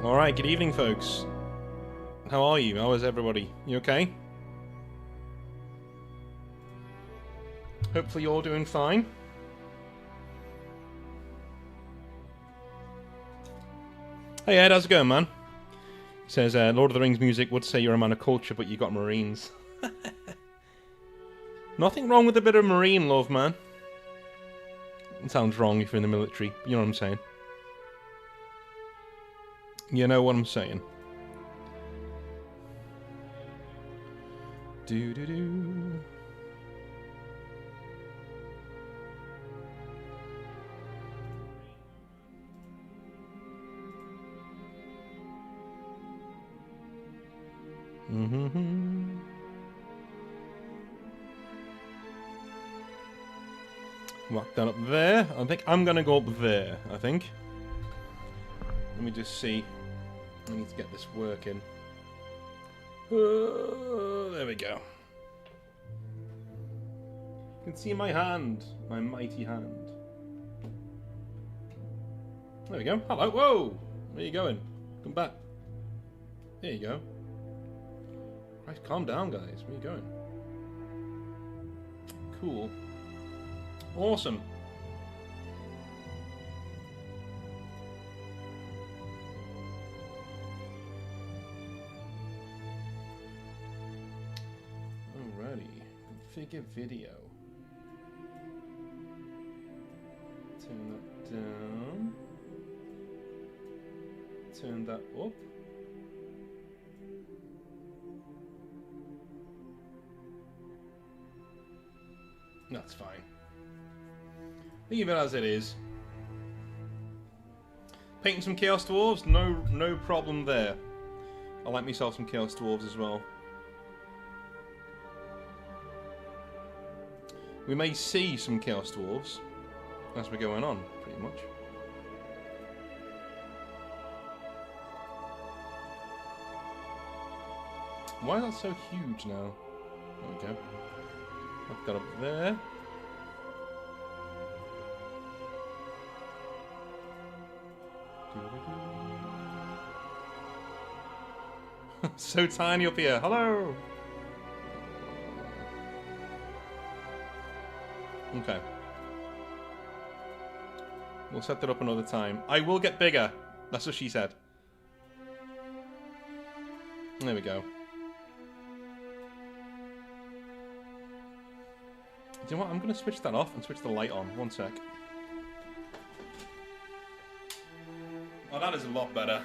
Alright, good evening, folks. How are you? How is everybody? You okay? Hopefully you're all doing fine. Hey Ed, how's it going, man? He says, Lord of the Rings music would say you're a man of culture, but you got Marines. Nothing wrong with a bit of Marine love, man. It sounds wrong if you're in the military, but you know what I'm saying. You know what I'm saying. Do-do-do. Mm-hmm. Whack that up there. I think I'm gonna go up there, I think. Let me just see. I need to get this working. There we go. You can see my hand. My mighty hand. There we go. Hello. Whoa! Where are you going? Come back. There you go. Right, calm down, guys. Where are you going? Cool. Awesome. Alrighty. Configure video. Turn that down. Turn that up. That's fine. Leave it as it is. Painting some Chaos Dwarves? No problem there. I like myself some Chaos Dwarves as well. We may see some Chaos Dwarves as we're going on, pretty much. Why is that so huge now? There we go. I've got up there. So tiny up here. Hello. Okay. We'll set that up another time. I will get bigger. That's what she said. There we go. Do you know what? I'm going to switch that off and switch the light on. One sec. Oh, that is a lot better.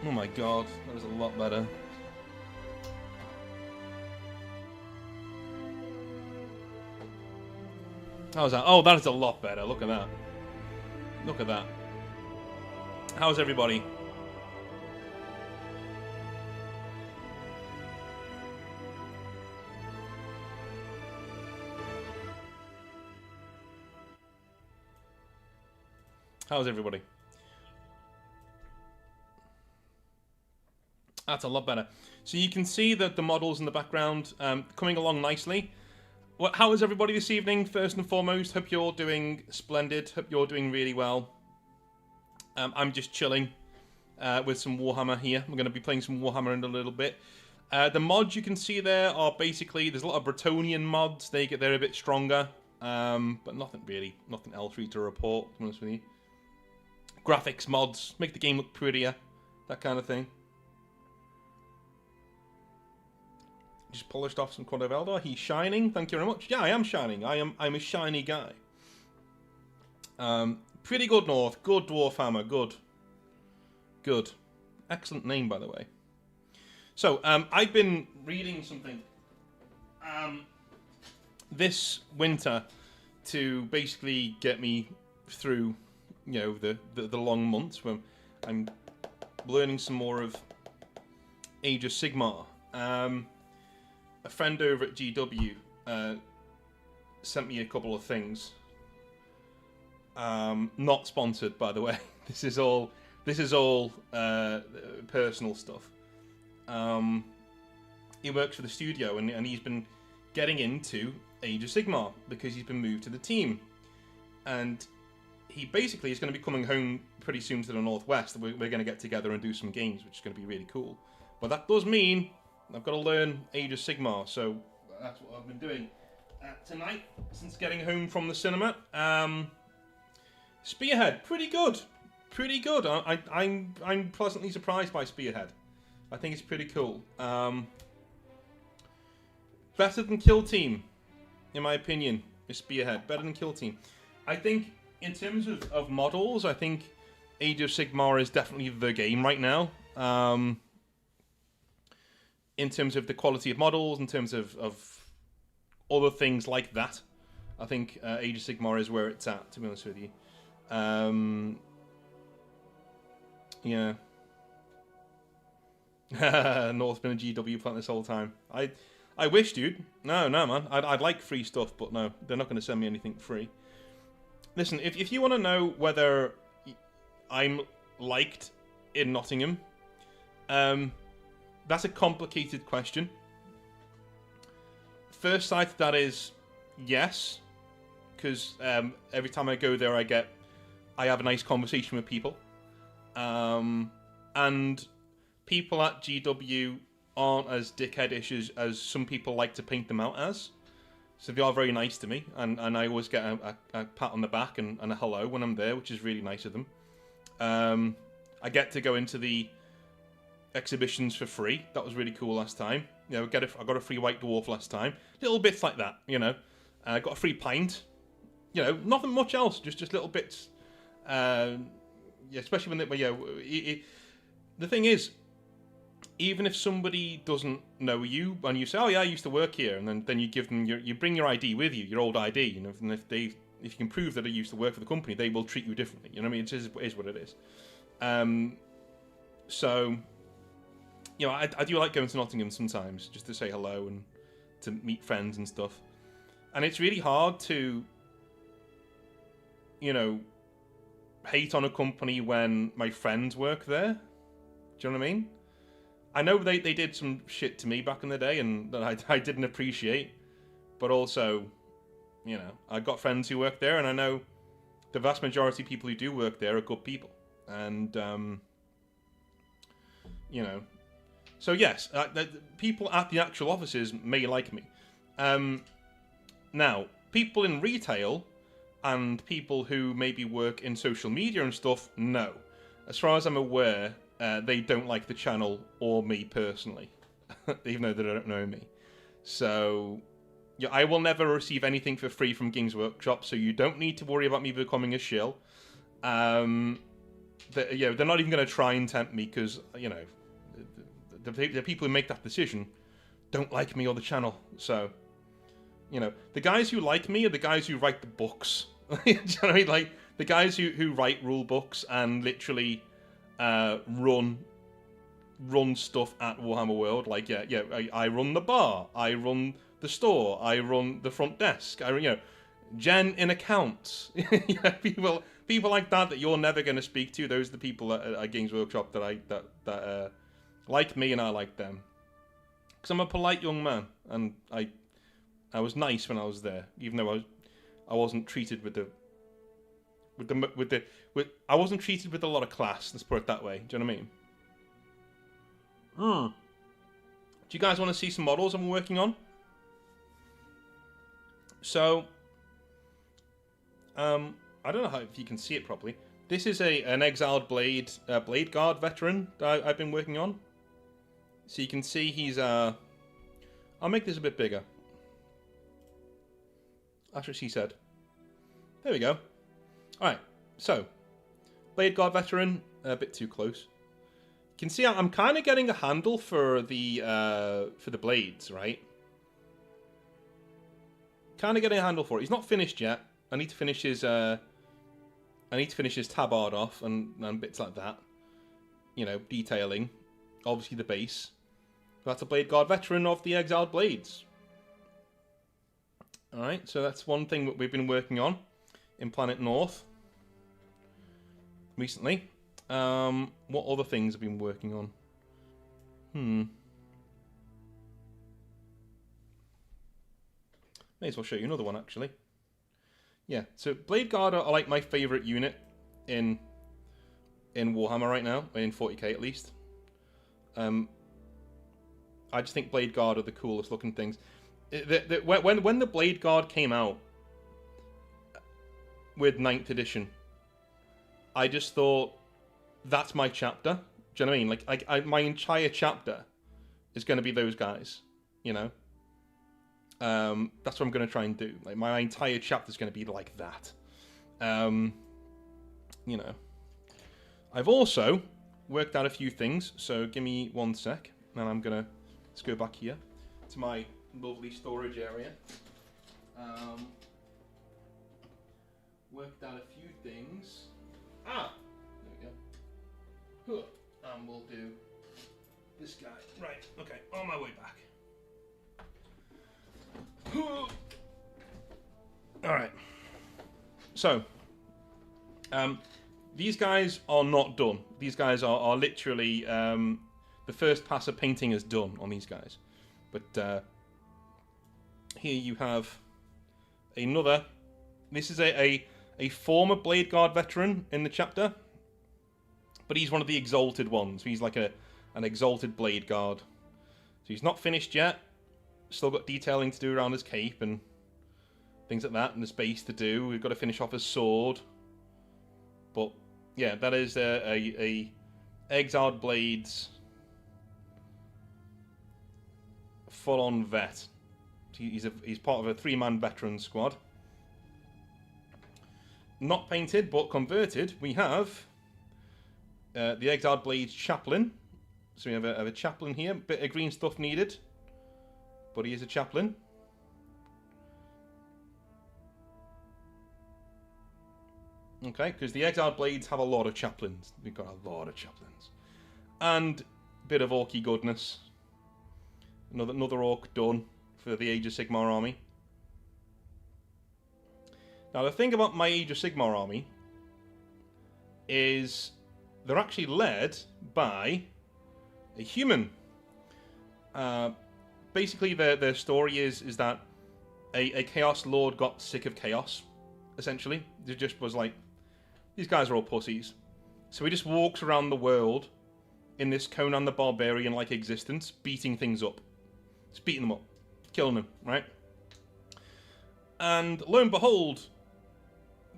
Oh my god, that is a lot better. How's that? Oh, that is a lot better. Look at that. Look at that. How's everybody? How's everybody? That's a lot better. So you can see that the models in the background coming along nicely. How is everybody this evening? First and foremost, hope you're all doing splendid. Hope you're doing really well. I'm just chilling with some Warhammer here. We're going to be playing some Warhammer in a little bit. The mods you can see there are basically, there's a lot of Bretonian mods. They're a bit stronger, but nothing else really to report, to be honest with you. Graphics mods, make the game look prettier, that kind of thing. Just polished off some Quad of Eldar. He's shining. Thank you very much. Yeah, I am shining. I'm a shiny guy. Pretty good, North. Good, Dwarf Hammer. Good. Good. Excellent name, by the way. So, I've been reading something this winter to basically get me through, you know, the long months when I'm learning some more of Age of Sigmar. A friend over at GW sent me a couple of things. Not sponsored, by the way. This is all personal stuff. He works for the studio, and he's been getting into Age of Sigmar because he's been moved to the team. And he basically is going to be coming home pretty soon to the Northwest. We're going to get together and do some games, which is going to be really cool. But that does mean I've got to learn Age of Sigmar, so that's what I've been doing tonight since getting home from the cinema. Spearhead, pretty good. Pretty good. I'm pleasantly surprised by Spearhead. I think it's pretty cool. Better than Kill Team, in my opinion, is Spearhead. Better than Kill Team. I think, in terms of models, I think Age of Sigmar is definitely the game right now. In terms of the quality of models, in terms of other things like that, I think Age of Sigmar is where it's at, to be honest with you. Yeah. North's been a GW plant this whole time. I wish, dude. No, man. I'd like free stuff, but no, they're not going to send me anything free. Listen, if you want to know whether I'm liked in Nottingham, that's a complicated question. First sight to that is yes, because every time I go there, I have a nice conversation with people, and people at GW aren't as dickheadish as some people like to paint them out as. So they are very nice to me, and I always get a pat on the back and a hello when I'm there, which is really nice of them. I get to go into the exhibitions for free. That was really cool last time. You know, I got a free White Dwarf last time. Little bits like that, you know. I got a free pint. You know, nothing much else. Just little bits. Yeah, especially when the thing is, even if somebody doesn't know you and you say, "Oh yeah, I used to work here," and then you give them you bring your ID with you, your old ID, you know, and if you can prove that I used to work for the company, they will treat you differently. You know what I mean? It is what it is. So, you know, I do like going to Nottingham sometimes just to say hello and to meet friends and stuff. And it's really hard to, you know, hate on a company when my friends work there. Do you know what I mean? I know they did some shit to me back in the day and that I didn't appreciate. But also, you know, I got friends who work there and I know the vast majority of people who do work there are good people. And, you know, so yes, people at the actual offices may like me. Now, people in retail and people who maybe work in social media and stuff, no. As far as I'm aware, they don't like the channel or me personally, even though they don't know me. So, yeah, I will never receive anything for free from Games Workshop, so you don't need to worry about me becoming a shill. They're not even going to try and tempt me because, you know, the people who make that decision don't like me or the channel. So, you know, the guys who like me are the guys who write the books. Do you know what I mean? Like, the guys who write rule books and literally run stuff at Warhammer World. Like, I run the bar, I run the store, I run the front desk. Jen in accounts. Yeah, people like that you're never going to speak to. Those are the people at Games Workshop that like me and I like them. Because I'm a polite young man, and I was nice when I was there, even though I wasn't treated I wasn't treated with a lot of class. Let's put it that way. Do you know what I mean? Do you guys want to see some models I'm working on? So, I don't know if you can see it properly. This is an Exiled Belegar veteran that I've been working on. So you can see he's I'll make this a bit bigger. That's what she said. There we go. Alright, so Belegar veteran, a bit too close. You can see I'm kind of getting a handle for the blades, right? Kind of getting a handle for it. He's not finished yet. I need to finish his tabard off and bits like that. You know, detailing. Obviously the base. That's a Belegar veteran of the Exiled Blades. Alright, so that's one thing that we've been working on in Planet North recently. What other things have been working on? May as well show you another one, actually. Yeah, so Blade Guard are like my favourite unit in Warhammer right now, in 40k at least. I just think Blade Guard are the coolest looking things. When the Blade Guard came out with 9th edition, I just thought, that's my chapter. Do you know what I mean? Like, my entire chapter is going to be those guys, you know? That's what I'm going to try and do. Like, my entire chapter is going to be like that. You know. I've also worked out a few things, so give me 1 sec, and I'm going to... Let's go back here to my lovely storage area. Worked out a few things. There we go. And we'll do this guy. Right, okay, on my way back. Alright. So, these guys are not done. These guys are literally... the first pass of painting is done on these guys. But here you have another... This is a former Blade Guard veteran in the chapter. But he's one of the exalted ones. He's like an exalted Blade Guard. So he's not finished yet. Still got detailing to do around his cape and things like that. And there's base to do. We've got to finish off his sword. But yeah, that is a Exiled Blades... full-on vet. He's part of a 3-man veteran squad. Not painted, but converted. We have the Exiled Blades Chaplain. So we have a chaplain here. Bit of green stuff needed, but he is a chaplain. Okay, because the Exiled Blades have a lot of chaplains. We've got a lot of chaplains. And a bit of orky goodness. Another orc done for the Age of Sigmar army. Now, the thing about my Age of Sigmar army is they're actually led by a human. Basically, their story is that a Chaos Lord got sick of chaos, essentially. It just was like, these guys are all pussies. So he just walks around the world in this Conan the Barbarian-like existence, beating things up. Just beating them up. Killing them, right? And lo and behold,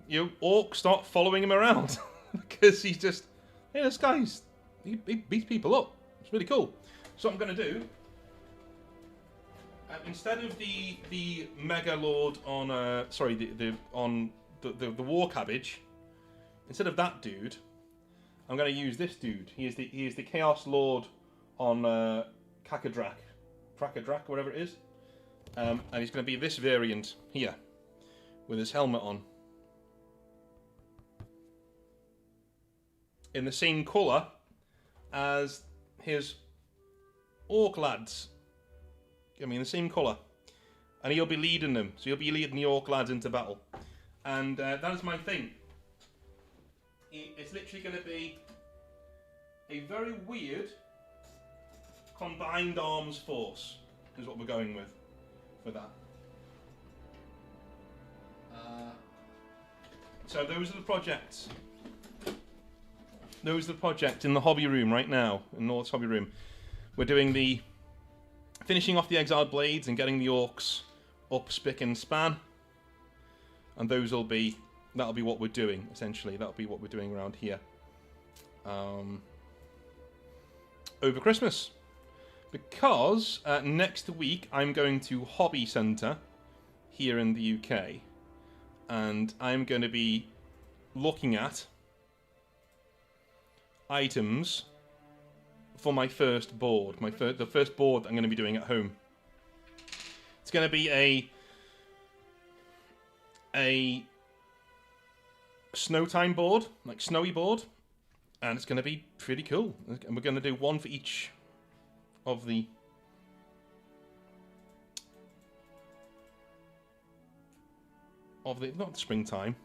orcs start following him around. Because he's just, hey, this guy's, he beats people up. It's really cool. So what I'm going to do, instead of the Mega Lord on, the War Cabbage, instead of that dude, I'm going to use this dude. He is the Chaos Lord on Kakadrak, whatever it is. And he's going to be this variant here, with his helmet on. In the same colour as his orc lads. I mean, the same colour. And he'll be leading them. So he'll be leading the orc lads into battle. And that is my thing. It's literally going to be a very weird combined arms force, is what we're going with for that. So those are the projects. Those are the projects in the hobby room right now, in North's hobby room. We're doing finishing off the Exiled Blades and getting the orcs up spick and span. And that'll be what we're doing, essentially. That'll be what we're doing around here. Over Christmas. Because next week I'm going to Hobby Centre here in the UK. And I'm going to be looking at items for my first board. The first board I'm going to be doing at home. It's going to be a Snowtime board, like snowy board, and it's going to be pretty cool. And we're going to do one for each of the not the springtime.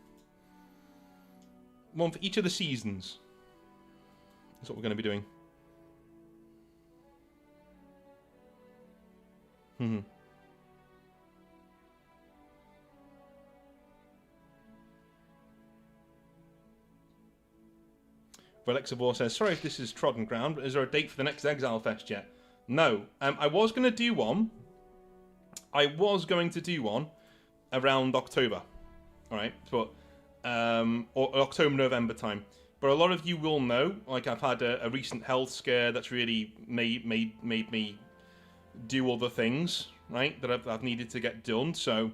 One for each of the seasons. That's what we're going to be doing. Relics of War says, sorry if this is trodden ground, but is there a date for the next Exile Fest yet? No. I was going to do one. Around October. Alright, but... or October, November time. But a lot of you will know, like, I've had a recent health scare that's really made me do other things, right, that I've needed to get done. So,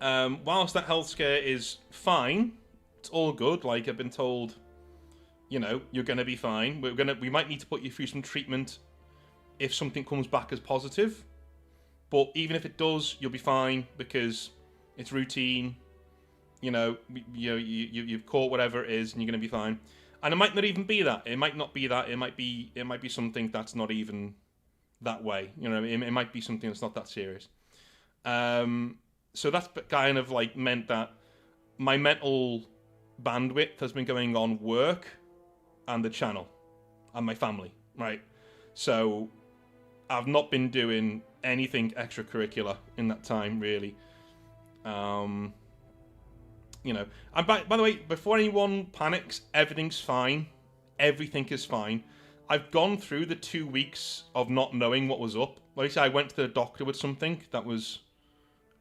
whilst that health scare is fine, it's all good. Like, I've been told, you know, you're going to be fine. We might need to put you through some treatment if something comes back as positive. But even if it does, you'll be fine because it's routine. You know, you've caught whatever it is, and you're going to be fine. And it might not even be that. It might not be that. It might be something that's not even that way. You know, it might be something that's not that serious. So that's kind of like meant that my mental bandwidth has been going on work and the channel and my family, right? So I've not been doing anything extracurricular in that time, really. You know, and by the way, before anyone panics, everything's fine. Everything is fine. I've gone through the 2 weeks of not knowing what was up. Like I said, I went to the doctor with something that was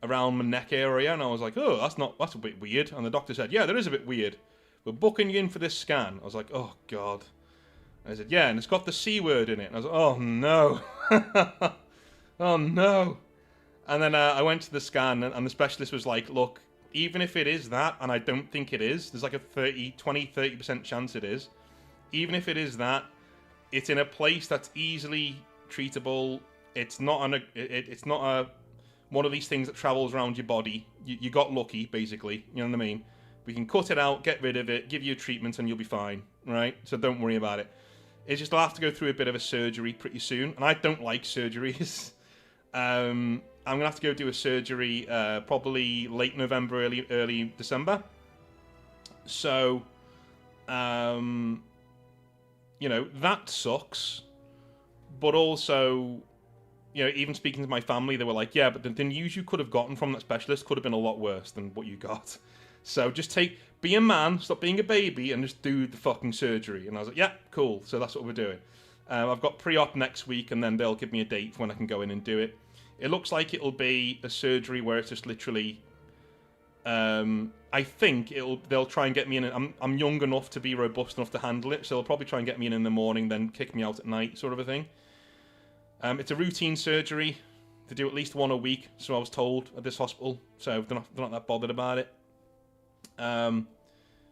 around my neck area, and I was like, oh, that's a bit weird. And the doctor said, yeah, that is a bit weird. We're booking you in for this scan. I was like, oh, God. And I said, yeah, and it's got the C word in it. And I was like, oh, no. Oh, no. And then I went to the scan, and the specialist was like, look, even if it is that, and I don't think it is, there's like a 30% chance it is. Even if it is that, it's in a place that's easily treatable. It's not one of these things that travels around your body. You got lucky, basically. You know what I mean? We can cut it out, get rid of it, give you a treatment, and you'll be fine, right? So don't worry about it. It's just I'll have to go through a bit of a surgery pretty soon, and I don't like surgeries. I'm gonna have to go do a surgery probably late November, early December. So, you know, that sucks. But also, you know, even speaking to my family, they were like, yeah, but the news you could have gotten from that specialist could have been a lot worse than what you got. So just be a man, stop being a baby, and just do the fucking surgery. And I was like, yeah, cool. So that's what we're doing. I've got pre-op next week, and then they'll give me a date for when I can go in and do it. It looks like it'll be a surgery where it's just literally... I think they'll try and get me in. I'm young enough to be robust enough to handle it, so they'll probably try and get me in the morning, then kick me out at night, sort of a thing. It's a routine surgery. They do at least one a week, so I was told at this hospital. So they're not that bothered about it.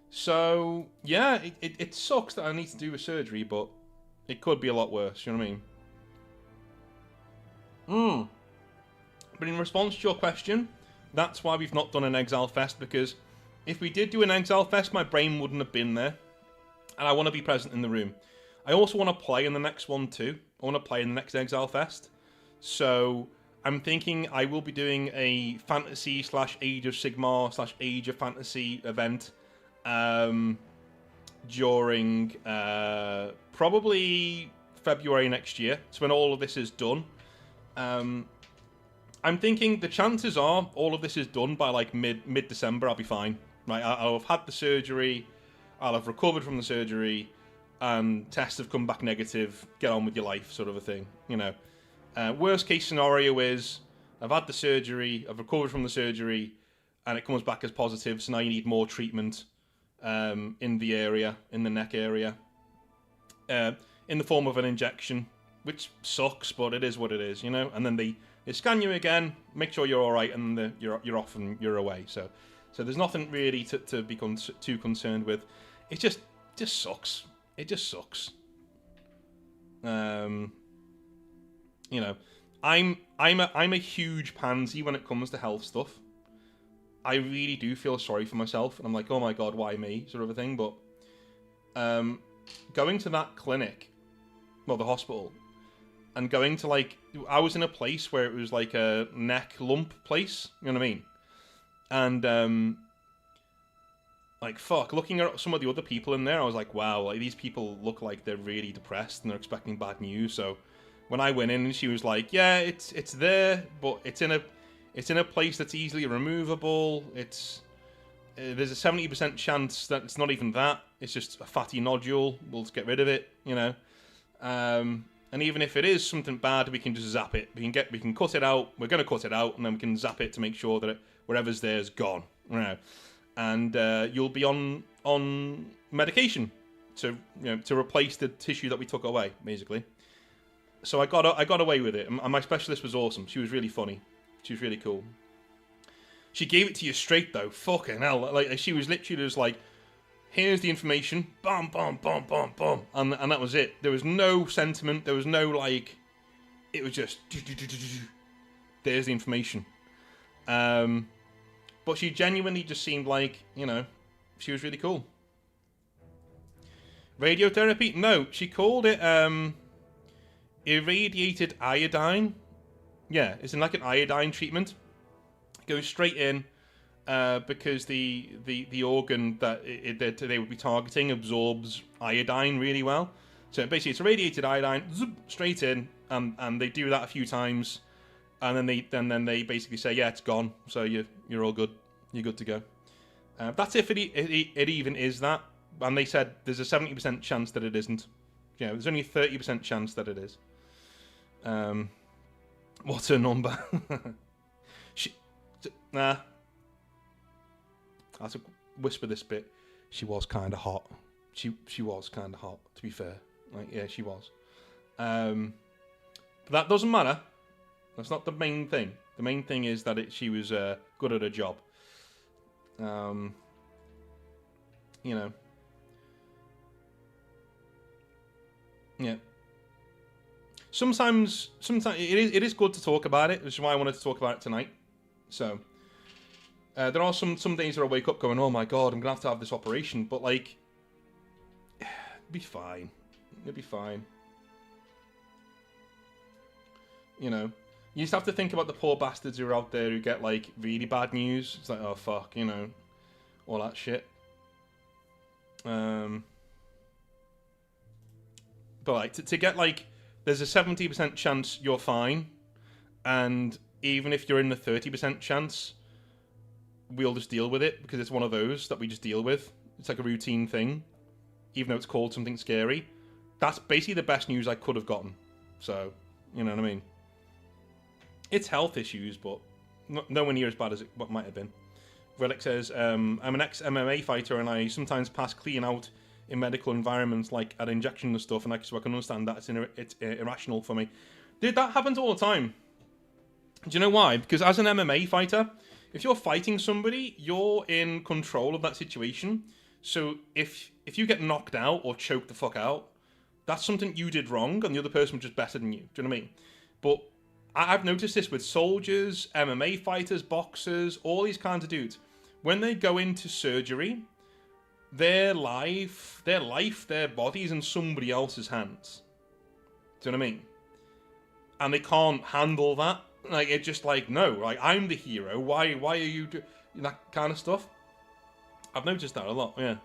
So yeah, it sucks that I need to do a surgery, but it could be a lot worse. You know what I mean? But in response to your question, that's why we've not done an Exile Fest, because if we did do an Exile Fest, my brain wouldn't have been there. And I want to be present in the room. I also want to play in the next one too. I want to play in the next Exile Fest. So I'm thinking I will be doing a fantasy / Age of Sigmar / Age of Fantasy event during probably February next year. So when all of this is done. I'm thinking the chances are all of this is done by like mid-December. I'll be fine. Right? I'll have had the surgery. I'll have recovered from the surgery. And tests have come back negative. Get on with your life, sort of a thing. You know. Worst case scenario is I've had the surgery. I've recovered from the surgery, and it comes back as positive. So now you need more treatment in the area, in the neck area, in the form of an injection, which sucks, but it is what it is, you know. And then they scan you again, make sure you're all right, and you're off and you're away. So there's nothing really to be too concerned with. It just sucks. It just sucks. You know, I'm a huge pansy when it comes to health stuff. I really do feel sorry for myself, and I'm like, oh my god, why me, sort of a thing. But going to that clinic, well, the hospital, and going to, like, I was in a place where it was like a neck lump place, you know what I mean? And, like, fuck, looking at some of the other people in there, I was like, wow, like, these people look like they're really depressed and they're expecting bad news. So when I went in, and she was like, yeah, it's there, but it's in a place that's easily removable. There's a 70% chance that it's not even that. it's just a fatty nodule. We'll just get rid of it, you know. And even if it is something bad, we can just zap it. We can cut it out. We're going to cut it out, and then we can zap it to make sure that whatever's there is gone. You know, and you'll be on medication to replace the tissue that we took away, basically. So I got away with it, and my specialist was awesome. She was really funny. She was really cool. She gave it to you straight though. Fucking hell! Like she was literally just like, here's the information, bam, bam, bam, bam, bam, and that was it. There was no sentiment. There was no like. It was just. There's the information. But she genuinely just seemed like, you know, she was really cool. Radiotherapy? No, she called it irradiated iodine. Yeah, it's in like an iodine treatment. It goes straight in. Because the organ that they would be targeting absorbs iodine really well. So basically it's irradiated iodine, zoop, straight in, and they do that a few times, and then they basically say, yeah, it's gone, so you're all good, you're good to go. That's if it even is that, and they said there's a 70% chance that it isn't. Yeah, there's only a 30% chance that it is. What's her number? Nah. I have to whisper this bit. She was kind of hot. She was kind of hot, to be fair. Like, yeah, she was. But that doesn't matter. That's not the main thing. The main thing is that she was good at her job. You know. Yeah. Sometimes it is good to talk about it, which is why I wanted to talk about it tonight. So. There are some days where I wake up going, oh my god, I'm going to have this operation. But, like, it'll be fine. It'll be fine. You know, you just have to think about the poor bastards who are out there who get, like, really bad news. It's like, oh, fuck, you know, all that shit. But, like, to get, like, there's a 70% chance you're fine. And even if you're in the 30% chance, we'll just deal with it, because it's one of those that we just deal with. It's like a routine thing, even though it's called something scary. That's basically the best news I could have gotten. So, you know what I mean? It's health issues, but nowhere near as bad as it might have been. Relic says, I'm an ex-MMA fighter, and I sometimes pass clean out in medical environments, like at injections and stuff, and so I can understand that it's irrational for me. Dude, that happens all the time. Do you know why? Because as an MMA fighter, if you're fighting somebody, you're in control of that situation. So if you get knocked out or choked the fuck out, that's something you did wrong, and the other person was just better than you. Do you know what I mean? But I've noticed this with soldiers, MMA fighters, boxers, all these kinds of dudes. When they go into surgery, their life, their body's in somebody else's hands. Do you know what I mean? And they can't handle that. Like, it's just like, no, like, I'm the hero. Why are you doing that kind of stuff? I've noticed that a lot, yeah.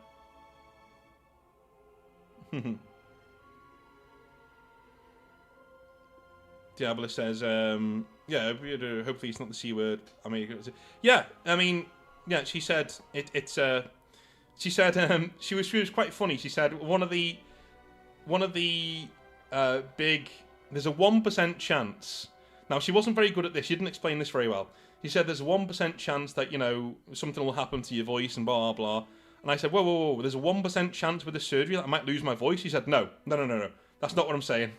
Diablo says, yeah, hopefully it's not the C word. I mean, yeah, I mean, yeah, she said, she said, she was quite funny. She said, one of the big, there's a 1% chance. Now, she wasn't very good at this. She didn't explain this very well. She said there's a 1% chance that, you know, something will happen to your voice and blah, blah, blah. And I said, whoa. There's a 1% chance with the surgery that I might lose my voice? She said, no. That's not what I'm saying.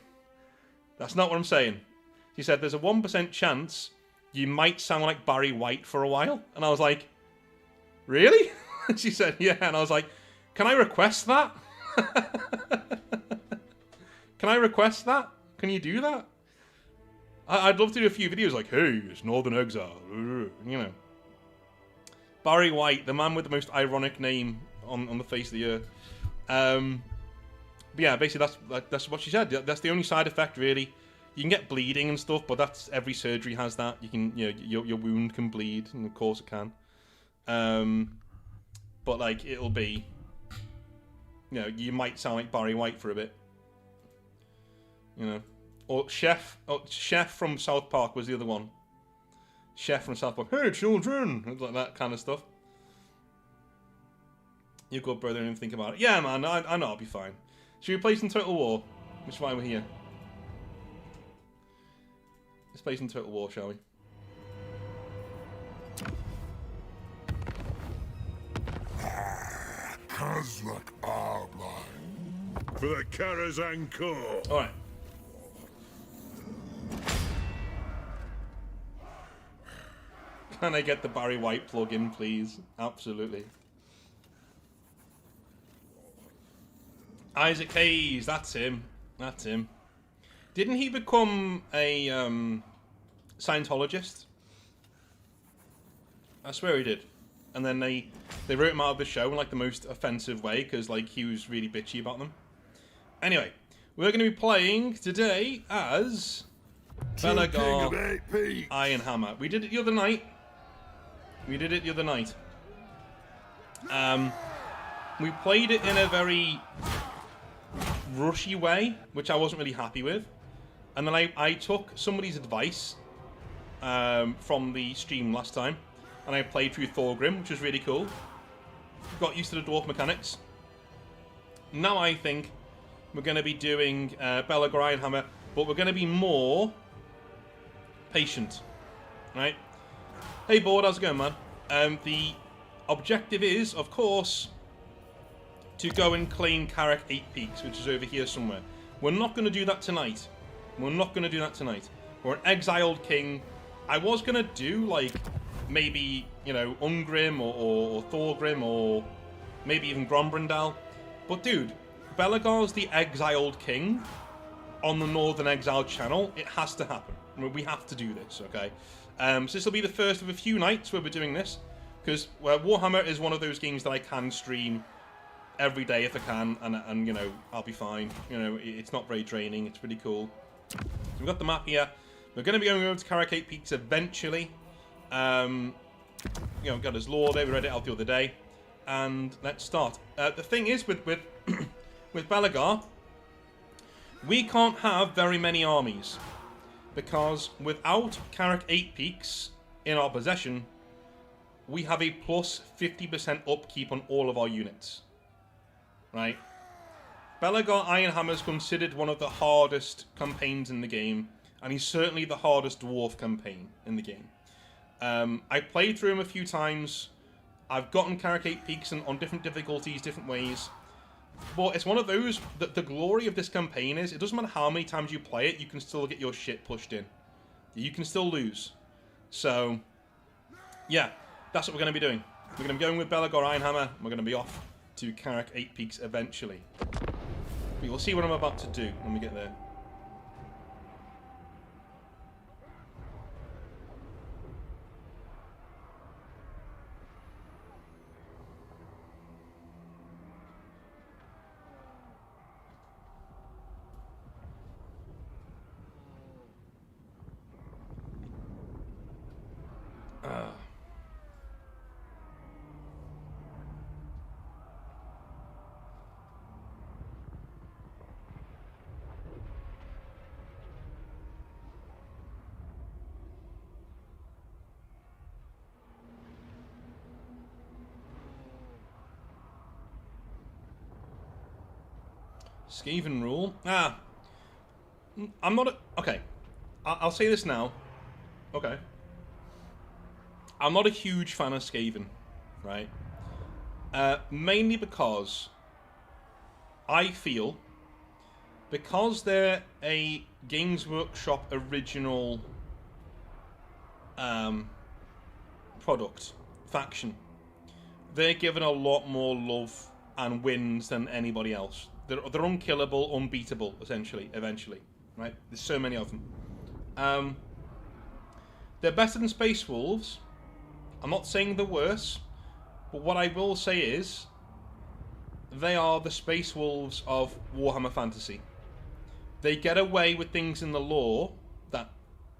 That's not what I'm saying. She said there's a 1% chance you might sound like Barry White for a while. And I was like, really? She said, yeah. And I was like, can I request that? Can I request that? Can you do that? I'd love to do a few videos like, hey, it's Northern Exile, you know. Barry White, the man with the most ironic name on the face of the earth. But yeah, basically that's what she said. That's the only side effect, really. You can get bleeding and stuff, but that's every surgery has that. You can, you know, your wound can bleed, and of course it can. But like, it'll be, you know, you might sound like Barry White for a bit, you know. Or Chef from South Park was the other one. Chef from South Park. Hey, children! Like that kind of stuff. You're good, brother, and think about it. Yeah, man, I know I'll be fine. Should we play some Total War? Which is why we're here. Let's play some Total War, shall we? Kazrak Arbline. For the Karazhan Corps. Alright. Can I get the Barry White plug-in, please? Absolutely. Isaac Hayes, that's him. That's him. Didn't he become a Scientologist? I swear he did. And then they wrote him out of the show in like the most offensive way because like he was really bitchy about them. Anyway, we're going to be playing today as Belegar Ironhammer. We did it the other night. We played it in a very rushy way, which I wasn't really happy with. And then I took somebody's advice from the stream last time, and I played through Thorgrim, which was really cool. Got used to the dwarf mechanics. Now I think we're going to be doing Belegar Ironhammer, but we're going to be more patient, right? Hey, Board, how's it going, man? The objective is, of course, to go and claim Karak Eight Peaks, which is over here somewhere. We're not going to do that tonight. We're an exiled king. I was going to do, like, maybe, you know, Ungrim or Thorgrim or maybe even Grombrindal. But, dude, Belegar's the exiled king on the Northern Exiled channel. It has to happen. I mean, we have to do this, okay? So this will be the first of a few nights where we're doing this. Because Warhammer is one of those games that I can stream every day if I can, and you know, I'll be fine. You know, it's not very draining. It's pretty cool. So we've got the map here. We're going to be going over to Karak Eight Peaks eventually. You know, got his lore there. We read it out the other day, and let's start. The thing is with Belegar, we can't have very many armies because without Karak Eight Peaks in our possession, we have a plus 50% upkeep on all of our units. Right? Belegar Ironhammer is considered one of the hardest campaigns in the game, and he's certainly the hardest dwarf campaign in the game. I played through him a few times. I've gotten Karak Eight Peaks on different difficulties, different ways. But it's one of those that the glory of this campaign is, it doesn't matter how many times you play it, you can still get your shit pushed in. You can still lose. So, yeah, that's what we're going to be doing. We're going to be going with Belegar Ironhammer. We're going to be off to Karak Eight Peaks eventually. We will see what I'm about to do when we get there. Skaven rule. I'm not a... Okay. I'll say this now. Okay. I'm not a huge fan of Skaven, right? Mainly because I feel because they're a Games Workshop original product, faction, they're given a lot more love and wins than anybody else. They're unkillable, unbeatable, essentially, eventually. Right? There's so many of them. They're better than Space Wolves. I'm not saying they're worse, but what I will say is they are the Space Wolves of Warhammer Fantasy. They get away with things in the lore that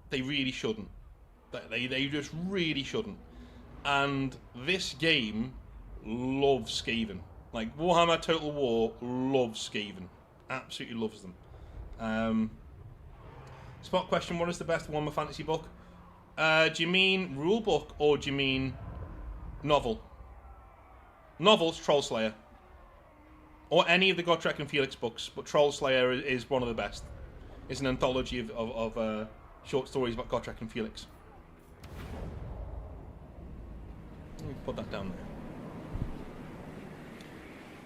they really shouldn't. That they just really shouldn't. And this game loves Skaven. Like, Warhammer Total War loves Skaven. Absolutely loves them. Spot question, what is the best Warhammer Fantasy book? Do you mean rule book or do you mean novel? Novels, Troll Slayer. Or any of the Gotrek and Felix books, but Troll Slayer is one of the best. It's an anthology of short stories about Gotrek and Felix. Let me put that down there.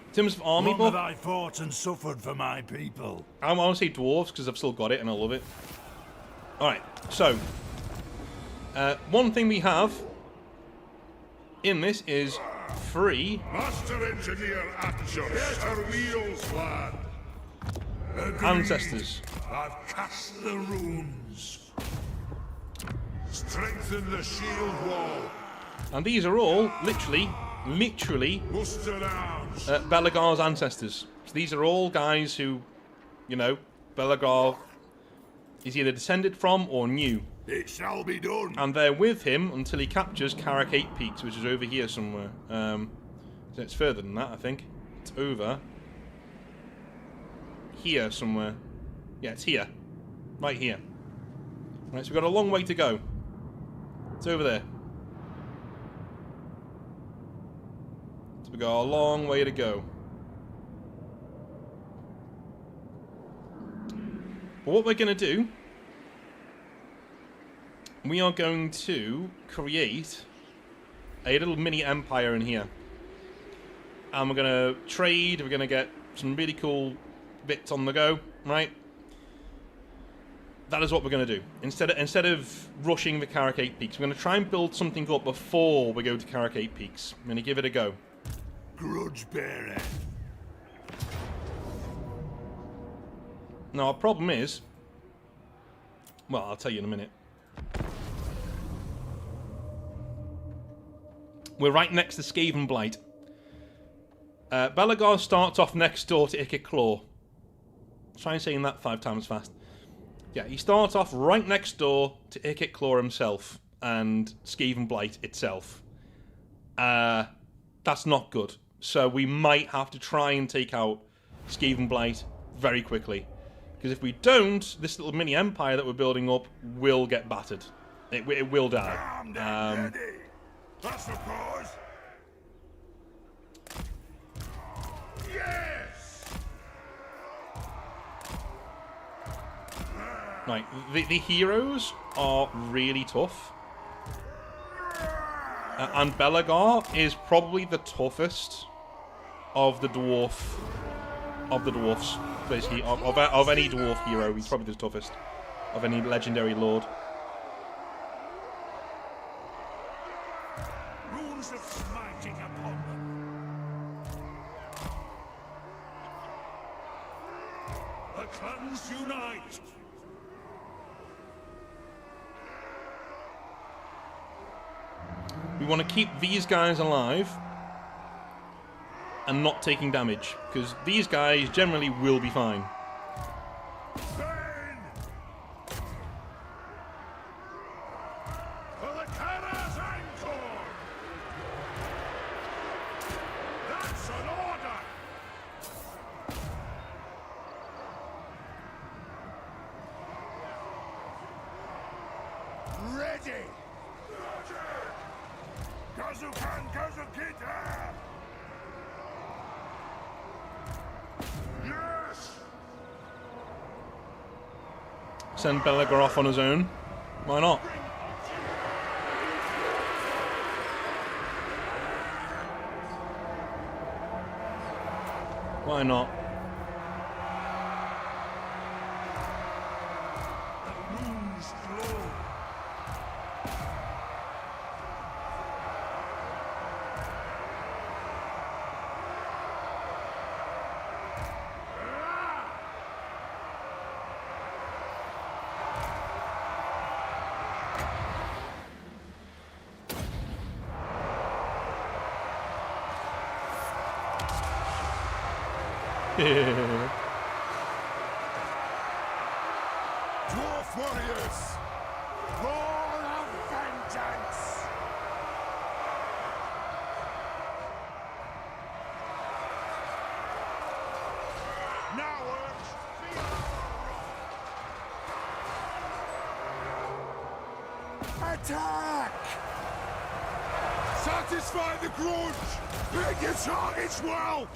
In terms of army book, I fought and suffered for my people. I want to say dwarves because I've still got it and I love it. Alright, so one thing we have in this is free Master Engineer Atchus, get our wheels, lad. ancestors. I've cast the runes. Strengthen the shield wall. And these are all literally Belegar's ancestors. So these are all guys who, you know, Belegar is either descended from or knew. It shall be done. And they're with him until he captures Karak Eight Peaks, which is over here somewhere. So it's further than that, I think. It's over here somewhere. Yeah, it's here. Right here. Right, so we've got a long way to go. It's over there. So we've got a long way to go. But what we're going to do, we are going to create a little mini empire in here. And we're going to trade, we're going to get some really cool bits on the go, right? That is what we're going to do. Instead of rushing the Karak Eight Peaks, we're going to try and build something up before we go to Karak Eight Peaks. I'm going to give it a go. Grudge bearer. Now, our problem is... Well, I'll tell you in a minute. We're right next to Skaven Blight. Belegar starts off next door to Ikit Claw. Try saying that 5 times fast. Yeah, he starts off right next door to Ikit Claw himself and Skaven Blight itself. That's not good. So we might have to try and take out Skaven Blight very quickly. Because if we don't, this little mini empire that we're building up will get battered. It will die. That's the cause. Yes. Right, the heroes are really tough. And Belegar is probably the toughest of the dwarfs. Basically, of any dwarf hero, he's probably the toughest of any legendary lord. Rules of smiting upon them. The clans unite. We want to keep these guys alive and not taking damage, because these guys generally will be fine. That's an order. Ready. Kazukan Kazukita. Yes. Send Belegar off on his own. Why not? Why not? Dwarf warriors, roar of vengeance! Now attack! Satisfy the grudge! Pick your targets well!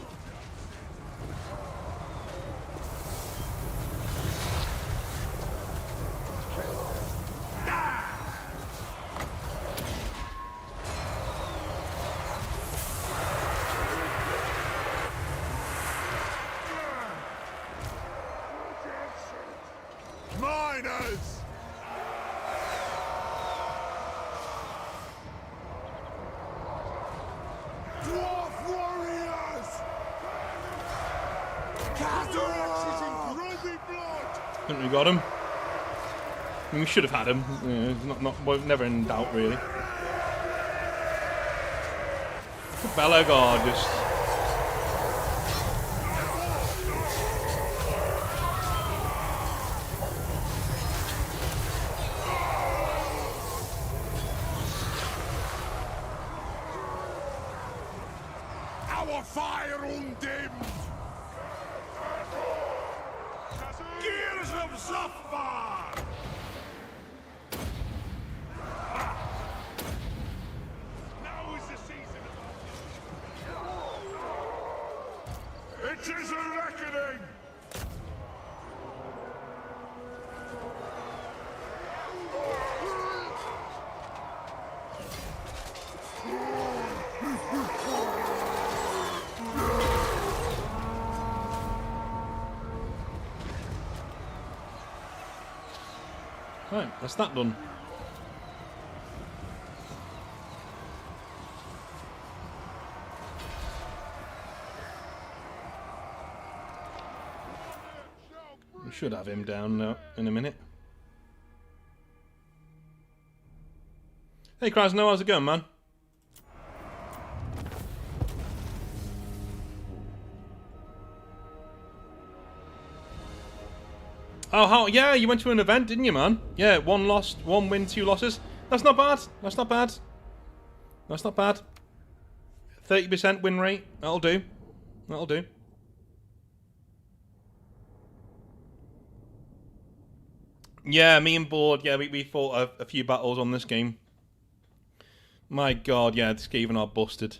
Miners! Dwarf warriors! Cataracts in grubby blood! I think we got him. I mean, we should have had him. Yeah, well, never in doubt, really. Belegar just... Our fire undimmed! Gears of Zafar! Now is the season of... It is a reckoning! Right, that's that done. We should have him down now in a minute. Hey Krasno, how's it going, man? Oh, how? Yeah, you went to an event, didn't you, man? Yeah, 1 loss, 1 win, 2 losses. That's not bad. That's not bad. That's not bad. 30% win rate. That'll do. That'll do. Yeah, me and Board. Yeah, we fought a few battles on this game. My God, yeah, the Skaven are busted.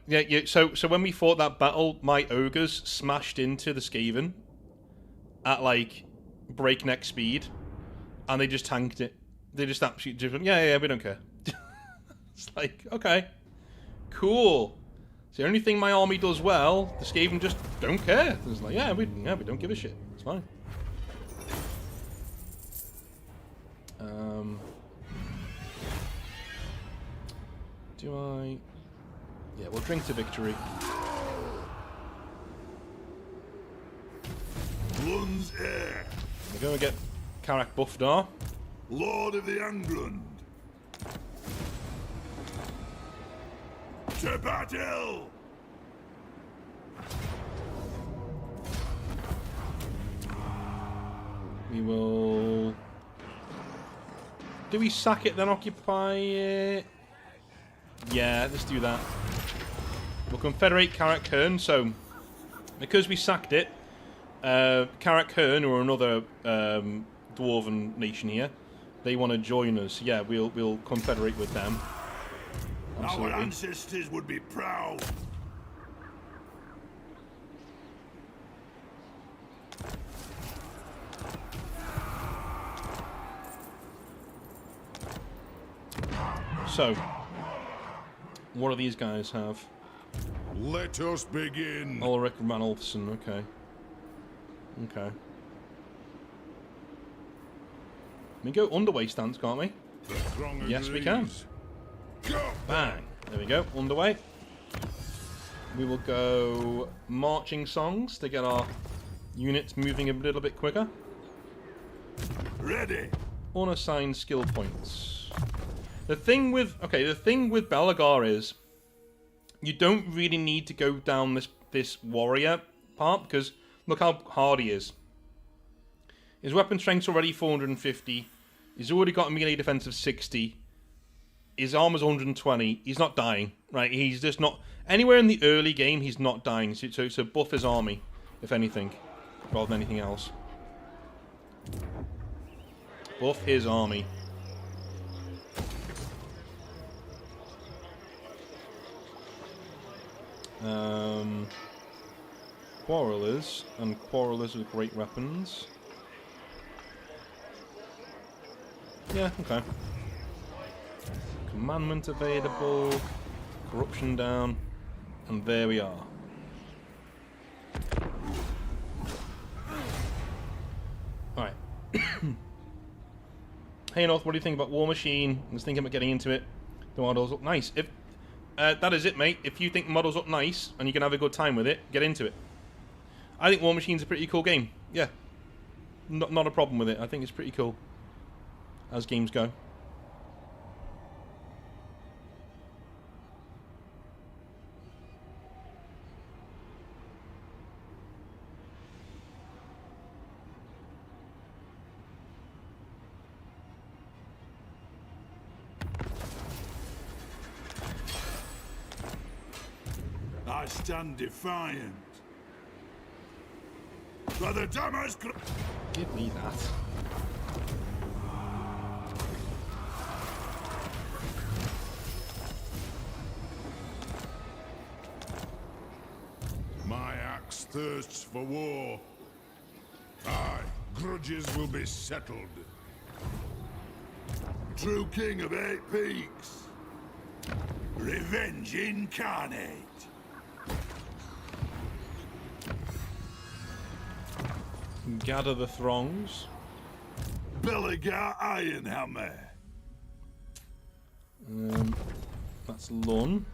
Yeah. So when we fought that battle, my ogres smashed into the Skaven at like breakneck speed, and they just tanked it. They just absolutely different. Yeah, we don't care. It's like, okay, cool. It's the only thing my army does well. The Skaven just don't care. It's like, yeah, we don't give a shit. It's fine. Do I? Yeah, we'll drink to victory. Lun's heir, We're going to get Karak buffed now. Lord of the Angland. To battle! We will... Do we sack it then occupy it? Yeah, let's do that. We'll confederate Karak Hearn, so because we sacked it, Karak Hearn, or another dwarven nation here, they want to join us. Yeah, we'll confederate with them. Absolutely. Our ancestors would be proud. So, what do these guys have? Let us begin. Ulrich Ranulfson, okay. Okay. We can go underway stance, can't we? Yes, we can. Go. Bang. There we go, underway. We will go marching songs to get our units moving a little bit quicker. Ready. Unassigned skill points. The thing with Belegar is you don't really need to go down this warrior part, because look how hard he is. His weapon strength's already 450. He's already got a melee defense of 60. His armor's 120. He's not dying, right? He's just not anywhere in the early game. He's not dying. So buff his army, if anything, rather than anything else. Buff his army. Quarrelers, and Quarrelers with great weapons. Yeah, okay. Commandment available, corruption down, and there we are. Alright. Hey North, what do you think about War Machine? I was thinking about getting into it. The models look nice. If that is it, mate. If you think the models look nice and you can have a good time with it, get into it. I think War Machine's a pretty cool game. Yeah. Not a problem with it. I think it's pretty cool. As games go. I stand defiant. For the Damas. Give me that. My axe thirsts for war. Aye, grudges will be settled. True king of 8 Peaks. Revenge incarnate. Gather the throngs. Belegar Ironhammer. That's Lun.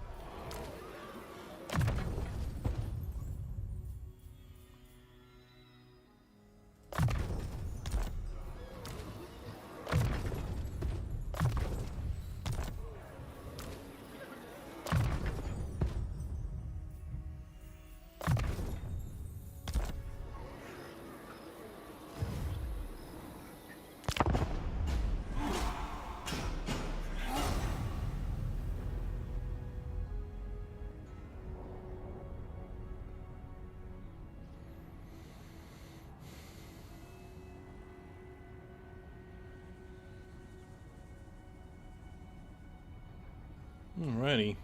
Alrighty.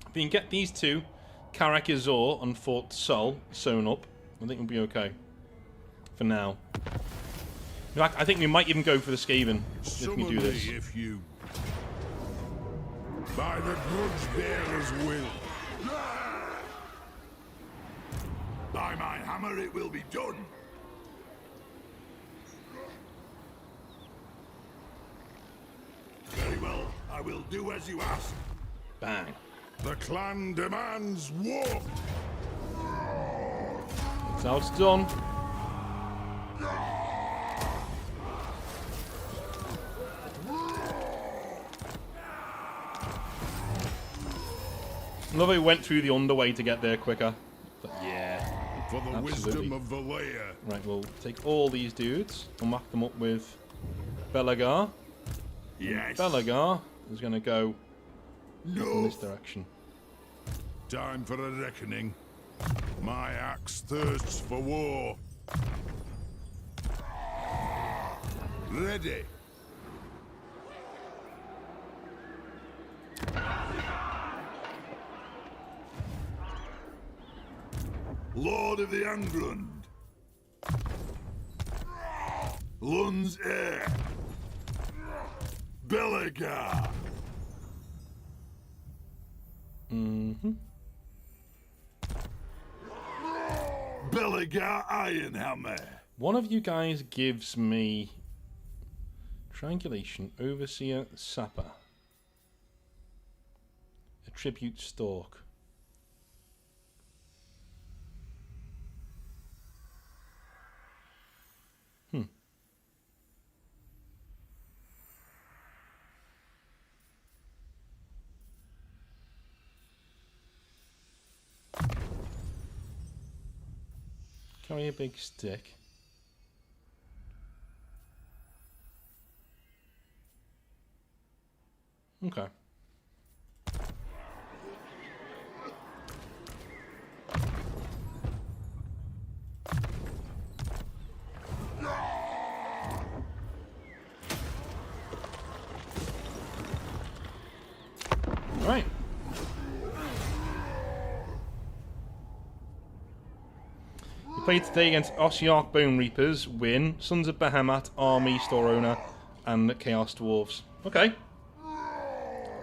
If we can get these two, Karak Azor and Fort Sol, sewn up, I think we'll be okay. For now. In fact, I think we might even go for the Skaven if we do this. If you... By the grudge bearer's will. By my hammer it will be done. Very well, I will do as you ask. Bang. The clan demands war. That's how it's done. Love how we went through the underway to get there quicker. But yeah. For the absolutely. wisdom of Valea. Right, we'll take all these dudes and whack them up with Belegar. Yes. Belegar is going to go in No. this direction. Time for a reckoning. My axe thirsts for war. Ready. Lord of the Angrund. Lun's heir. Belegar. Belegar Ironhammer. One of you guys gives me Triangulation, Overseer, Sapper. Attribute Stalk. Carry a big stick. Okay. Right. Played today against Ossiarch Bone Reapers, win. Sons of Behemoth, Army, Store Owner, and Chaos Dwarves. Okay.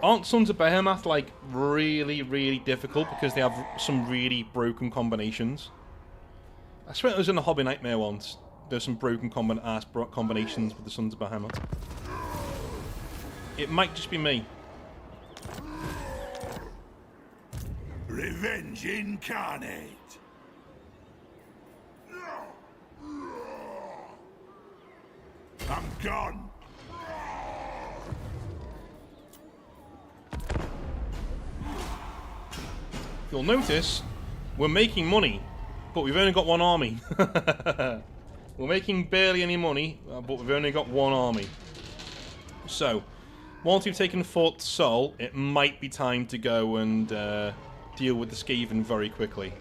Aren't Sons of Behemoth, like, really, really difficult because they have some really broken combinations? I swear it was in the Hobby Nightmare once. There's some broken combinations with the Sons of Behemoth. It might just be me. Revenge incarnate. I'm gone. You'll notice we're making money, but we've only got one army. We're making barely any money, but we've only got one army. So, once we've taken Fort Sol, it might be time to go and deal with the Skaven very quickly.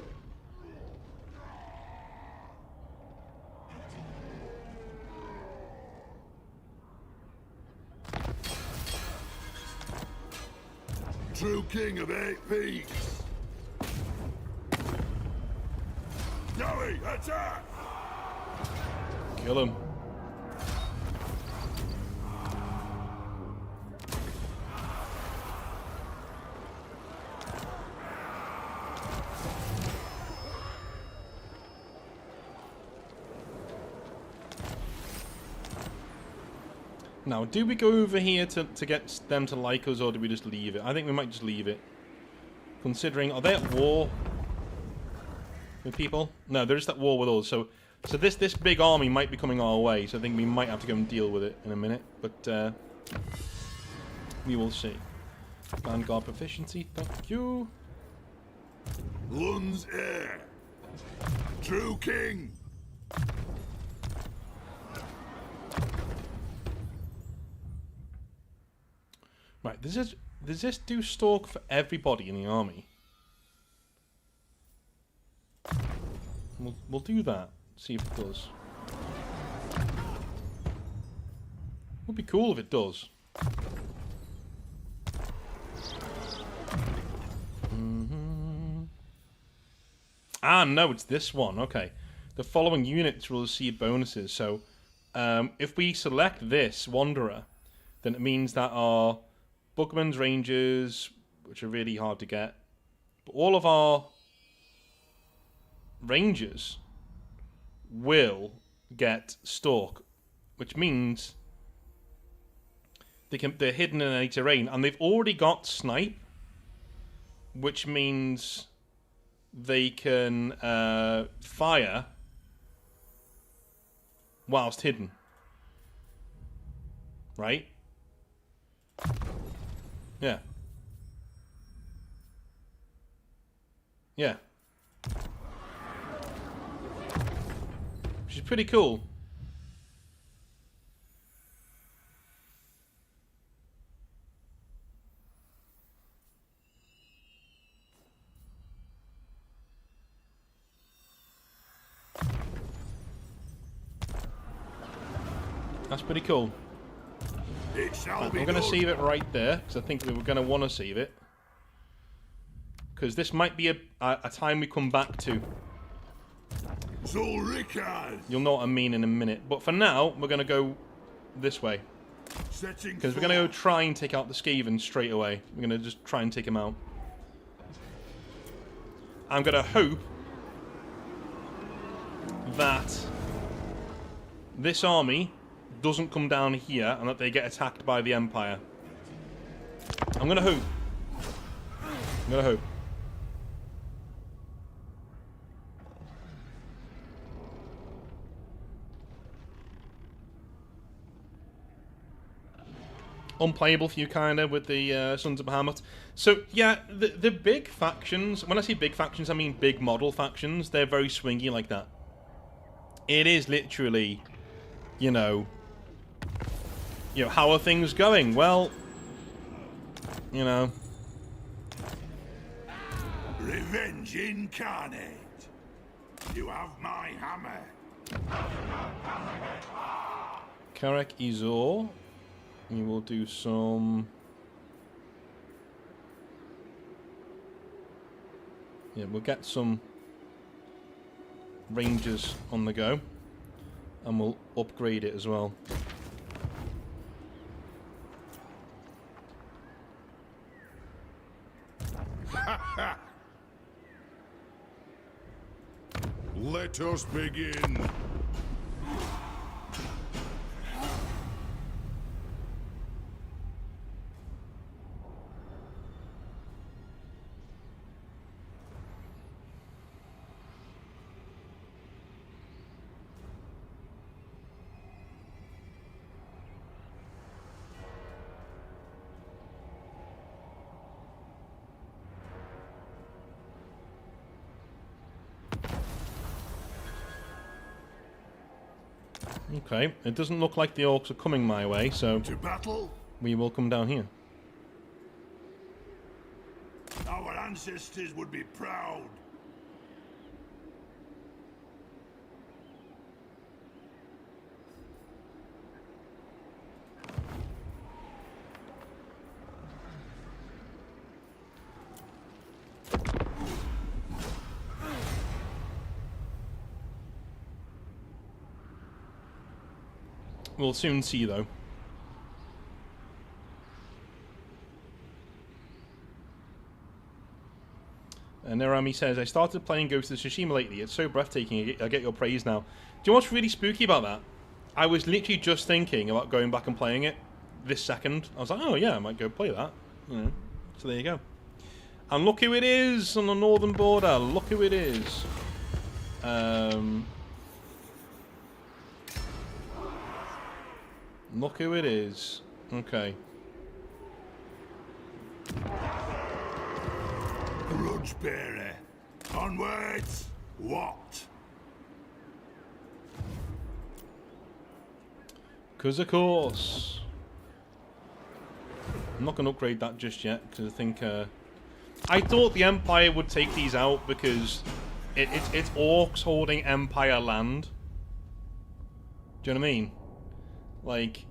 True king of 8 Peaks. Gully, attack! Kill him. Now, do we go over here to get them to like us, or do we just leave it? I think we might just leave it. Considering, are they at war with people? No, they're just at war with us. So this big army might be coming our way. So I think we might have to go and deal with it in a minute. But we will see. Vanguard proficiency, thank you. Lund's heir. True king. Right, does this do stalk for everybody in the army? We'll do that. See if it does. Would be cool if it does. Ah, no, it's this one. Okay. The following units will receive bonuses. So, if we select this Wanderer, then it means that our Bookman's Rangers, which are really hard to get, but all of our Rangers will get Stalk, which means they're hidden in any terrain, and they've already got Snipe, which means they can fire whilst hidden. Right? Yeah. Yeah. Which is pretty cool. That's pretty cool. We're going to save it right there, because I think we were going to want to save it. Because this might be a time we come back to. You'll know what I mean in a minute. But for now, we're going to go this way. Because we're going to go try and take out the Skaven straight away. We're going to just try and take him out. I'm going to hope that this army doesn't come down here and that they get attacked by the Empire. I'm going to hope. I'm going to hope. Unplayable for you, kind of, with the Sons of Bahamut. So, yeah, the big factions, when I say big factions, I mean big model factions. They're very swingy like that. It is literally, you know, how are things going? Well, you know. Revenge incarnate. You have my hammer. Karak Eight. You will do some. Yeah, we'll get some Rangers on the go. And we'll upgrade it as well. Let us begin. Okay, it doesn't look like the orcs are coming my way, so To battle? we will come down here. Our ancestors would be proud. We'll soon see, though. And Narami says, I started playing Ghost of Tsushima lately. It's so breathtaking. I get your praise now. Do you know what's really spooky about that? I was literally just thinking about going back and playing it this second. I was like, oh yeah, I might go play that. You know, so there you go. And look who it is on the northern border. Look who it is. Look who it is. Okay. Grudge bearer. Onwards. What? Because of course. I'm not going to upgrade that just yet, because I think... I thought the Empire would take these out because it's orcs holding Empire land. Do you know what I mean? Like,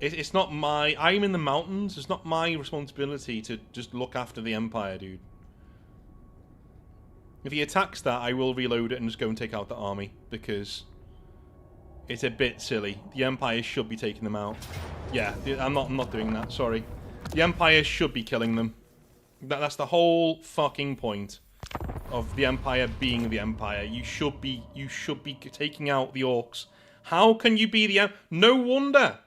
it's not my... I'm in the mountains. It's not my responsibility to just look after the Empire, dude. If he attacks that, I will reload it and just go and take out the army, because it's a bit silly. The Empire should be taking them out. Yeah, I'm not doing that, sorry. The Empire should be killing them. That's the whole fucking point of the Empire being the Empire. You should be taking out the orcs. How can you be the No wonder.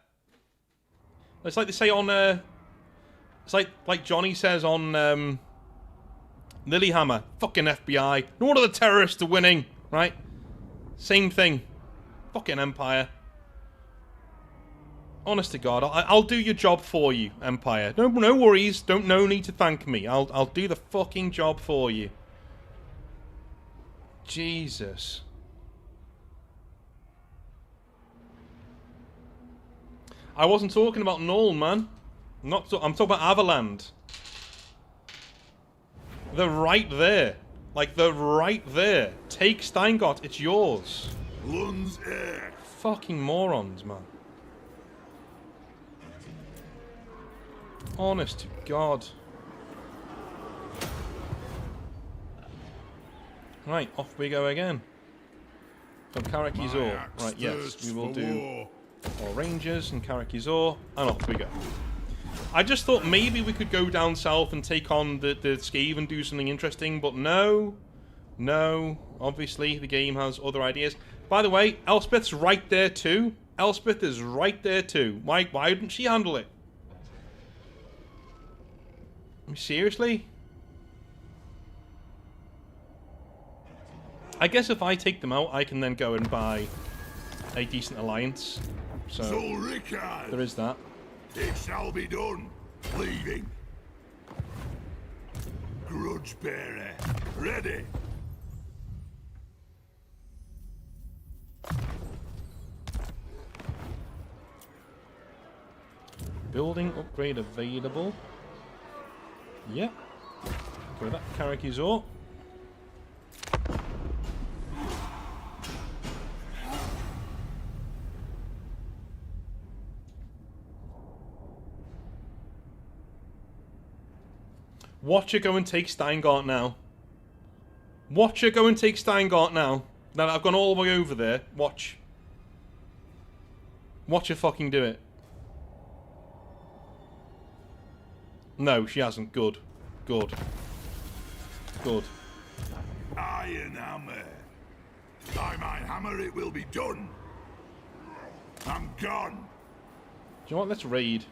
It's like they say on it's like Johnny says on Lilyhammer. Fucking FBI. No wonder the terrorists are winning, right? Same thing. Fucking Empire. Honest to God, I'll do your job for you, Empire. No worries. No need to thank me. I'll do the fucking job for you. Jesus. I wasn't talking about Null, man. I'm talking about Avaland. They're right there. Like, they're right there. Take Steingart. It's yours. Lund's air. Fucking morons, man. Honest to God. Right, off we go again. So Karak. Right, yes, we will do our Rangers and Karak, and off we go. I just thought maybe we could go down south and take on the Scave and do something interesting, but no. No. Obviously, the game has other ideas. By the way, Elspeth's right there too. Elspeth is right there too. Why didn't she handle it? Seriously? I guess if I take them out, I can then go and buy a decent alliance. So there is that. It shall be done. Leaving. Grudge bearer. Ready. Building upgrade available. Yep. Go with that. Karak. Watch her go and take Steingart now. Watch her go and take Steingart now. Now that I've gone all the way over there, watch. Watch her fucking do it. No, she hasn't. Good. Good. Good. Ironhammer. By my hammer it will be done. I'm gone. Do you know what? Let's raid.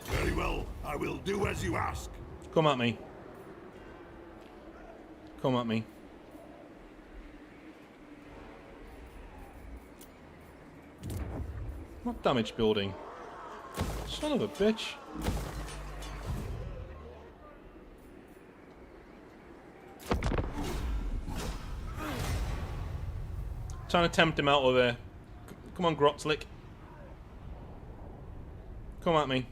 Very well, I will do as you ask. Come at me. Come at me. What damage building? Son of a bitch. Trying to tempt him out of there. Come on, Grotzlick. Come at me.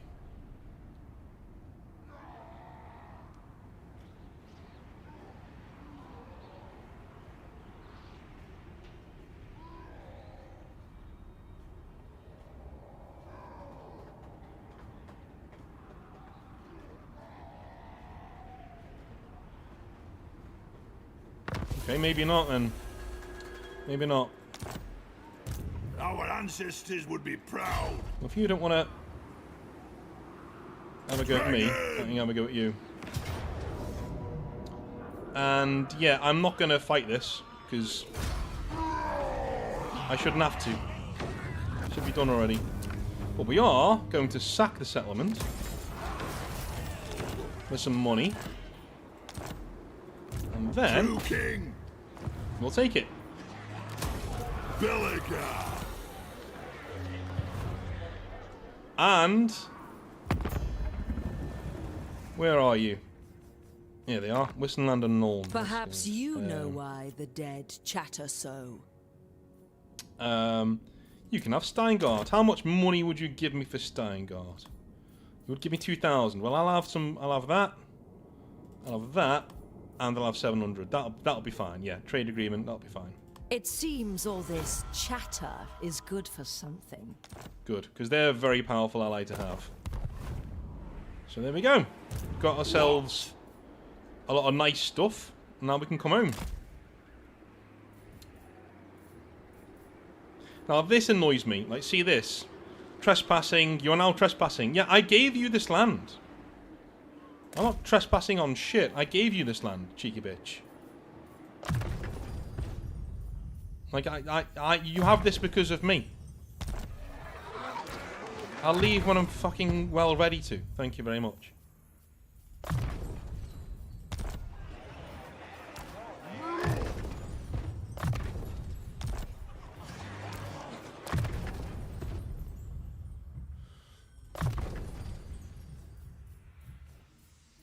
Okay, maybe not then. Maybe not. Our ancestors would be proud. If you don't want to have a go at me, let me have a go at you. And yeah, I'm not going to fight this, because I shouldn't have to. It should be done already. But we are going to sack the settlement with some money. And then True king. we'll take it. Belegar. And where are you? Here they are, Wistonland and Norn. Perhaps you know why the dead chatter so. You can have Steingart. How much money would you give me for Steingart? You would give me 2,000. Well, I'll have some. I'll have that. I'll have that, and I'll have 700. That'll be fine. Yeah, trade agreement. That'll be fine. It seems all this chatter is good for something. Good, because they're a very powerful ally to have. So there we go. Got ourselves a lot of nice stuff. Now we can come home. Now this annoys me. Like, see this? Trespassing. You are now trespassing. Yeah, I gave you this land. I'm not trespassing on shit. I gave you this land, cheeky bitch. Like, you have this because of me. I'll leave when I'm fucking well ready to. Thank you very much.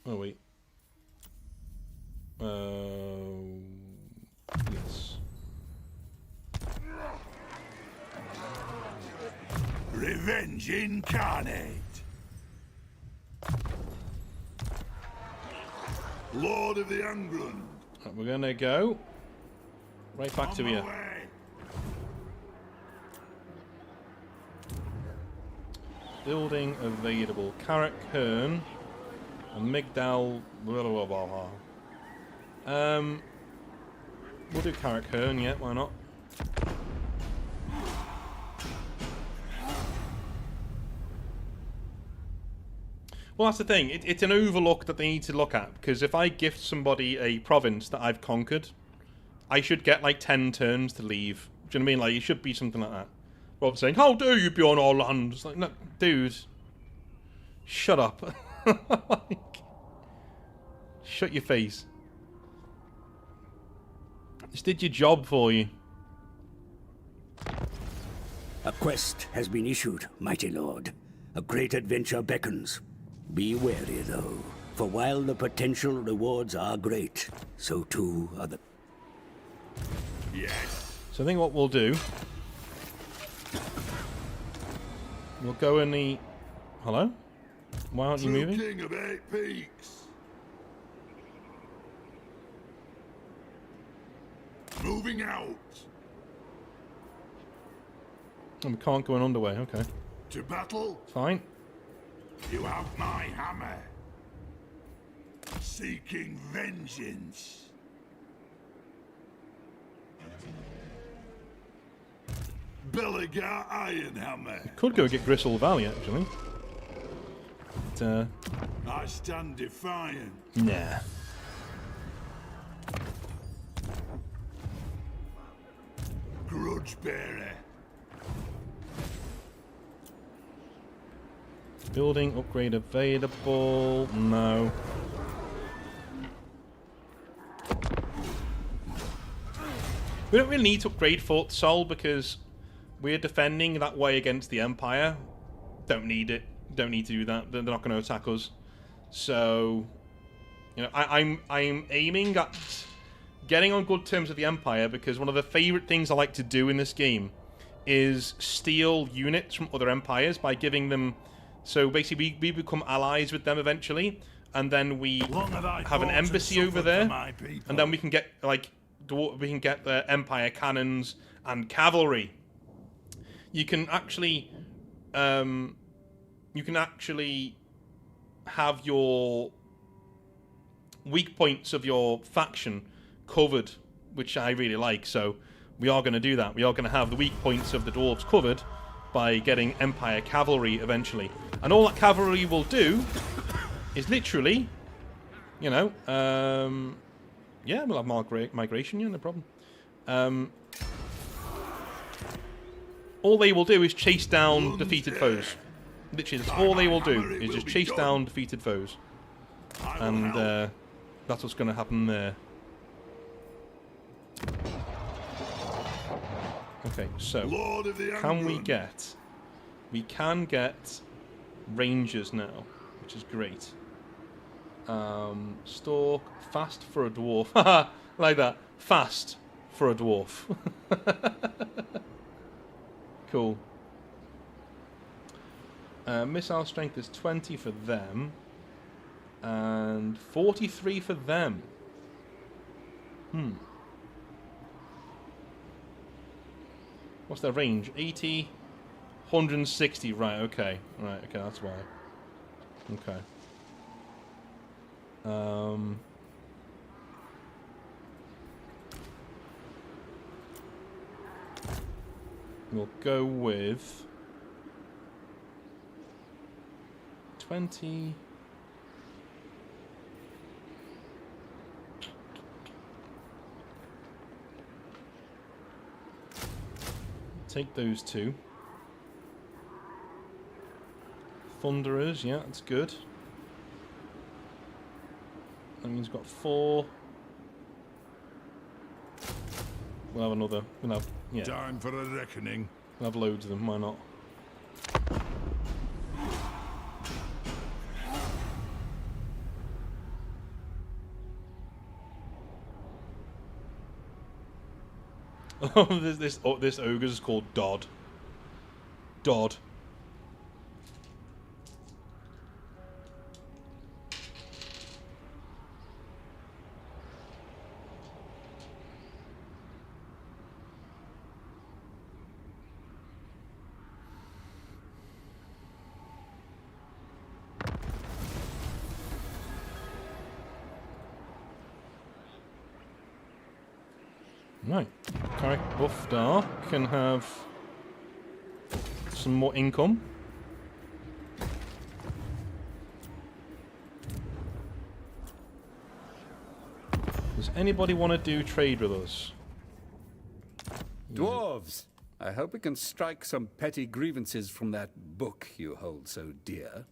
Oh, wait. Yes. Revenge incarnate. Lord of the England. Right, we're gonna go right back to here. Building available. Karak Hearn and Migdal. Blah, blah, blah, blah. We'll do Karak Hearn, yeah, why not? Well, that's the thing. It's an overlook that they need to look at, because if I gift somebody a province that I've conquered, I should get like 10 turns to leave. Do you know what I mean? Like, it should be something like that. Rather than saying, "How dare you be on our land?" It's like, no, dude, shut up. Like, shut your face. Just did your job for you. A quest has been issued, mighty lord. A great adventure beckons. Be wary, though, for while the potential rewards are great, so too are the... Yes. So I think what we'll do... We'll go in the... Hello? Why aren't you moving? King of 8 Peaks. Moving out. Oh, we can't go in underway, okay. To battle. Fine. You have my hammer. Seeking vengeance. Belegar Ironhammer. Could go get Gristle Valley, actually. But, I stand defiant. nah. Grudge bearer. Building upgrade available. No. We don't really need to upgrade Fort Sol because we're defending that way against the Empire. Don't need it. Don't need to do that. They're not going to attack us. So, you know, I'm aiming at getting on good terms with the Empire because one of the favorite things I like to do in this game is steal units from other empires by giving them. So basically, we become allies with them eventually, and then we have an embassy over there, and then we can get like the Empire cannons and cavalry. You can actually have your weak points of your faction covered, which I really like. So we are going to do that. We are going to have the weak points of the dwarves covered by getting Empire cavalry eventually. And all that cavalry will do is literally, you know, yeah, we'll have migration, yeah, no problem. All they will do is chase down defeated foes. Literally, that's all they will do, is just chase down defeated foes. And that's what's going to happen there. Okay, so, can we get... We can get rangers now, which is great. Stalk, fast for a dwarf. Haha, like that. Fast for a dwarf. Cool. Missile strength is 20 for them. And 43 for them. What's their range? 80, 160. Right, okay. Right, okay, that's why. Okay. We'll go with 20. Take those two. Thunderers, yeah, that's good. That means we've got 4. We'll have another. We'll have, yeah. Time for a reckoning. We'll have loads of them, why not? Oh, this ogre is called Dodd. Dodd. Right, Karak Buffdar can have some more income. Does anybody want to do trade with us? Dwarves, I hope we can strike some petty grievances from that book you hold so dear.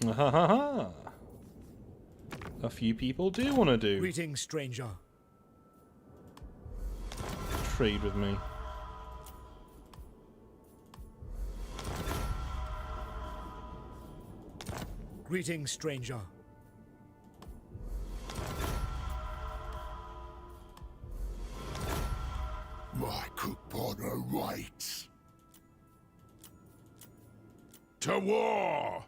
Ha ha ha! A few people do want to do Greetings, stranger. trade with me. Greetings, stranger. My cook partner waits. To war!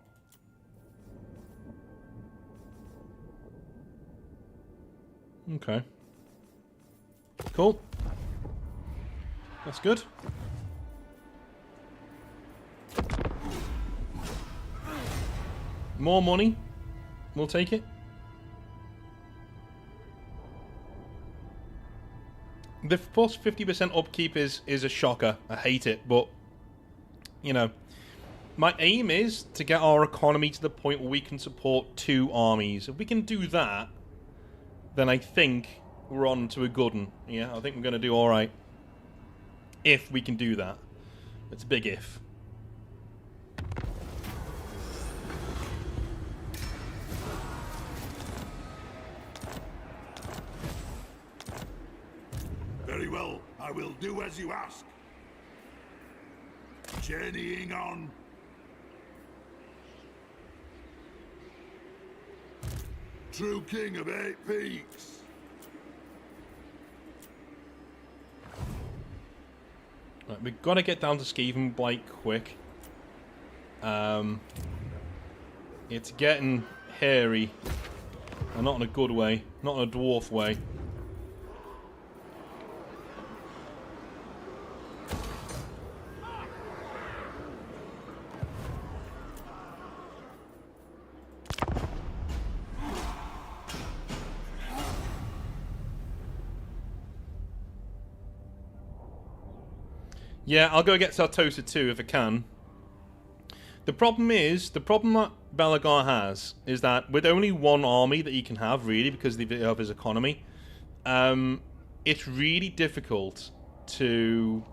Okay. Cool. That's good. More money. We'll take it. The plus 50% upkeep is a shocker. I hate it, but, you know, my aim is to get our economy to the point where we can support 2 armies. If we can do that, then I think we're on to a good one. Yeah, I think we're going to do alright. If we can do that. It's a big if. Very well, I will do as you ask. Journeying on. True king of 8 Peaks. Right, we've got to get down to Skaven Blight quick. It's getting hairy. And not in a good way. Not in a dwarf way. Yeah, I'll go get Sartosa too if I can. The problem that Belegar has is that with only 1 army that he can have, really, because of his economy, it's really difficult to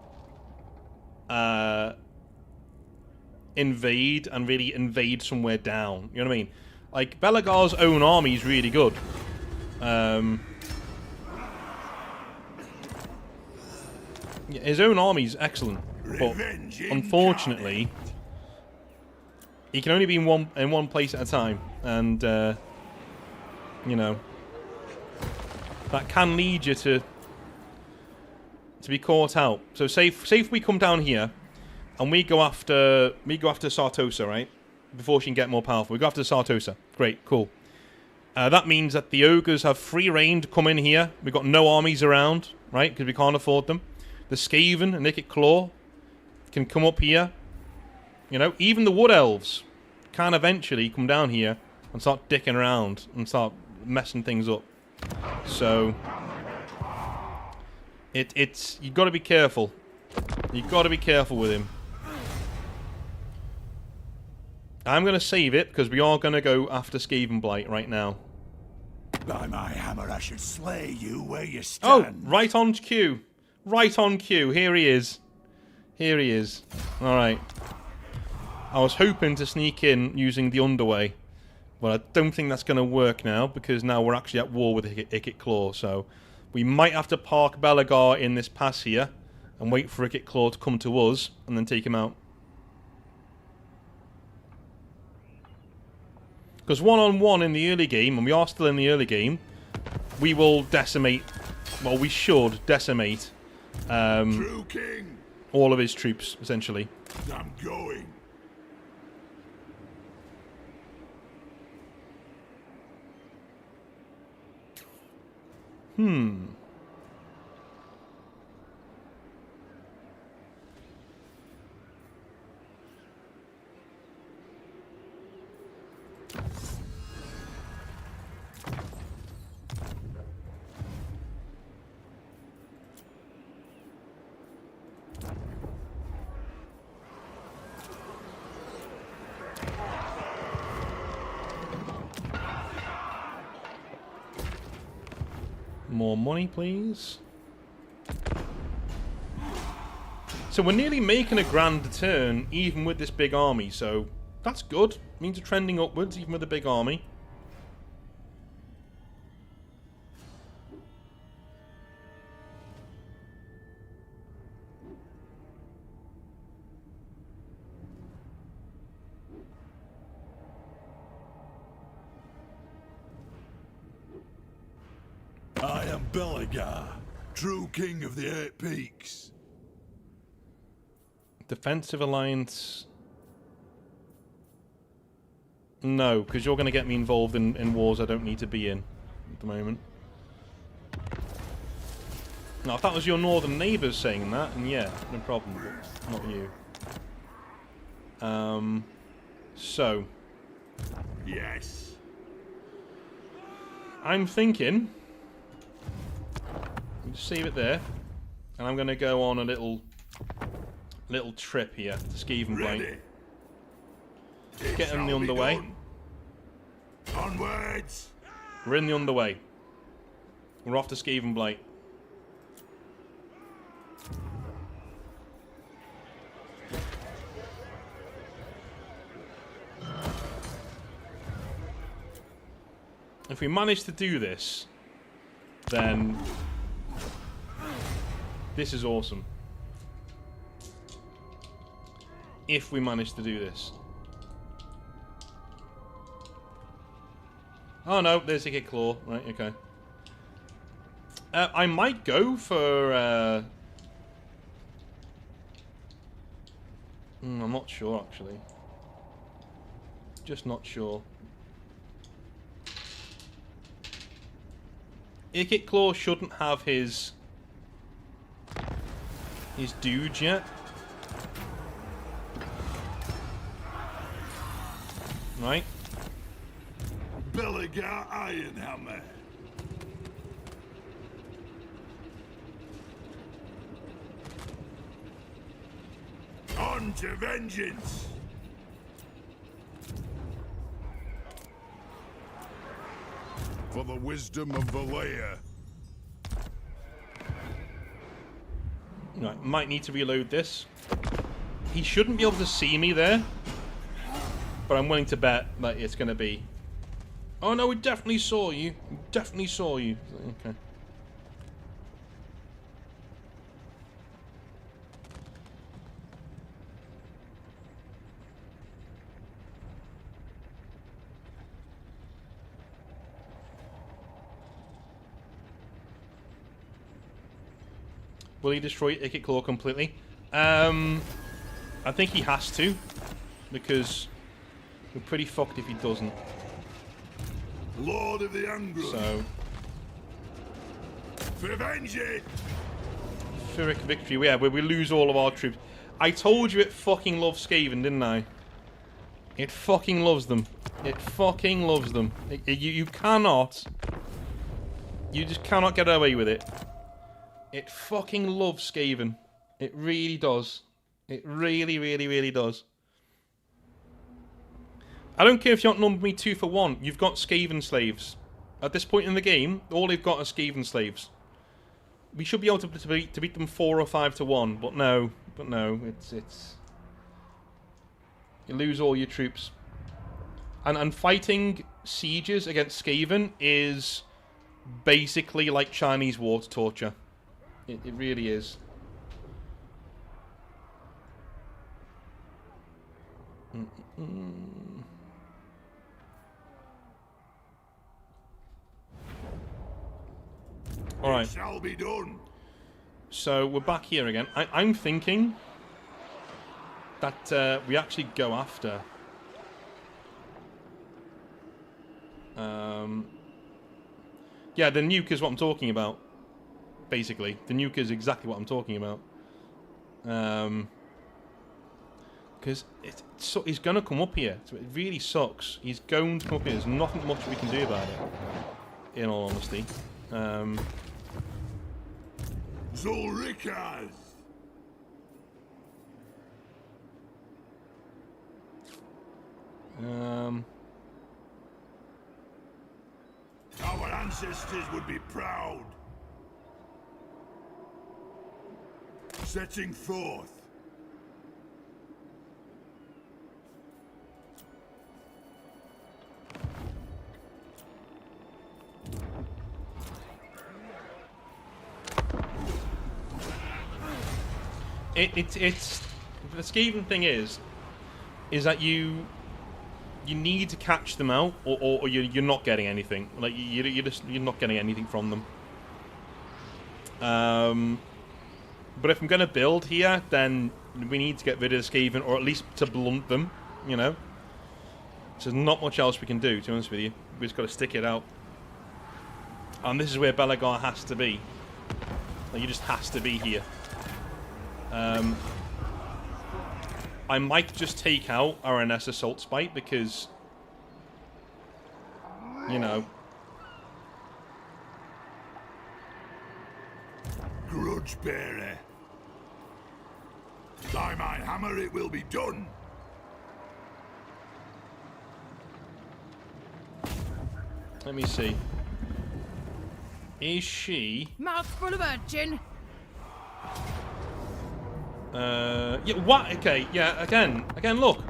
invade and really invade somewhere down. You know what I mean? Like, Belegar's own army is really good. Yeah, his own army's excellent, but unfortunately, he can only be in one place at a time, and you know, that can lead you to be caught out. So, say if we come down here and we go after Sartosa, right? Before she can get more powerful, we go after Sartosa. Great, cool. That means that the ogres have free reign to come in here. We've got no armies around, right? Because we can't afford them. The Skaven and Naked Claw can come up here. You know, even the Wood Elves can eventually come down here and start dicking around and start messing things up. So, it's you've got to be careful. You've got to be careful with him. I'm going to save it because we are going to go after Skaven Blight right now. By my hammer, I should slay you where you Oh, stand. right on cue. Right on cue. Here he is. Here he is. Alright. I was hoping to sneak in using the underway, but I don't think that's going to work now, because now we're actually at war with Icket Claw, so we might have to park Belegar in this pass here and wait for Icket Claw to come to us and then take him out. Because 1-on-1 in the early game, and we are still in the early game, we will decimate, well, we should decimate True king. all of his troops, essentially. I'm going. More money, please. So we're nearly making a grand turn, even with this big army, so that's good. Means we're trending upwards, even with a big army. I am Belegar, true king of the 8 Peaks. Defensive alliance. No, because you're going to get me involved in wars I don't need to be in at the moment. Now, if that was your northern neighbours saying that, then yeah, no problem, but not you. So. Yes. I'm thinking save it there. And I'm going to go on a little trip here to Skaven Blight. Get in the underway. Onwards! We're in the underway. We're off to Skaven Blight. If we manage to do this, then this is awesome. If we manage to do this. Oh no, there's a Kick Claw. Right, okay. I might go for... I'm not sure, actually. Just not sure. Kick Claw shouldn't have his dude yet. Right. Belegar Ironhammer. On to vengeance. For the wisdom of Belegar. Right, might need to reload this. He shouldn't be able to see me there, but I'm willing to bet that it's going to be... Oh no, we definitely saw you. We definitely saw you. Okay. Will he destroy Kick Claw completely? I think he has to, because we're pretty fucked if he doesn't. Lord of the Angrum. So, Revenge it! Pyrrhic victory. Yeah, where we lose all of our troops. I told you it fucking loves Skaven, didn't I? It fucking loves them. It fucking loves them. You cannot. You just cannot get away with it. It fucking loves Skaven. It really does. It really, really, really does. I don't care if you outnumber me 2 for 1. You've got Skaven slaves. At this point in the game, all they've got are Skaven slaves. We should be able to beat them 4 or 5 to 1, but no. But no, it's... You lose all your troops. And fighting sieges against Skaven is basically like Chinese water torture. It really is. Alright. Shall be done. So we're back here again. I'm thinking that we actually go after yeah, the nuke is what I'm talking about. Basically, the nuke is exactly what I'm talking about. Because he's going to come up here. So it really sucks. He's going to come up here. There's nothing much we can do about it, in all honesty. Zulrikas! Our ancestors would be proud. Setting forth. It's the Skaven thing is that you need to catch them out, or you're not getting anything. Like you're not getting anything from them. But if I'm going to build here, then we need to get rid of the Skaven, or at least to blunt them, you know? So there's not much else we can do, to be honest with you. We've just got to stick it out. And this is where Belegar has to be. Like, he just has to be here. I might just take out our NS Assault Spite, because, you know... grudge bearer. By my hammer it will be done. Let me see. Is she? Mouthful of urchin. Yeah. What? Okay. Yeah. Again. Look.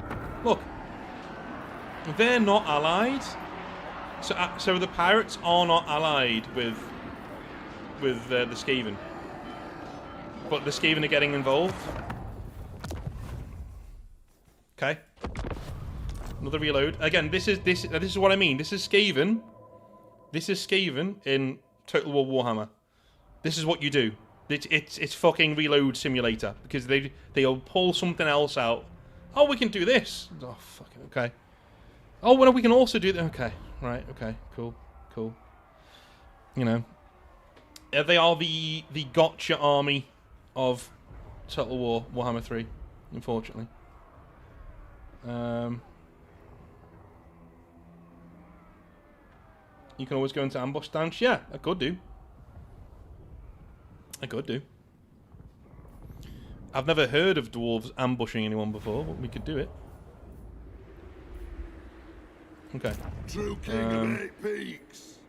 They're not allied. So the pirates are not allied with the Skaven, but the Skaven are getting involved. Okay. Another reload. Again, this is what I mean. This is Skaven. This is Skaven in Total War Warhammer. This is what you do. It's fucking reload simulator, because they'll pull something else out. Oh, we can do this. Oh, fucking okay. Oh, well, we can also do that. Okay, right. Okay, cool. You know, they are the gotcha army of Total War Warhammer 3, unfortunately. You can always go into ambush stance. Yeah, I could do. I've never heard of dwarves ambushing anyone before, but we could do it. Okay. True king of 8 Peaks.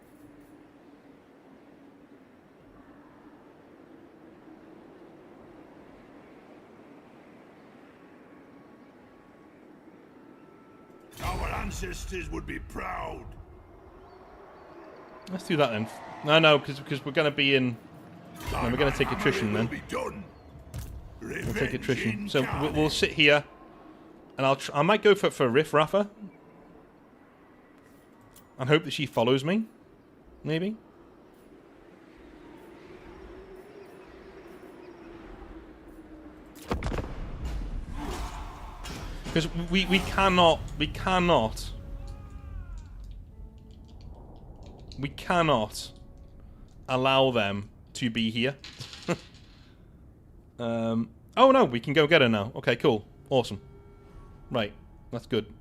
Our ancestors would be proud. Let's do that then. No, because we're going to be in... No, we're going to take attrition then. We'll take attrition. So we'll sit here, and I might go for Riff Raffa, and hope that she follows me. Maybe. Because we cannot allow them to be here. Oh no, we can go get her now. Okay, cool. Awesome. Right, that's good.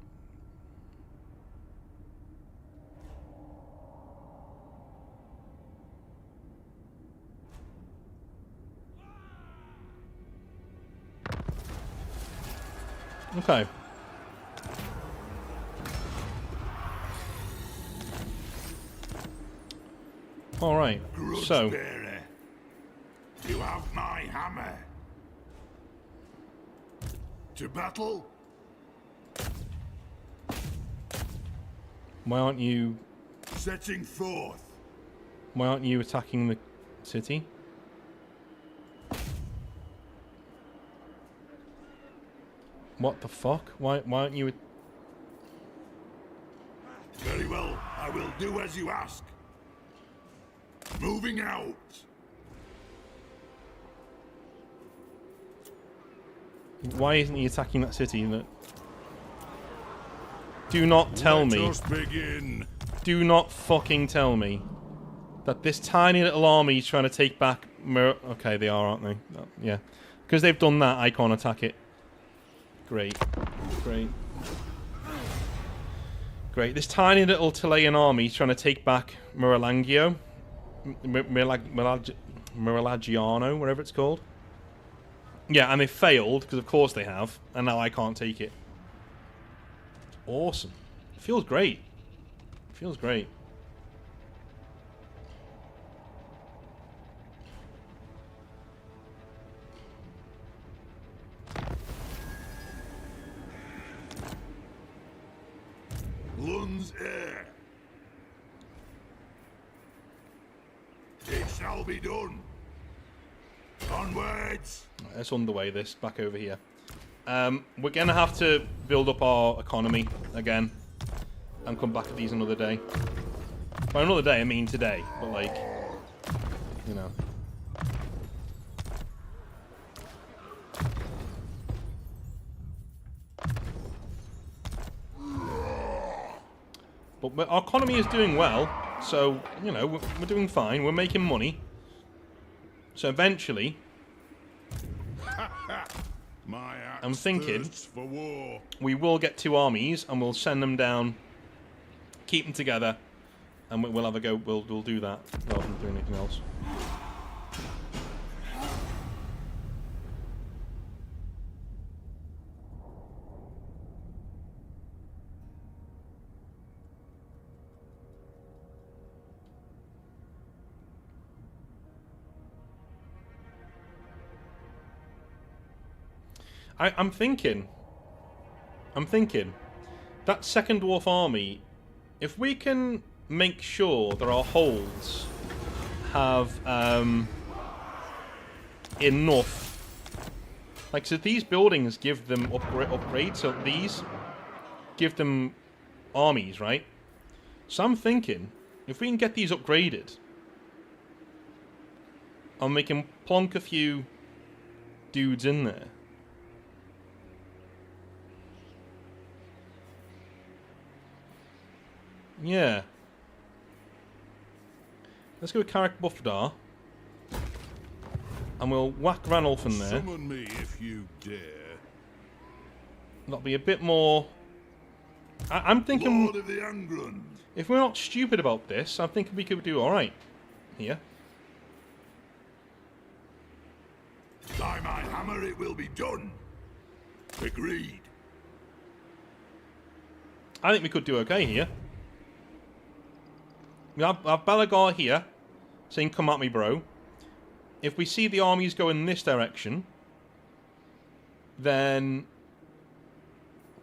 Okay. All right. So. Bearer, you have my hammer. To battle. Why aren't you? Setting forth. Why aren't you attacking the city? What the fuck? Why aren't you? Very well. I will do as you ask. Moving out. Why isn't he attacking that city? Do not tell me. Let us begin. Do not fucking tell me that this tiny little army is trying to take back. Okay, they are, aren't they? Yeah, because they've done that. I can't attack it. Great. This tiny little Chilean army is trying to take back Miralangio, Mirallagiano, whatever it's called. Yeah, and they failed, because of course they have, and now I can't take it. Awesome. It feels great. Lund's heir. It shall be done. Onwards. Let's underway this back over here. We're gonna have to build up our economy again and come back at these another day. By another day, I mean today, but like, you know. But our economy is doing well, so, you know, we're doing fine. We're making money. So eventually, I'm thinking for war. We will get 2 armies and we'll send them down, keep them together, and we'll have a go. We'll do that rather than do anything else. I'm thinking, that second dwarf army, if we can make sure that our holds have enough, like, so these buildings give them upgrades, so these give them armies, right? So I'm thinking, if we can get these upgraded, and we can plonk a few dudes in there. Yeah. Let's go with Karak Buffdar. And we'll whack Ranulf in there. Summon me if you dare. That'll be a bit more... I'm thinking... Lord of the Angland. If we're not stupid about this, I think we could do alright here. By my hammer it will be done. Agreed. I think we could do okay here. We have Belegar here, saying, "Come at me, bro." If we see the armies go in this direction, then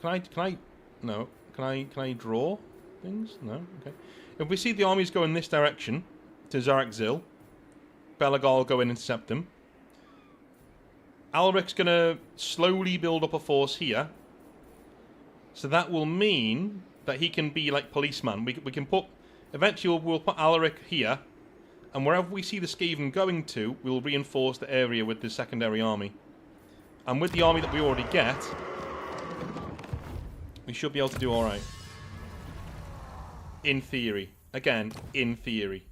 can I draw things? No, okay. If we see the armies go in this direction to Exiled, Belegar will go in and intercept them. Alric's gonna slowly build up a force here, so that will mean that he can be like policeman. We can put. Eventually, we'll put Alaric here, and wherever we see the Skaven going to, we'll reinforce the area with the secondary army. And with the army that we already get, we should be able to do alright. In theory. Again, in theory.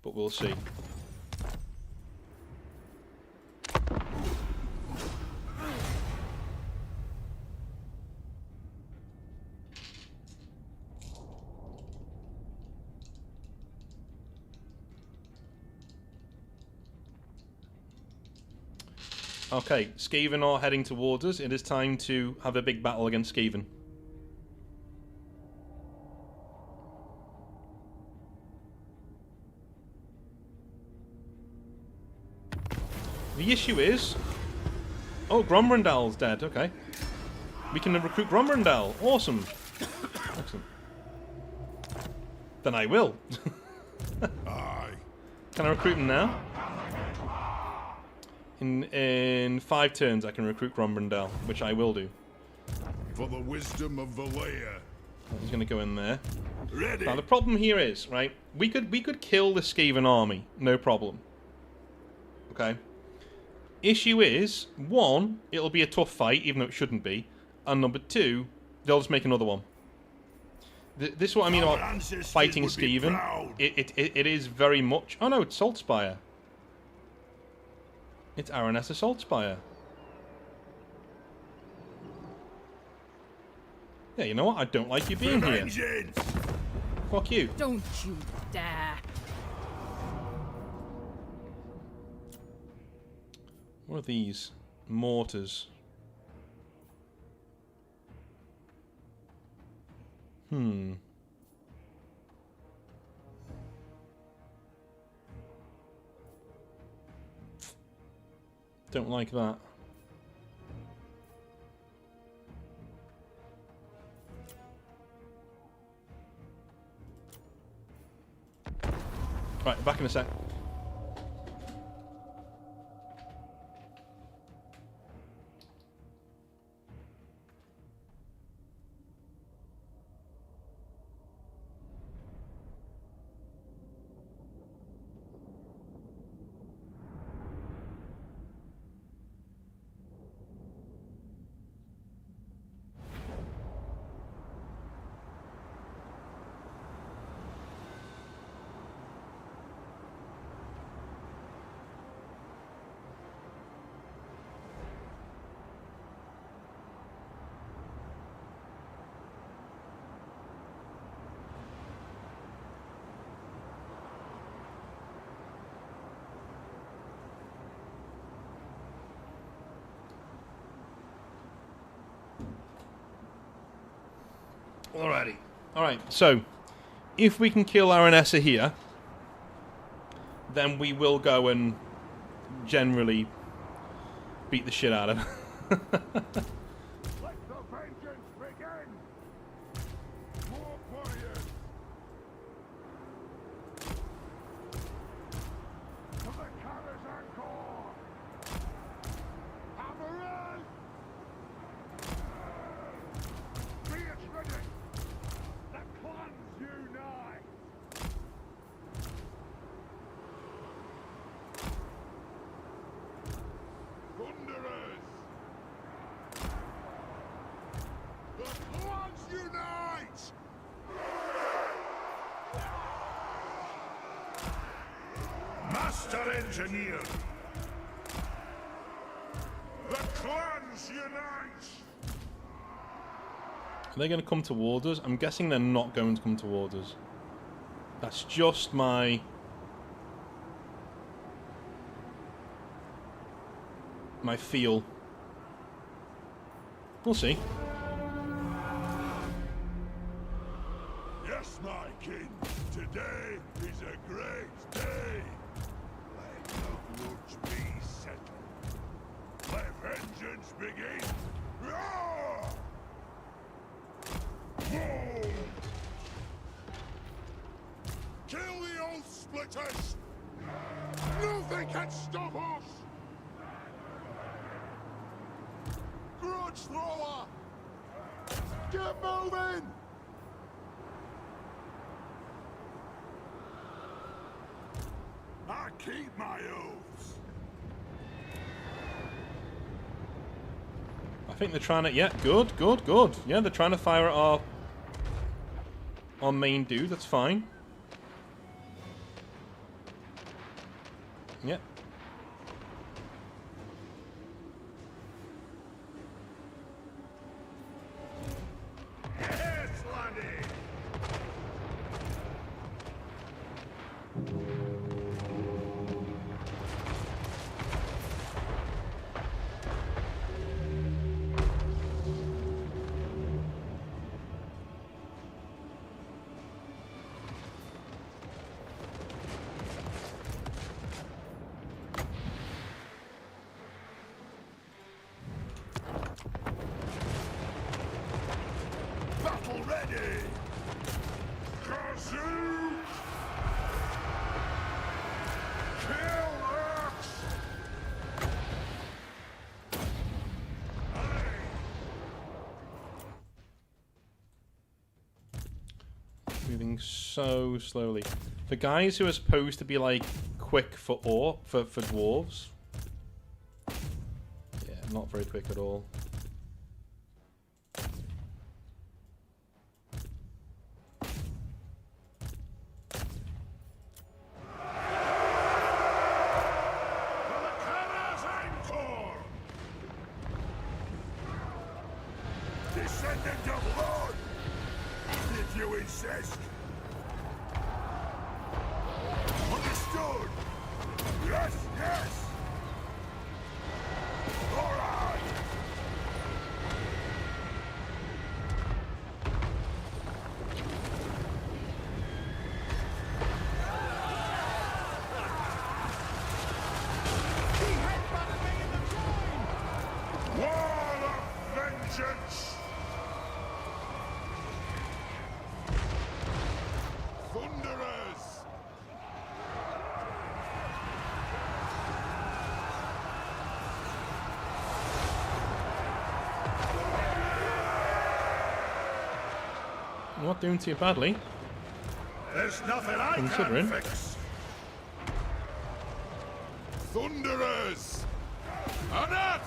But we'll see. Okay, Skaven are heading towards us. It is time to have a big battle against Skaven. The issue is... Oh, Grombrindal's dead. Okay. We can recruit Grombrindal. Awesome. Excellent. Then I will. Aye. Can I recruit him now? In 5 turns, I can recruit Grombrindal, which I will do. For the wisdom of Valea. He's going to go in there. Ready. Now the problem here is, right? We could kill the Skaven army, no problem. Okay. Issue is, 1, it'll be a tough fight, even though it shouldn't be, and number 2, they'll just make another one. This is what I mean about fighting Skaven. It is very much. Oh no, it's Saltspire. It's Aranessa Saltspire. Yeah, you know what? I don't like you being here. Fuck you. Don't you dare. What are these? Mortars. Don't like that. Right, back in a sec. Alrighty. Alright, so if we can kill Aranessa here, then we will go and generally beat the shit out of her. the vengeance begin! More warriors! To the Karak Eight! Hammerers! Be it ready! The clans unite! Thunderers! The clans unite! Master Engineer! The clans unite! Are they going to come towards us? I'm guessing they're not going to come towards us. That's just my feel. We'll see. Yes, my king, today is a great day. Let the grudge be settled. Let vengeance begin. Roar! Whoa! Kill the oath splitters! Nothing can stop us! Grudge thrower! Get moving! I keep my oaths. I think they're trying to... Yeah, good. Yeah, they're trying to fire at our main dude. That's fine. Yeah. Yes, laddie! Battle ready! Kazoo! Kill X! Moving so slowly. For guys who are supposed to be like quick for dwarves. Yeah, not very quick at all. Descendant of Lord! If you insist! Understood! Yes, yes! Alright! Wall of vengeance! Thunderers! I'm not doing too badly. There's nothing I Considering. can fix! Thunderers! On it!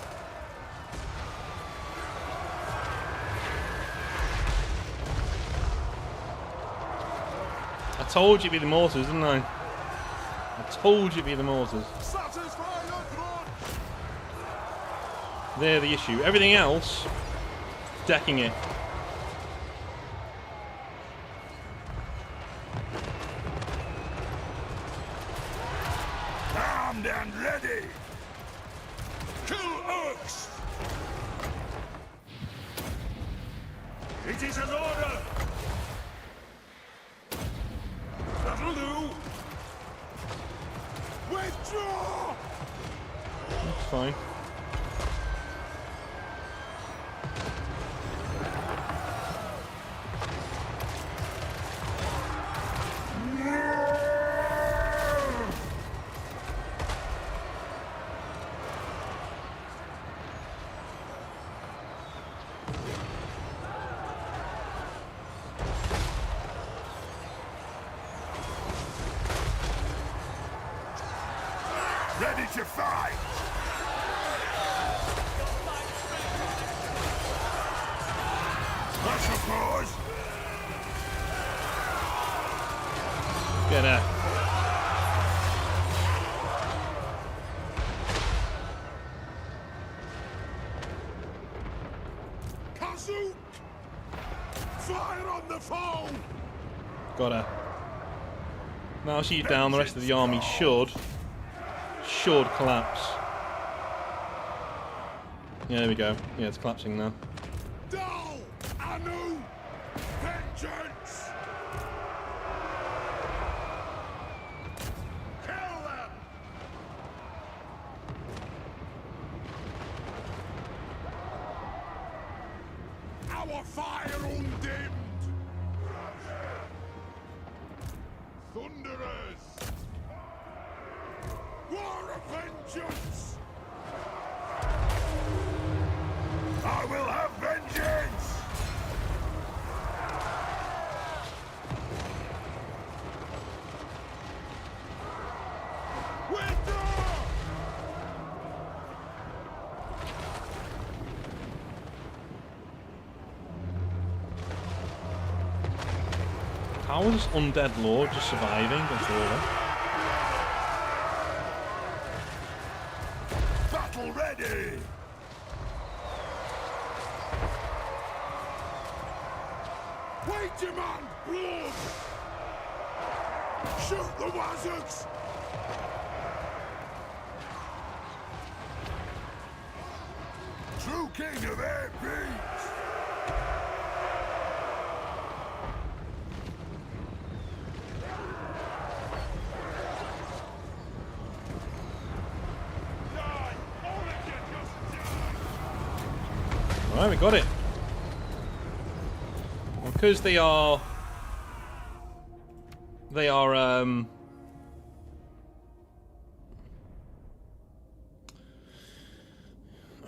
I told you it'd be the mortars, didn't I? I told you it'd be the mortars. Satisfy the grudge! They're the issue. Everything else, decking it. Armed and ready! Kill orcs! It is an order! That'll do! Withdraw! That's fine. Ready to fight! I suppose. Get her. Kazook! Fire on the foe! Got her. Now she's down, the rest of the army should collapse. Yeah, there we go. Yeah, it's collapsing now. Dull! Anu! Vengeance! Kill them! Our fire undimmed! Thunderers! War of vengeance! I will have vengeance! Winter! How is this undead lord just surviving against all of them? Battle ready! We demand blood! Shoot the wizards! True king of Eight Peaks! Die! All of you just die! Alright, we got it. Well, because they are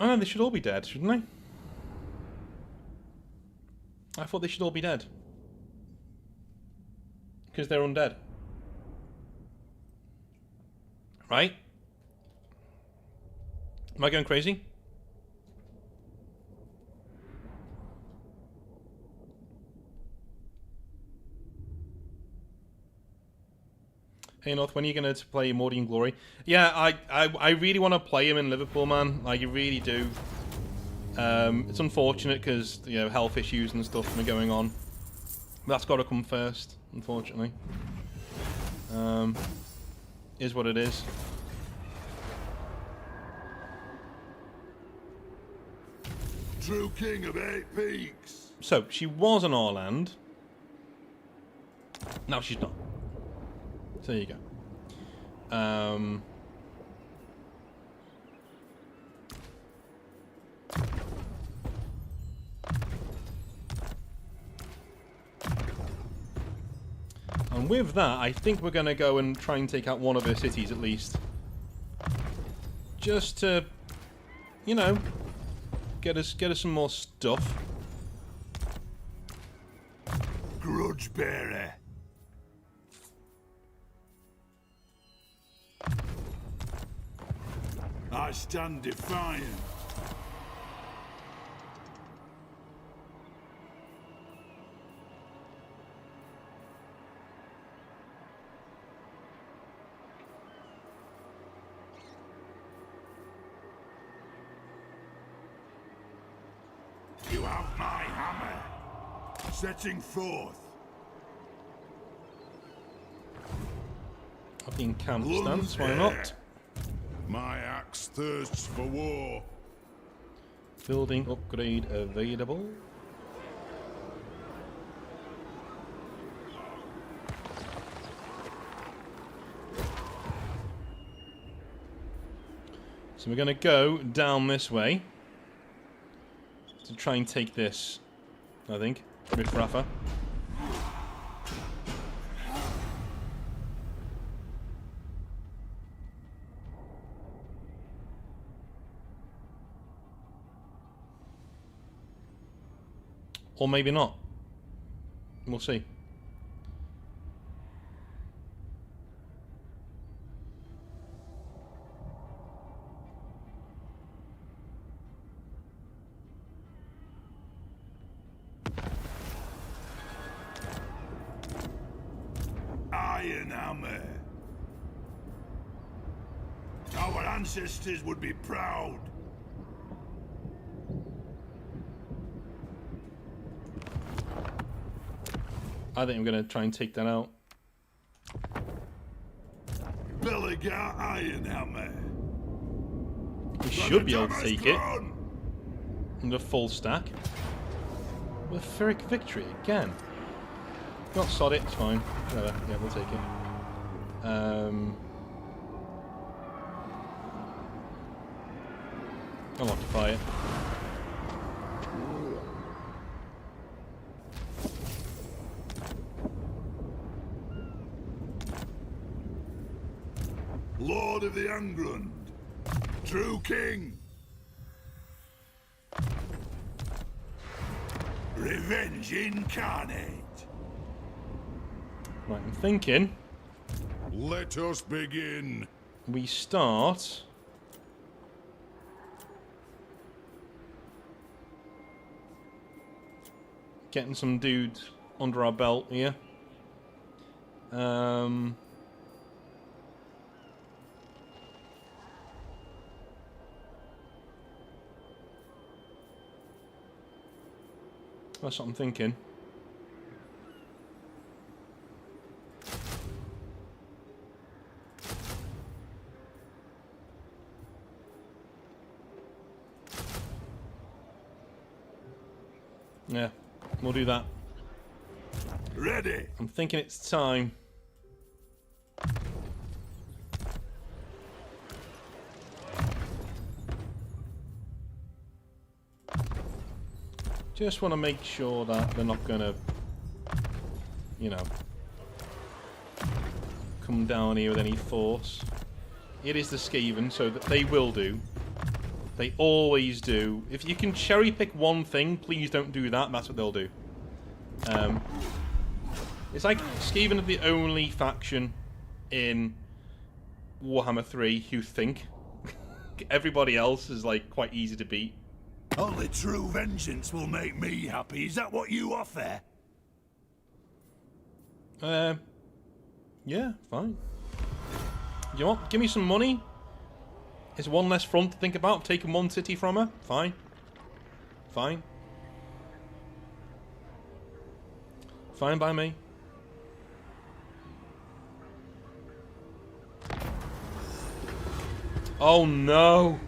oh no, they should all be dead, shouldn't they? I thought they should all be dead. Because they're undead. Right? Am I going crazy? Hey North, when are you going to play Morty and Glory? Yeah, I really want to play him in Liverpool, man. Like, you really do. It's unfortunate because, you know, health issues and stuff are going on. That's got to come first, unfortunately. Is what it is. True king of Eight Peaks! So, she was on our land. Now she's not. So there you go. And with that, I think we're going to go and try and take out one of her cities at least. Just to, you know, get us some more stuff. Grudge bearer! I stand defiant. You have my hammer. Setting forth. I've been camp stance, why not? My axe thirsts for war. Building upgrade available. So we're going to go down this way to try and take this, I think, with Rafa. Or maybe not. We'll see. Our ancestors would be proud. I think I'm going to try and take that out. Belegar Ironhammer. We should be able to take it. And a full stack. With Pyrrhic Victory again. Not sod it, it's fine. Whatever, yeah, we'll take it. I'll occupy it. Lord of the England. True king. Revenge incarnate. Right, I'm thinking Let us begin. we start getting some dudes under our belt here. That's what I'm thinking. Yeah, we'll do that. Ready. I'm thinking it's time. Just want to make sure that they're not going to, you know, come down here with any force. It is the Skaven, so that they will do. They always do. If you can cherry pick one thing, please don't do that. That's what they'll do. It's like Skaven are the only faction in Warhammer 3 who think. Everybody else is like quite easy to beat. Only true vengeance will make me happy. Is that what you offer? Yeah, fine. You want? Give me some money. It's one less front to think about. Taking one city from her. Fine. Fine. Fine by me. Oh no.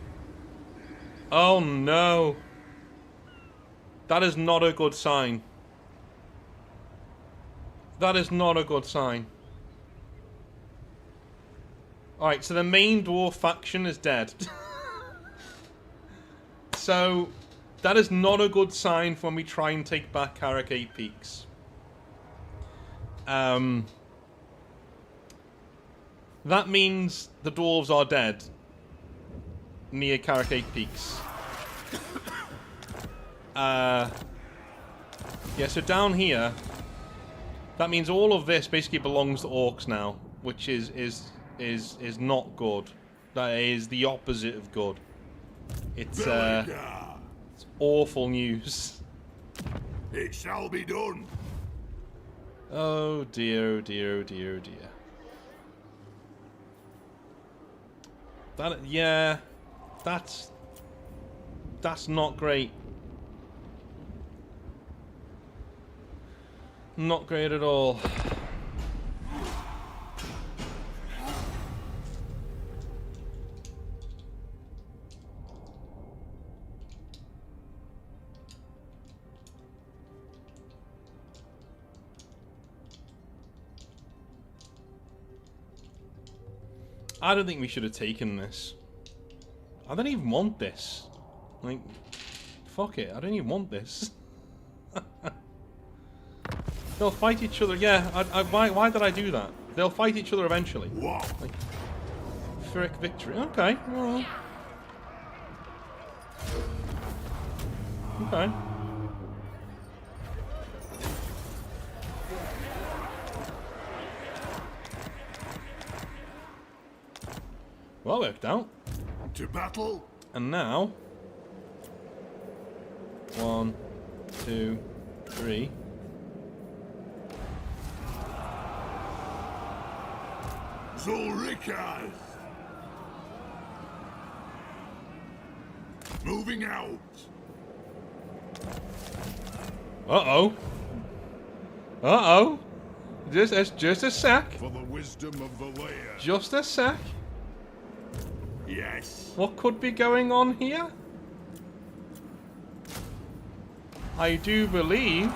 Oh no. That is not a good sign. That is not a good sign. Alright, so the main dwarf faction is dead. So, that is not a good sign for when we try and take back Karak Eight Peaks. That means the dwarves are dead. Near Karak Eight Peaks. Yeah, so down here, that means all of this basically belongs to orcs now, which is not good. That is the opposite of good. It's awful news. It shall be done. Oh dear, oh dear, oh dear, oh dear. That, yeah, that's not great. Not great at all. I don't think we should have taken this. I don't even want this. Like, fuck it. I don't even want this. They'll fight each other. Yeah, why did I do that? They'll fight each other eventually. What? Like, Pyrrhic Victory. Okay. Well. Okay. Well, that worked out. To battle. And now, 1, 2, 3. Zulrikas. Moving out. Uh-oh. Uh-oh. Just a sec. For the wisdom of the lair. Just a sec. Yes. What could be going on here? I do believe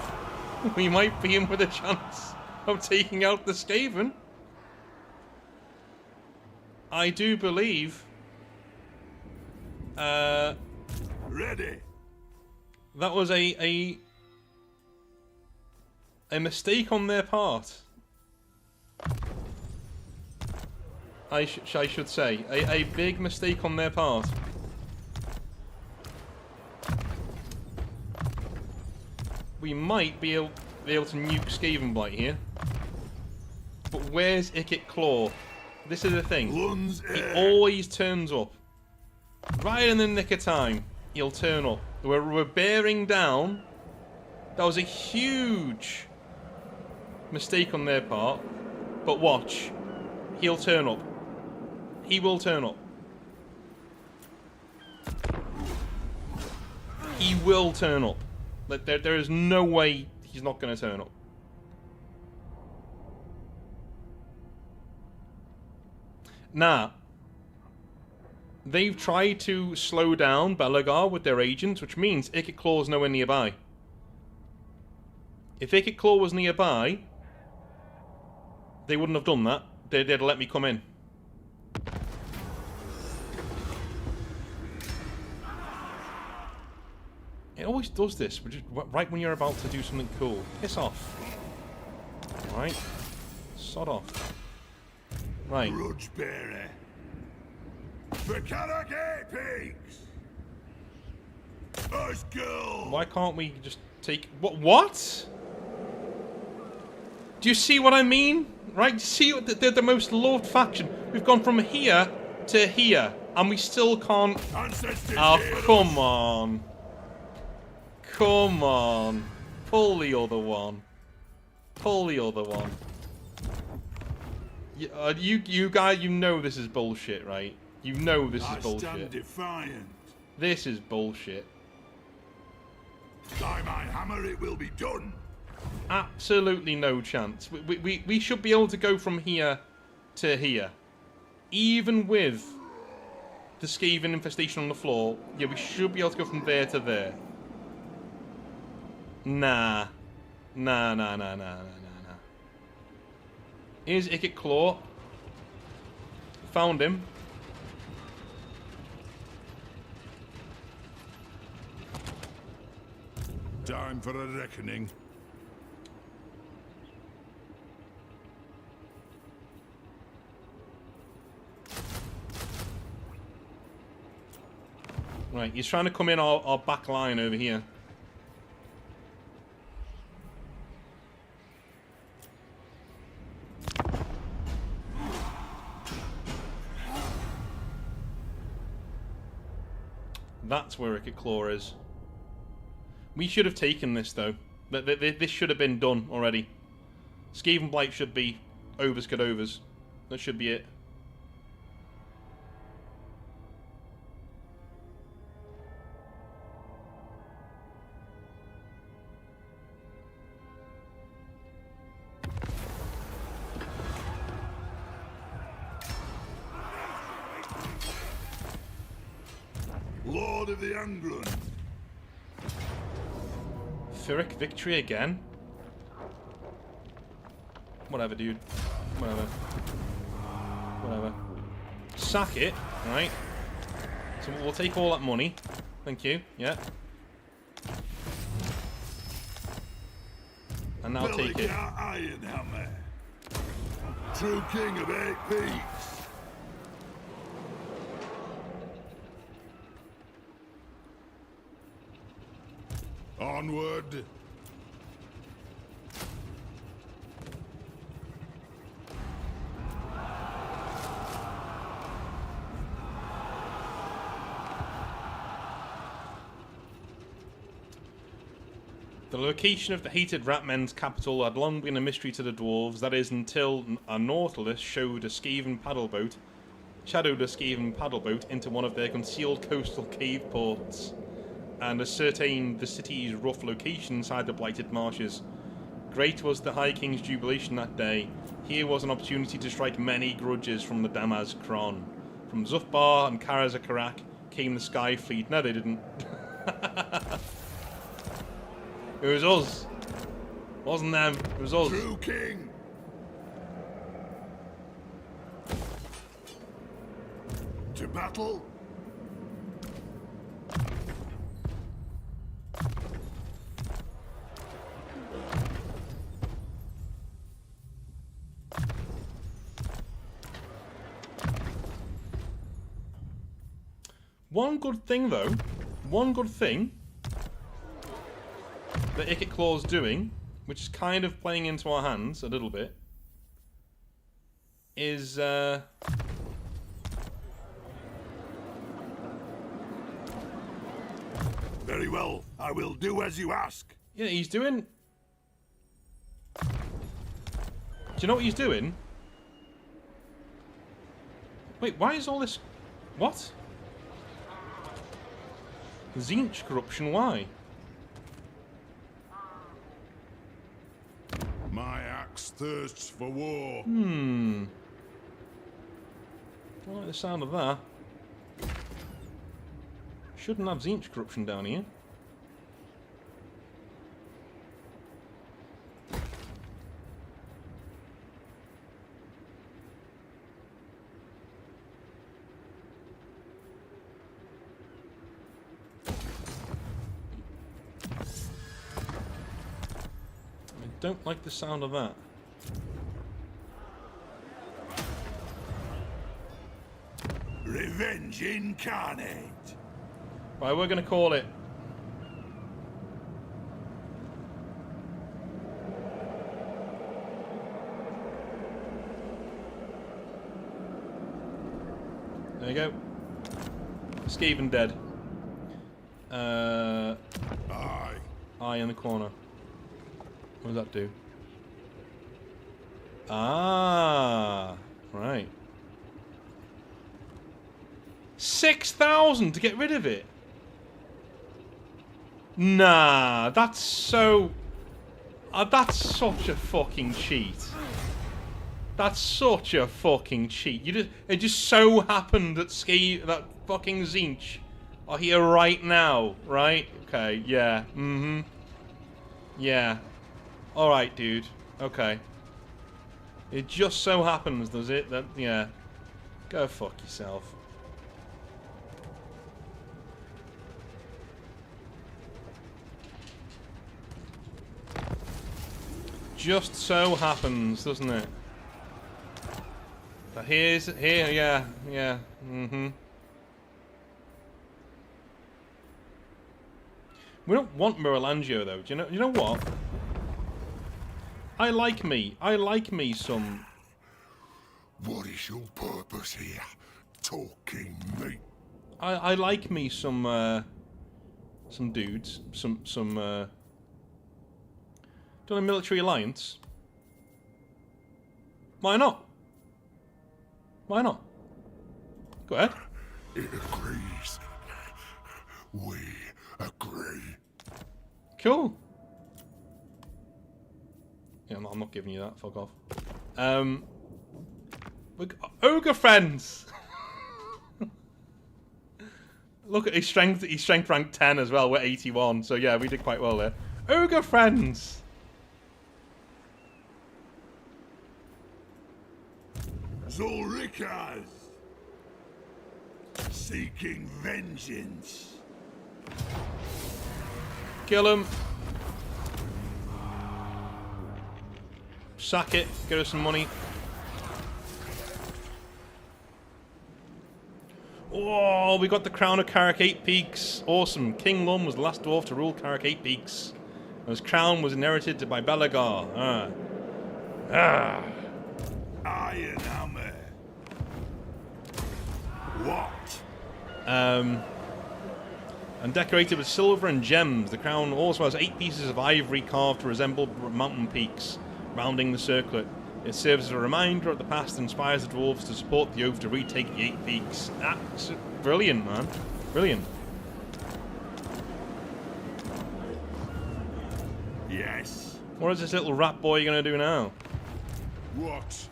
we might be in with a chance of taking out the Skaven. I do believe Ready. that was a mistake on their part. I should say a big mistake on their part. We might be able to nuke Skavenblight here. But where's Ikit Claw? This is the thing. He always turns up. Right in the nick of time, he'll turn up. We're bearing down. That was a huge mistake on their part. But watch. He'll turn up. He will turn up. He will turn up. There is no way he's not going to turn up. Now, they've tried to slow down Belegar with their agents, which means Ikit Claw's nowhere nearby. If Ikit Claw was nearby, they wouldn't have done that. They'd have let me come in. It always does this, right when you're about to do something cool. Piss off. Right? Sod off. Right. Grudge bearer. For Karak Eight Peaks. Let's go. Why can't we just take... What? Do you see what I mean? Right? See, they're the most loved faction. We've gone from here to here, and we still can't... Oh, come on. Come on. Pull the other one. Pull the other one. You guys, you know this is bullshit, right? You know this is bullshit. Stand defiant. This is bullshit. By my hammer, it will be done. Absolutely no chance. We should be able to go from here to here. Even with the Skaven infestation on the floor, yeah, we should be able to go from there to there. Nah. Nah. Here's Ikit Claw. Found him. Time for a reckoning. Right, he's trying to come in our back line over here. That's where Ikit Claw is. We should have taken this, though. This should have been done already. Skavenblight should be overs good overs. That should be it. Lord of the Anglun. Pyrrhic victory again? Whatever, dude. Whatever. Sack it, right? So we'll take all that money. Thank you, yeah. And now take it. Belegar Ironhammer. True king of 8 Peaks. Onward. The location of the hated Ratmen's capital had long been a mystery to the dwarves, that is, until a Nautilus showed a Skaven paddle boat shadowed a Skaven paddle boat into one of their concealed coastal cave ports and ascertained the city's rough location inside the blighted marshes. Great was the High King's jubilation that day. Here was an opportunity to strike many grudges from the Damaz Kron. From Zufbar and Karak Karak came the Sky Fleet. No, they didn't. It was us. Wasn't them. It was us. True king. To battle. One good thing, though, one good thing that Ikit Claw's doing, which is kind of playing into our hands a little bit, is Very well. I will do as you ask. yeah, he's doing. Do you know what he's doing? Wait, why is all this? What? Zinch corruption, why? My axe thirsts for war. Don't like the sound of that. Shouldn't have Zinch corruption down here. I don't like the sound of that. Revenge incarnate. Right, we're going to call it. There you go. Skaven dead. Aye. Eye in the corner. What does that do? Ah, right. 6,000 to get rid of it. Nah, that's so. That's such a fucking cheat. That's such a fucking cheat. It just so happened that that fucking Zinch are here right now, right? Okay, yeah, yeah. Alright, dude. Okay. It just so happens, does it? That, yeah. Go fuck yourself. Just so happens, doesn't it? But here, yeah. We don't want Miralangio, though. Do you know what? I like me some. What is your purpose here? Talking meat. I like me some dudes, some done a military alliance. Why not? Why not? Go ahead. It agrees. We agree. Cool. Yeah, I'm not giving you that. Fuck off. We're ogre friends. Look at his strength. His strength ranked 10 as well. We're 81. So yeah, we did quite well there. Ogre friends. Zulrikas. Seeking vengeance. Kill him. Sack it. Get us some money. Oh, we got the crown of Karak Eight Peaks. Awesome. King Lum was the last dwarf to rule Karak Eight Peaks. And his crown was inherited by Belegar. Ironhammer. What? And decorated with silver and gems. The crown also has 8 pieces of ivory carved to resemble mountain peaks, rounding the circlet. It serves as a reminder of the past and inspires the dwarves to support the oath to retake the Eight Peaks. That's brilliant, man. Brilliant. Yes. What is this little rat boy going to do now? What?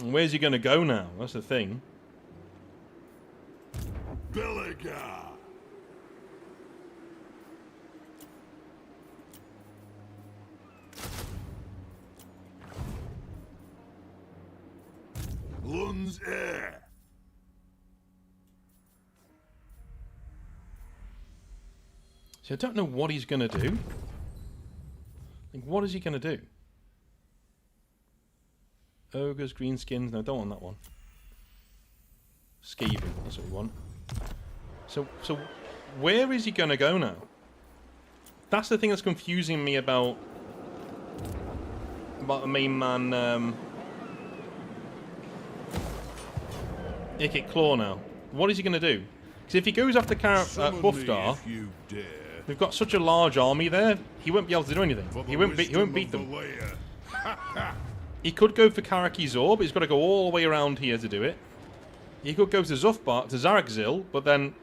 Where's he going to go now? That's the thing. Belegar. Lun's air. See, I don't know what he's going to do. Like, what is he going to do? Ogres, greenskins. No, I don't want that one. Skaven. That's what we want. So where is he going to go now? That's the thing that's confusing me about the main man, Ikit Claw now. What is he going to do? Because if he goes after Buffdar, we've got such a large army there, he won't be able to do anything. He won't beat them. He could go for Karakizor, but he's got to go all the way around here to do it. He could go to Zarakzil, but then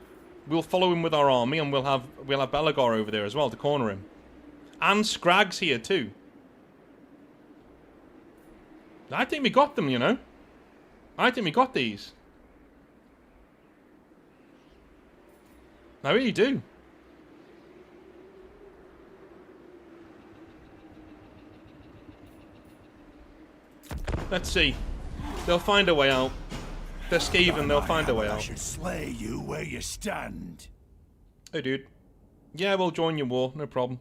we'll follow him with our army, and we'll have Belegar over there as well to corner him. And Scrag's here too. I think we got them, you know. I think we got these. I really do. Let's see. They'll find a way out. They're Skaven, they'll find a way I out. should slay you where you stand. Hey, dude. Yeah, we'll join your war, no problem.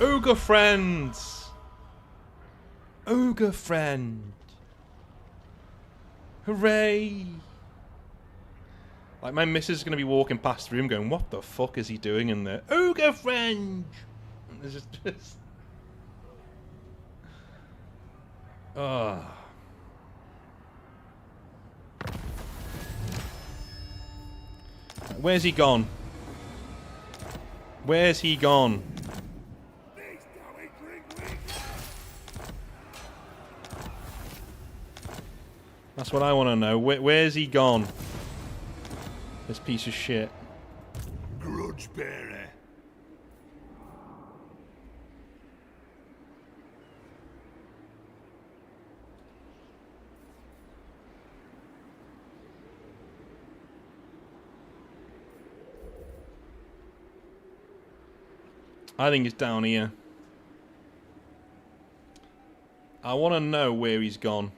Ogre friends! Ogre friend! Hooray! Like, my missus is going to be walking past the room going, what the fuck is he doing in there? Ogre friend! And it's just... Oh. Where's he gone? Where's he gone? That's what I want to know. Where's he gone? This piece of shit. Grudge bearer. I think it's down here. I want to know where he's gone.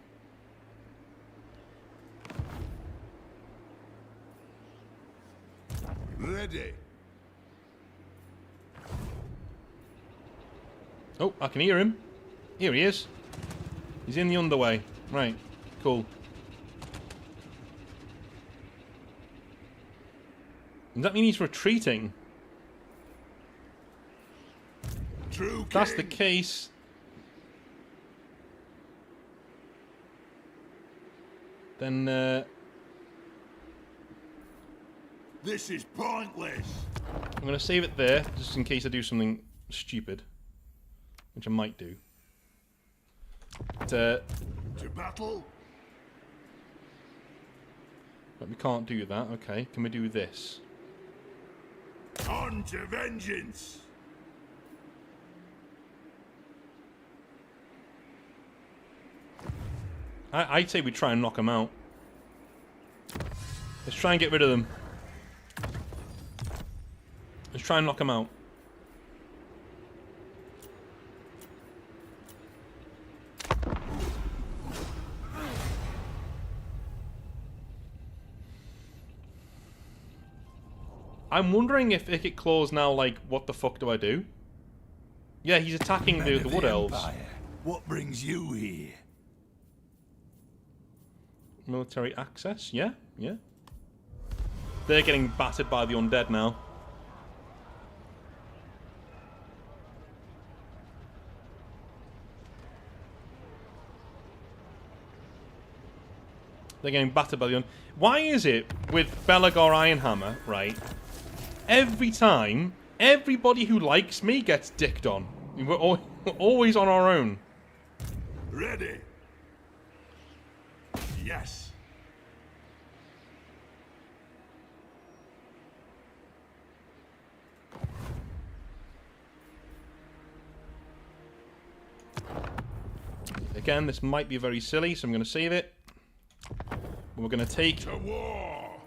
Ready. Oh, I can hear him. Here he is. He's in the underway. Right, cool. Does that mean he's retreating? True If that's the king. case... Then, This is pointless. I'm going to save it there, just in case I do something stupid. Which I might do. But, To battle. but we can't do that. Okay, can we do this? On to vengeance. I'd say we try and knock them out. Let's try and get rid of them. Let's try and knock them out. I'm wondering if Ikit Claw's now like, what the fuck do I do? Yeah, he's attacking Men the of Wood Elves. Empire, what brings you here? Military access? Yeah, yeah. They're getting battered by the undead now. They're getting battered by the... Why is it with Belegar Ironhammer, right? Every time, everybody who likes me gets dicked on. We're always on our own. Ready? Yes. Again, this might be very silly, so I'm going to save it. We're going to take... To war.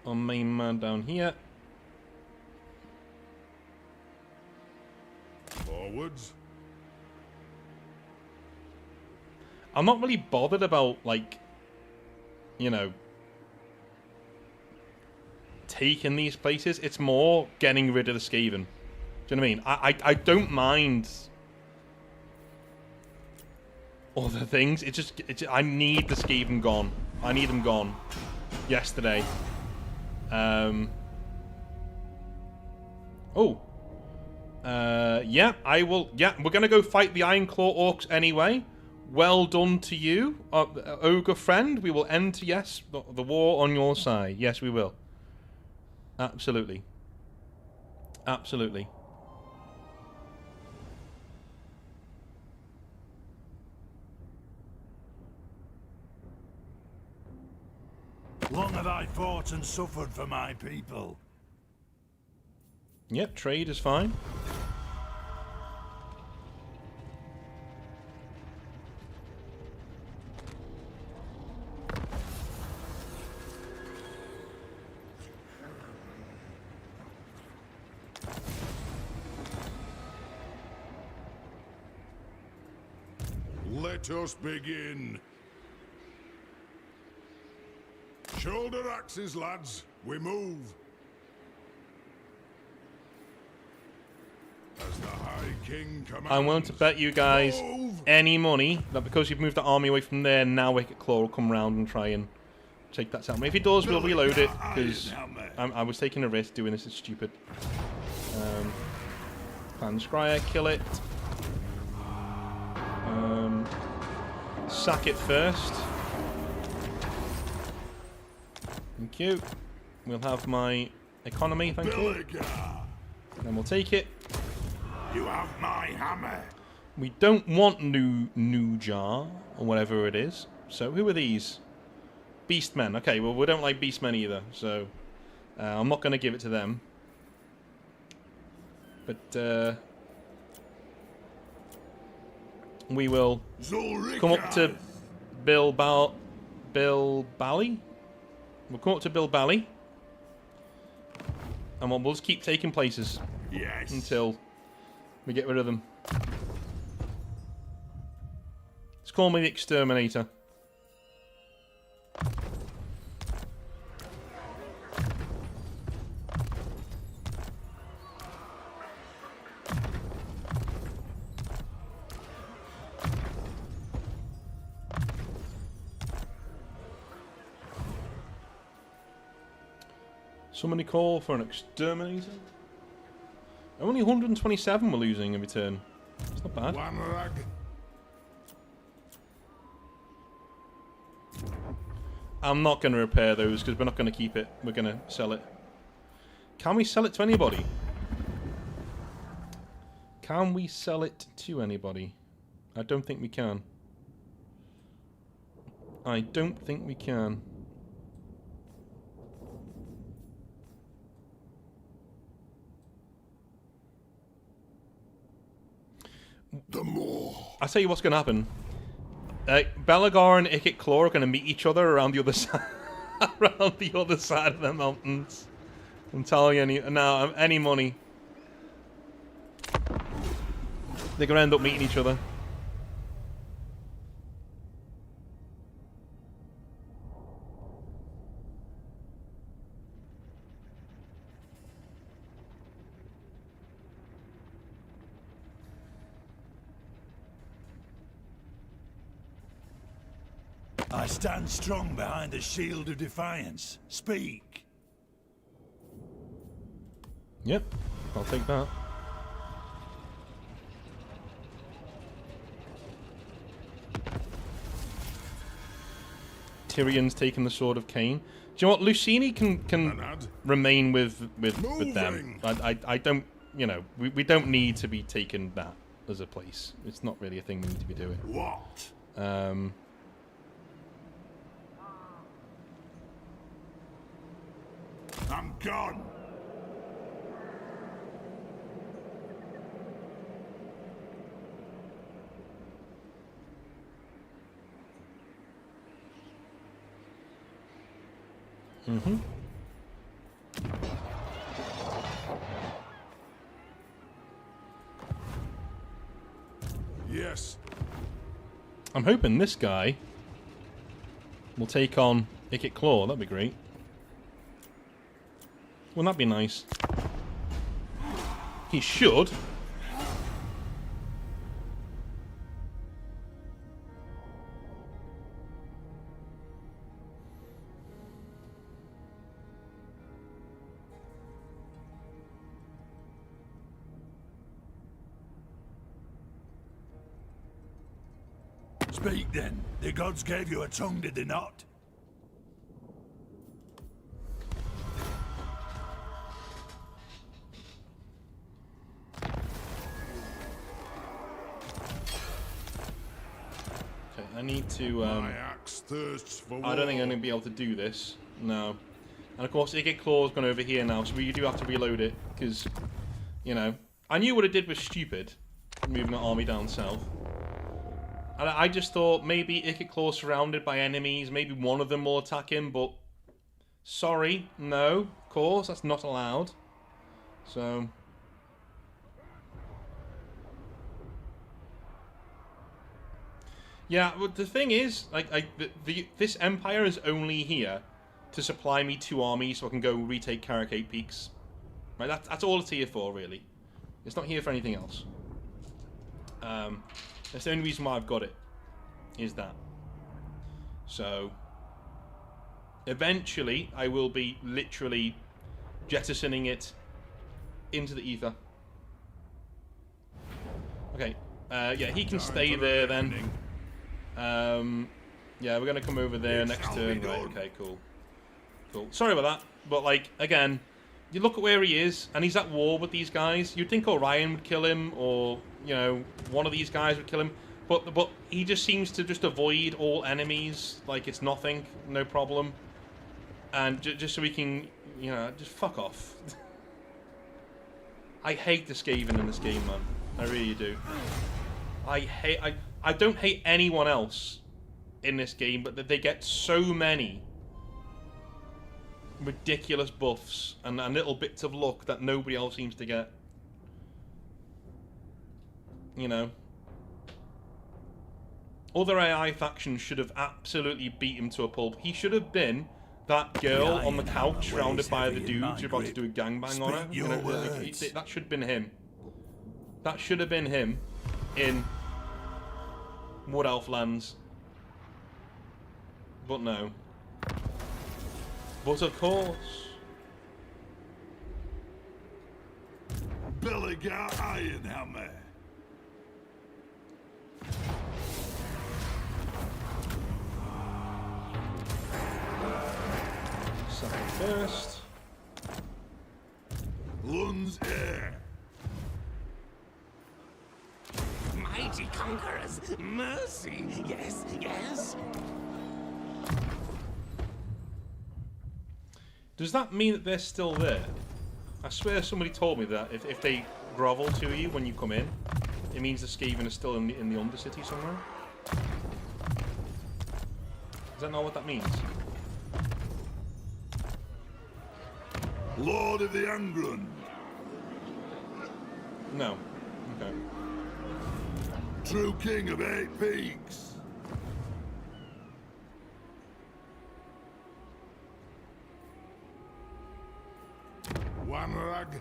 our main man down here. Forwards. I'm not really bothered about, like, you know, taking these places. It's more getting rid of the Skaven. Do you know what I mean? I don't mind other things. It's just I need the Skaven gone. I need them gone yesterday. Yeah, I will. Yeah, we're gonna go fight the Ironclaw Orcs anyway. Well done to you, ogre friend. We will end, yes, the war on your side. Yes, we will. Absolutely. Absolutely. Long have I fought and suffered for my people. Yep, trade is fine. Let us begin. Shoulder axes, lads. We move. As the High King commands. I'm willing to bet you guys any money that because you've moved the army away from there, now Wicked Claw will come round and try and take that settlement. If he does, we'll reload it, because I was taking a risk doing this. It's stupid. Plan Scryer, kill it. Sack it first. Thank you. We'll have my economy, thank you. Belegar. Then we'll take it. You have my hammer. We don't want new jar or whatever it is. So who are these? Beastmen. Okay, well we don't like beastmen either, so I'm not going to give it to them. But we will come up to Bally. We'll come up to Bally. And we'll just keep taking places. Yes. Until we get rid of them. Let's call me the Exterminator. Somebody call for an Exterminator? Only 127 we're losing in return. It's not bad. One rag. I'm not going to repair those because we're not going to keep it. We're going to sell it. Can we sell it to anybody? Can we sell it to anybody? I don't think we can. I don't think we can. The more. I'll tell you what's going to happen. Belegar and Wicked Claw are going to meet each other around the other side, around the other side of the mountains. I'm telling you, any money. They're going to end up meeting each other. I stand strong behind the shield of defiance. Speak. Yep, I'll take that. Tyrion's taken the Sword of Cain. Do you know what? Lucini can remain with them. I don't, you know, we don't need to be taking that as a place. It's not really a thing we need to be doing. What? I'm gone. Mm-hmm. Yes. I'm hoping this guy will take on Ikit Claw. That'd be great. Wouldn't that be nice? He should. Speak then. The gods gave you a tongue, did they not? Okay, I need to. My axe thirsts for I don't think I'm going to be able to do this. No. And of course, Ikit Claw's gone over here now, so we do have to reload it, because, you know, I knew what it did was stupid, moving the army down south. And I just thought maybe Ikit Claw's surrounded by enemies, maybe one of them will attack him, but sorry, no, of course, that's not allowed. So yeah, but the thing is, like, this empire is only here to supply me 2 armies so I can go retake Karak 8 Peaks. Right, that's all it's here for, really. It's not here for anything else. That's the only reason why I've got it, is that. So, eventually, I will be literally jettisoning it into the ether. Okay, yeah, he can stay there then. Yeah, we're going to come over there next turn. Right, okay, cool. Cool. Sorry about that, but, like, again, you look at where he is, and he's at war with these guys. You'd think Orion would kill him, or, you know, one of these guys would kill him. But he just seems to just avoid all enemies, like it's nothing, no problem. And just so we can, you know, just fuck off. I hate the Skaven in this game, man. I really do. I don't hate anyone else in this game, but that they get so many ridiculous buffs and little bits of luck that nobody else seems to get. You know. Other AI factions should have absolutely beat him to a pulp. He should have been that girl on the couch surrounded by the dudes who are about to do a gangbang on her. You know, that should have been him. That should have been him in Wood Elf lands. But no. But of course. Belegar Ironhammer. Second first. Lun's air. Mighty conquerors, mercy, yes, yes. Does that mean that they're still there? I swear somebody told me that if they grovel to you when you come in, it means the Skaven is still in the Undercity somewhere. Is that not what that means? Lord of the Angrund. No. Okay. True king of 8 Peaks. One rug.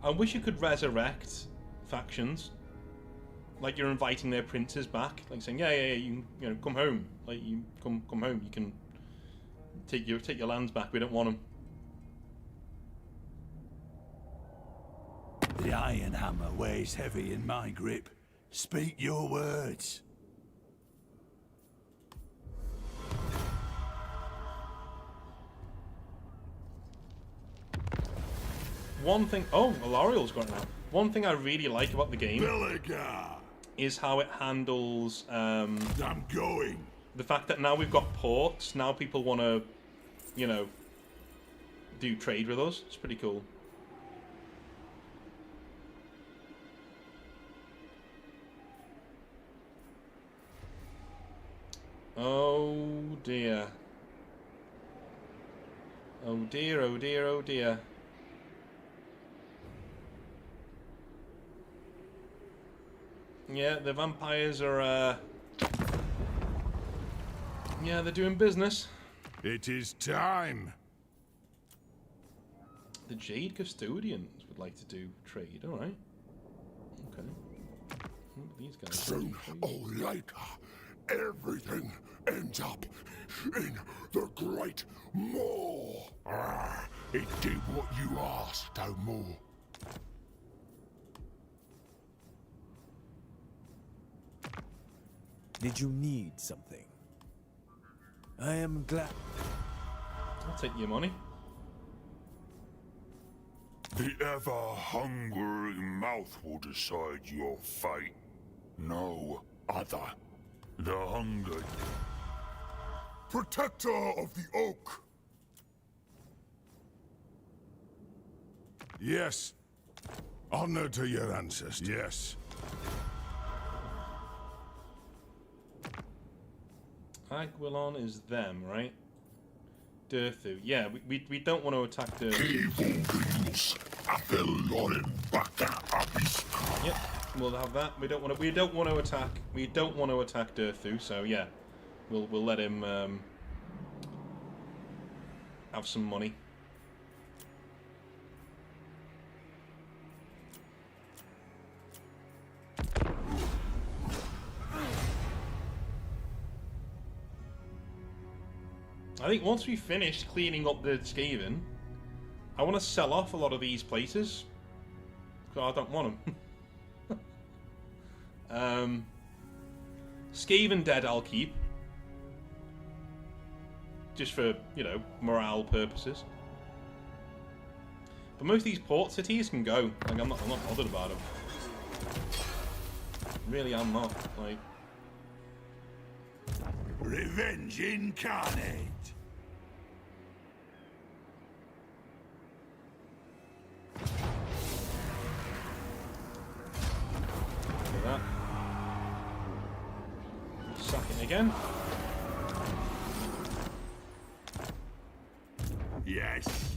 I wish you could resurrect factions. like you're inviting their princes back, like saying, yeah, you know, come home, like you come home, you can take your lands back. We don't want them. The Ironhammer weighs heavy in my grip. Speak your words. One thing... Oh, Alariel's got it now. One thing I really like about the game Belegar! is how it handles I'm going. the fact that now we've got ports. Now people want to, you know, do trade with us. It's pretty cool. Oh dear. Oh dear, oh dear, oh dear. Yeah, the vampires are, yeah, they're doing business. It is time. The Jade Custodians would like to do trade, alright. Okay. These guys. Soon or later, everything ends up in the Great Maw. It did what you asked, no more. Did you need something? I am glad. I'll take your money. The ever-hungry mouth will decide your fate. No other. The hungry. Protector of the Oak. Yes. Honor to your ancestors. Yes. Aguilon is them, right? Durthu. Yeah, we don't want to attack Durthu. Yep, we'll have that. We don't want to attack Durthu, so yeah. We'll let him have some money. I think once we finish cleaning up the Skaven, I want to sell off a lot of these places. Because I don't want them. Skaven dead I'll keep. Just for, you know, morale purposes. But most of these port cities can go. Like, I'm not bothered about them. Really, I'm not. Like... Revenge incarnate. Look at that. Sack it again. Yes.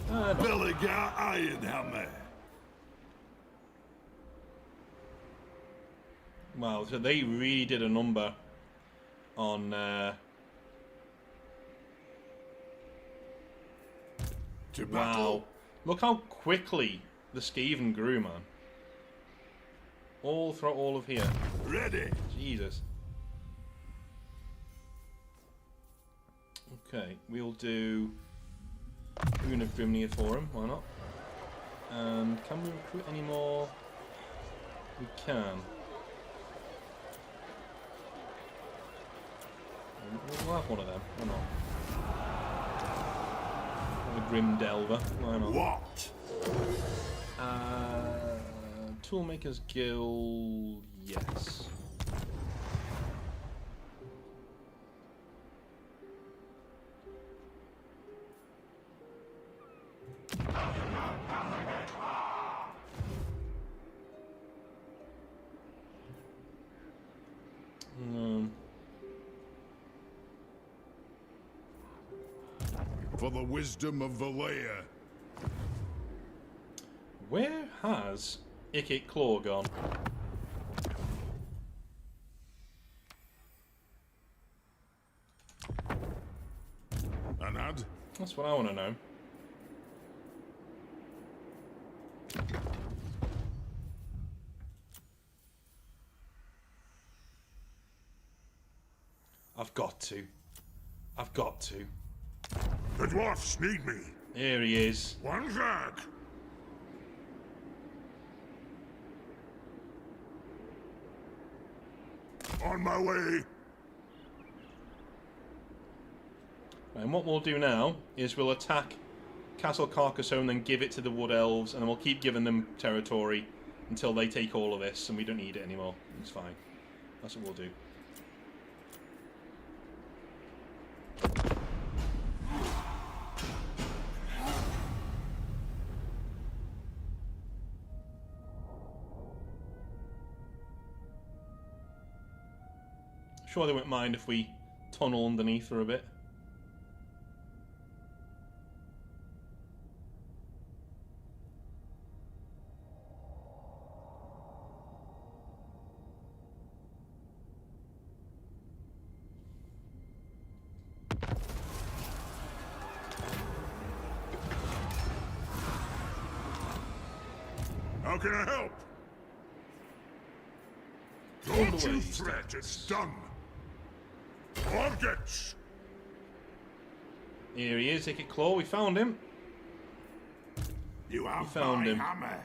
No. Belegar Ironhammer. Wow, so they really did a number on wow. Look how quickly the Skaven grew, man. All throughout all of here. Ready. Jesus. Okay, we'll do Rune of Grimnir for him, why not? And can we recruit any more? We can. We'll have one of them, why not? The Grim Delver, why not? What? Toolmaker's Guild, yes. For the wisdom of Valea. Where has Ikit Claw gone? Anad? That's what I want to know. I've got to. I've got to. The dwarfs need me. Here he is. One sec. On my way. And what we'll do now is we'll attack Castle Carcassonne and then give it to the Wood Elves, and then we'll keep giving them territory until they take all of this and we don't need it anymore. It's fine. That's what we'll do. Sure they won't mind if we tunnel underneath for a bit. How can I help? Don't you fret, it's done. Objects! Here he is, Take It Claw, we found him. You have found my him. hammer.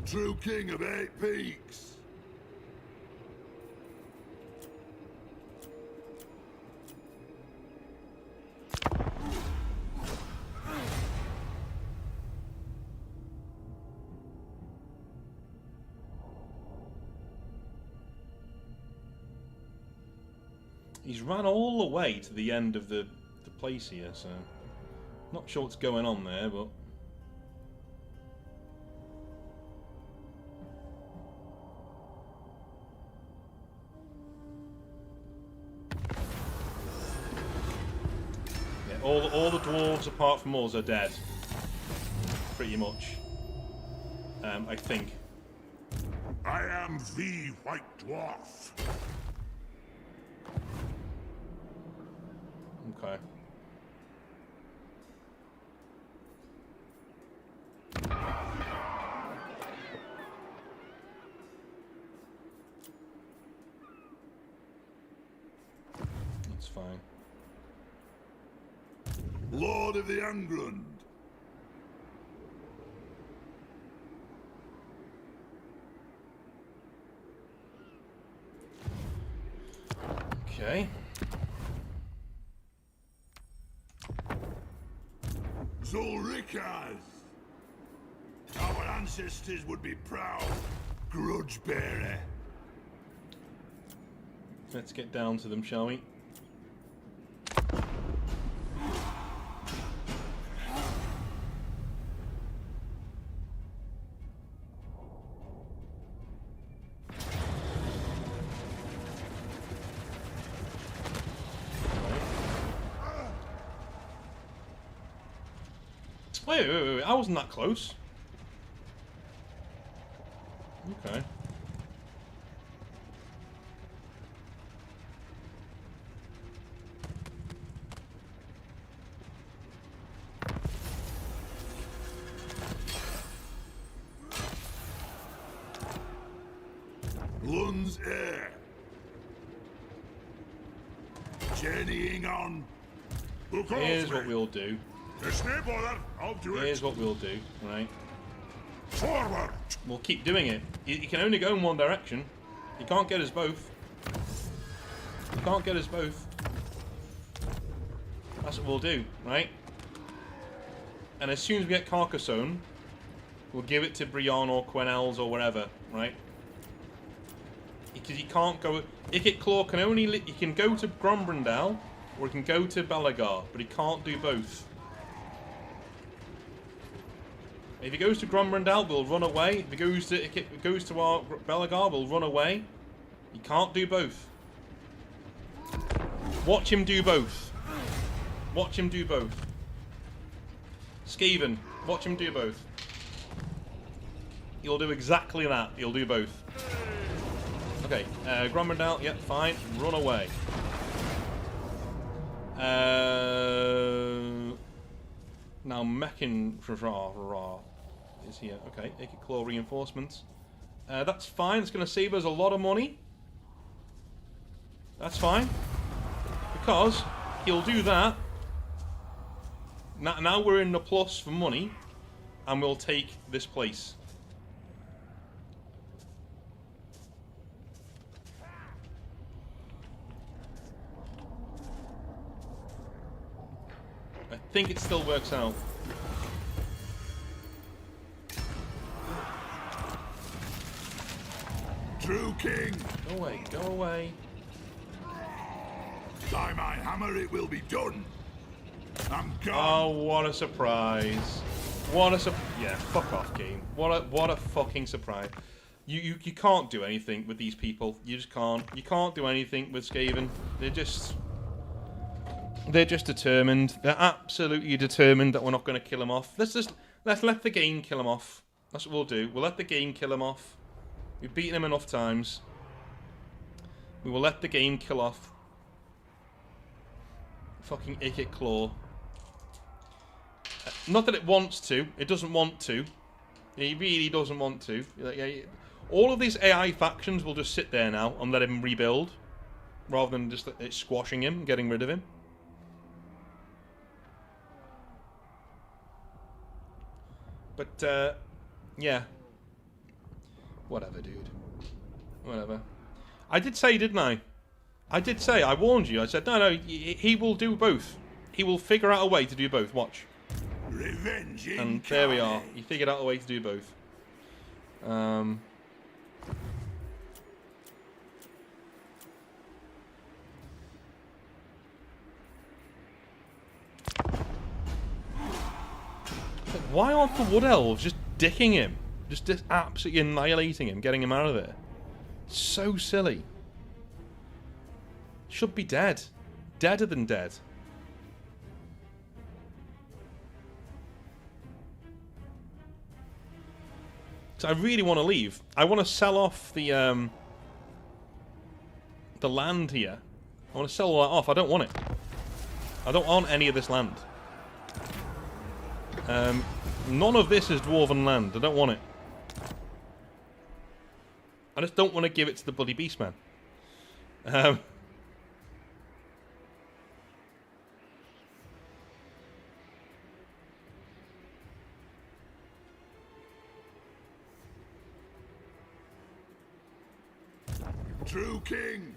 True king of 8 Peaks. He's ran all the way to the end of the place here, so not sure what's going on there, but yeah, all the dwarves apart from us are dead, pretty much. I think. I am the White Dwarf. Okay. That's fine. Lord of the England. Okay. Zulrikas. Our ancestors would be proud. Grudge bearer. Let's get down to them, shall we? Wait, I wasn't that close. Okay. Lund's heir. Journeying on. Look Here's over what me. we'll do. There's no bother. I'll do Here's it. what we'll do, right? Forward. We'll keep doing it. You can only go in one direction. You can't get us both. You can't get us both. That's what we'll do, right? And as soon as we get Carcassonne, we'll give it to Brion or Quenelles or wherever, right? Because you can't go... Ikit Claw can only... He can go to Grombrindal, or he can go to Belegar, but he can't do both. If he goes to Grombrindal, we'll run away. If he goes to our Belegar, we'll run away. He can't do both. Watch him do both. Watch him do both. Skaven, watch him do both. He'll do exactly that. He'll do both. Okay, Grombrindal, yep, fine. Run away. Now Mechin is here. Okay, Icket Claw reinforcements. That's fine. It's going to save us a lot of money. That's fine. Because he'll do that. Now we're in the plus for money. And we'll take this place. I think it still works out. True king. Go away, go away. By my hammer, it will be done. I'm gone. Oh, what a surprise! What a yeah, fuck off, game. What a fucking surprise. You can't do anything with these people. You just can't. You can't do anything with Skaven. They're just determined. They're absolutely determined that we're not going to kill him off. Let's let the game kill him off. That's what we'll do. We'll let the game kill him off. We've beaten him enough times. We will let the game kill off. Fucking Icket Claw. Not that it wants to. It doesn't want to. It really doesn't want to. All of these AI factions will just sit there now and let him rebuild. Rather than just squashing him, getting rid of him. But, yeah. Whatever, dude. Whatever. I did say, didn't I? I did say, I warned you. I said, no, he will do both. He will figure out a way to do both. Watch. Revenge And there we are. He figured out a way to do both. Why aren't the Wood Elves just dicking him? Just absolutely annihilating him, getting him out of there. So silly. Should be dead. Deader than dead. So I really want to leave. I want to sell off the land here. I want to sell all that off. I don't want it. I don't want any of this land. None of this is dwarven land. I don't want it. I just don't want to give it to the bloody Beastman. True king.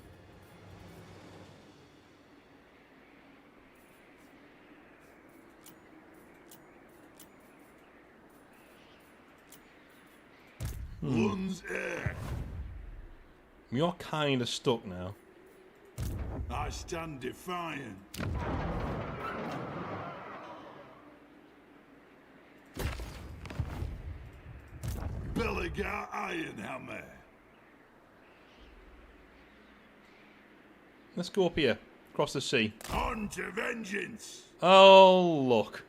One's heir. You're kind of stuck now. I stand defiant. Belegar Ironhammer. Let's go up here, across the sea. On to vengeance. Oh, look.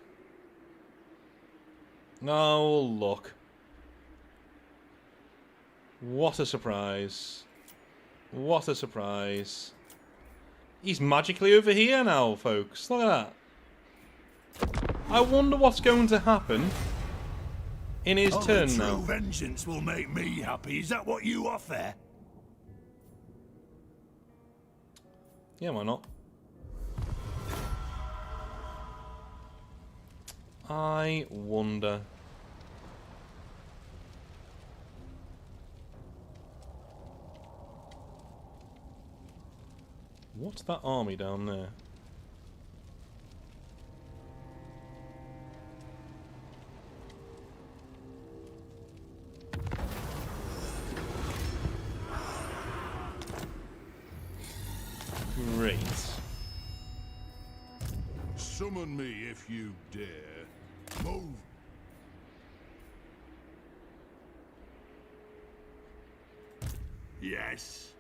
Oh, look. What a surprise. What a surprise. He's magically over here now, folks. Look at that. I wonder what's going to happen in his turn now. True vengeance will make me happy. Is that what you offer? Yeah, why not? I wonder. What's that army down there? Great. Summon me if you dare. Move. Yes.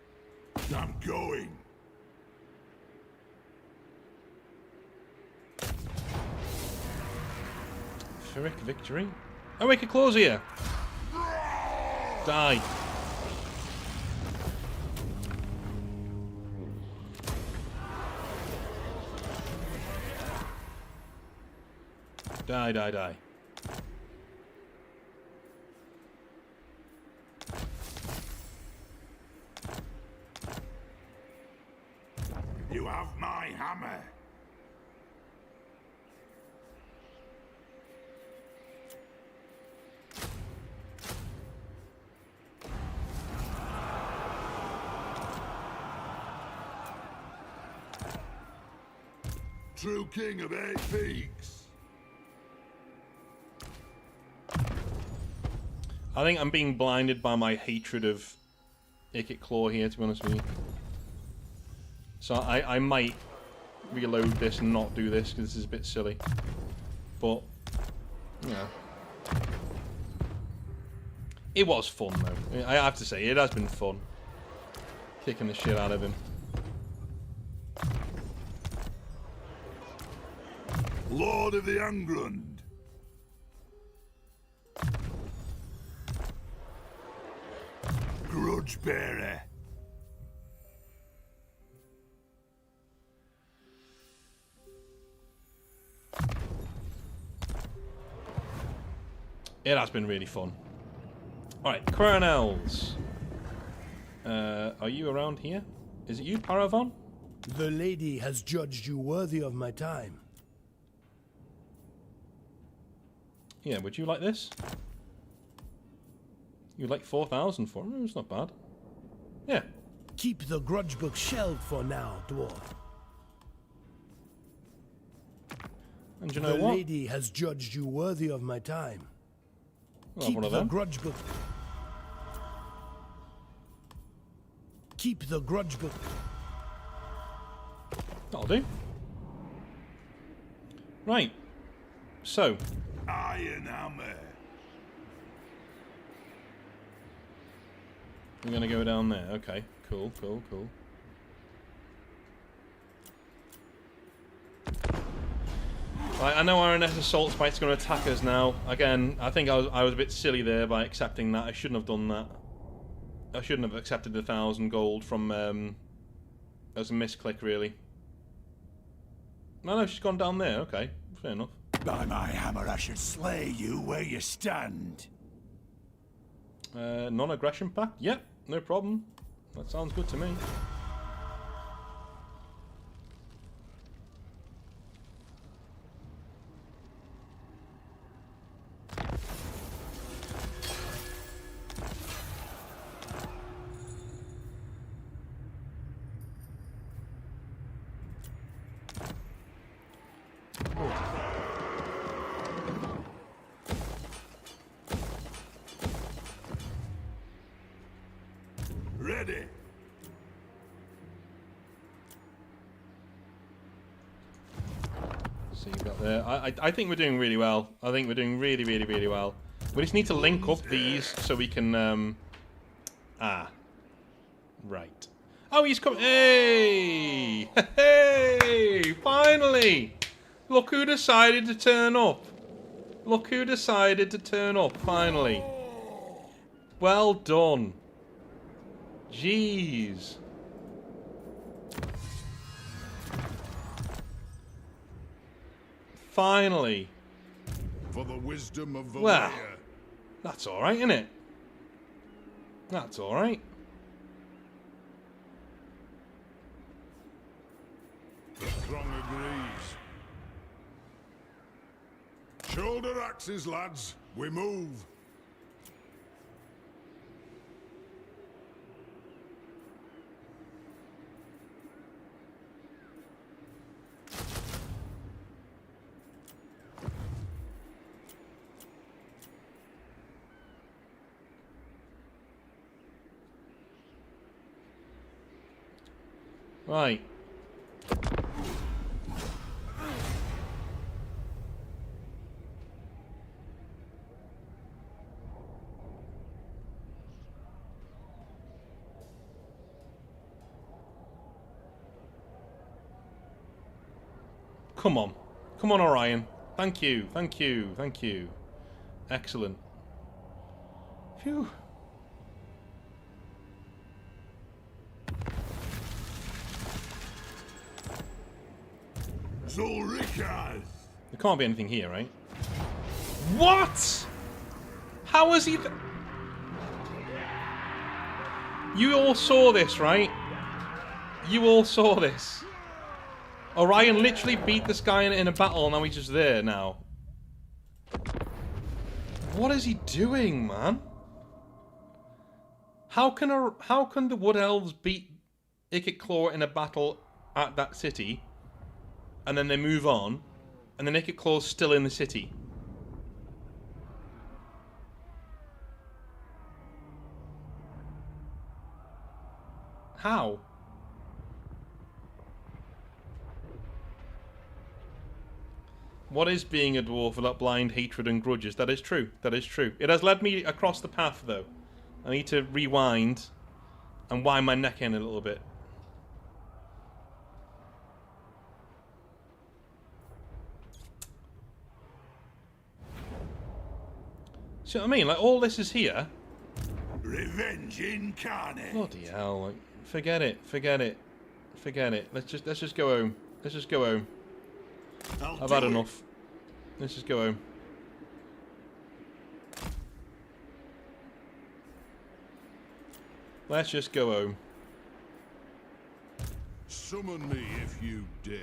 I'm going. Pyrrhic victory. Oh, we could close here. Die. Die, die, die. You have my hammer. True king of 8 Peaks. I think I'm being blinded by my hatred of Ikit Claw here, to be honest with you. So I might reload this and not do this, because this is a bit silly. But, yeah. It was fun, though. I have to say, it has been fun. Kicking the shit out of him. Lord of the Angrund. Grudge bearer. It has been really fun. Alright, Coronels. Are you around here? Is it you, Paravon? The lady has judged you worthy of my time. Yeah, would you like this? You'd like 4,000 for it? It's not bad. Yeah. Keep the grudge book shelved for now, dwarf. And you know The what? lady has judged you worthy of my time. I'll have Keep one of the them. grudge book. Keep the grudge book. That'll do. Right. So. Ironhammer. We're going to go down there. Okay. Cool, cool, cool. Right, I know RNS Assault Spike's going to attack us now. Again, I think I was a bit silly there by accepting that. I shouldn't have done that. I shouldn't have accepted the 1,000 gold from... as a misclick, really. No, she's gone down there. Okay, fair enough. By my hammer, I should slay you where you stand. Non-aggression pact? Yep, no problem. That sounds good to me. Ready. So you've got there. I think we're doing really well. I think we're doing really, really, really well. We just need to link up these so we can. Right. Oh, he's coming. Hey! Hey! Finally! Look who decided to turn up. Look who decided to turn up. Finally. Well done. Jeez. Finally. For the wisdom of the Well, layer. that's alright, isn't it? That's alright. The throng agrees. Shoulder axes, lads. We move. Right. Come on. Come on, Orion. Thank you. Thank you. Thank you. Excellent. Phew. Zulrikas. There can't be anything here, right? What? How is he... You all saw this, right? You all saw this. Orion literally beat this guy in a battle, and now he's just there now. What is he doing, man? How can the Wood Elves beat Ikit in a battle at that city, and then they move on, and then Ikit still in the city? How? What is being a dwarf without blind hatred and grudges? That is true. That is true. It has led me across the path, though. I need to rewind and wind my neck in a little bit. See what I mean? Like, all this is here. Revenge incarnate. Bloody hell! Like, forget it. Forget it. Forget it. Let's just go home. Let's just go home. I've had enough. Let's just go home. Let's just go home. Summon me if you dare.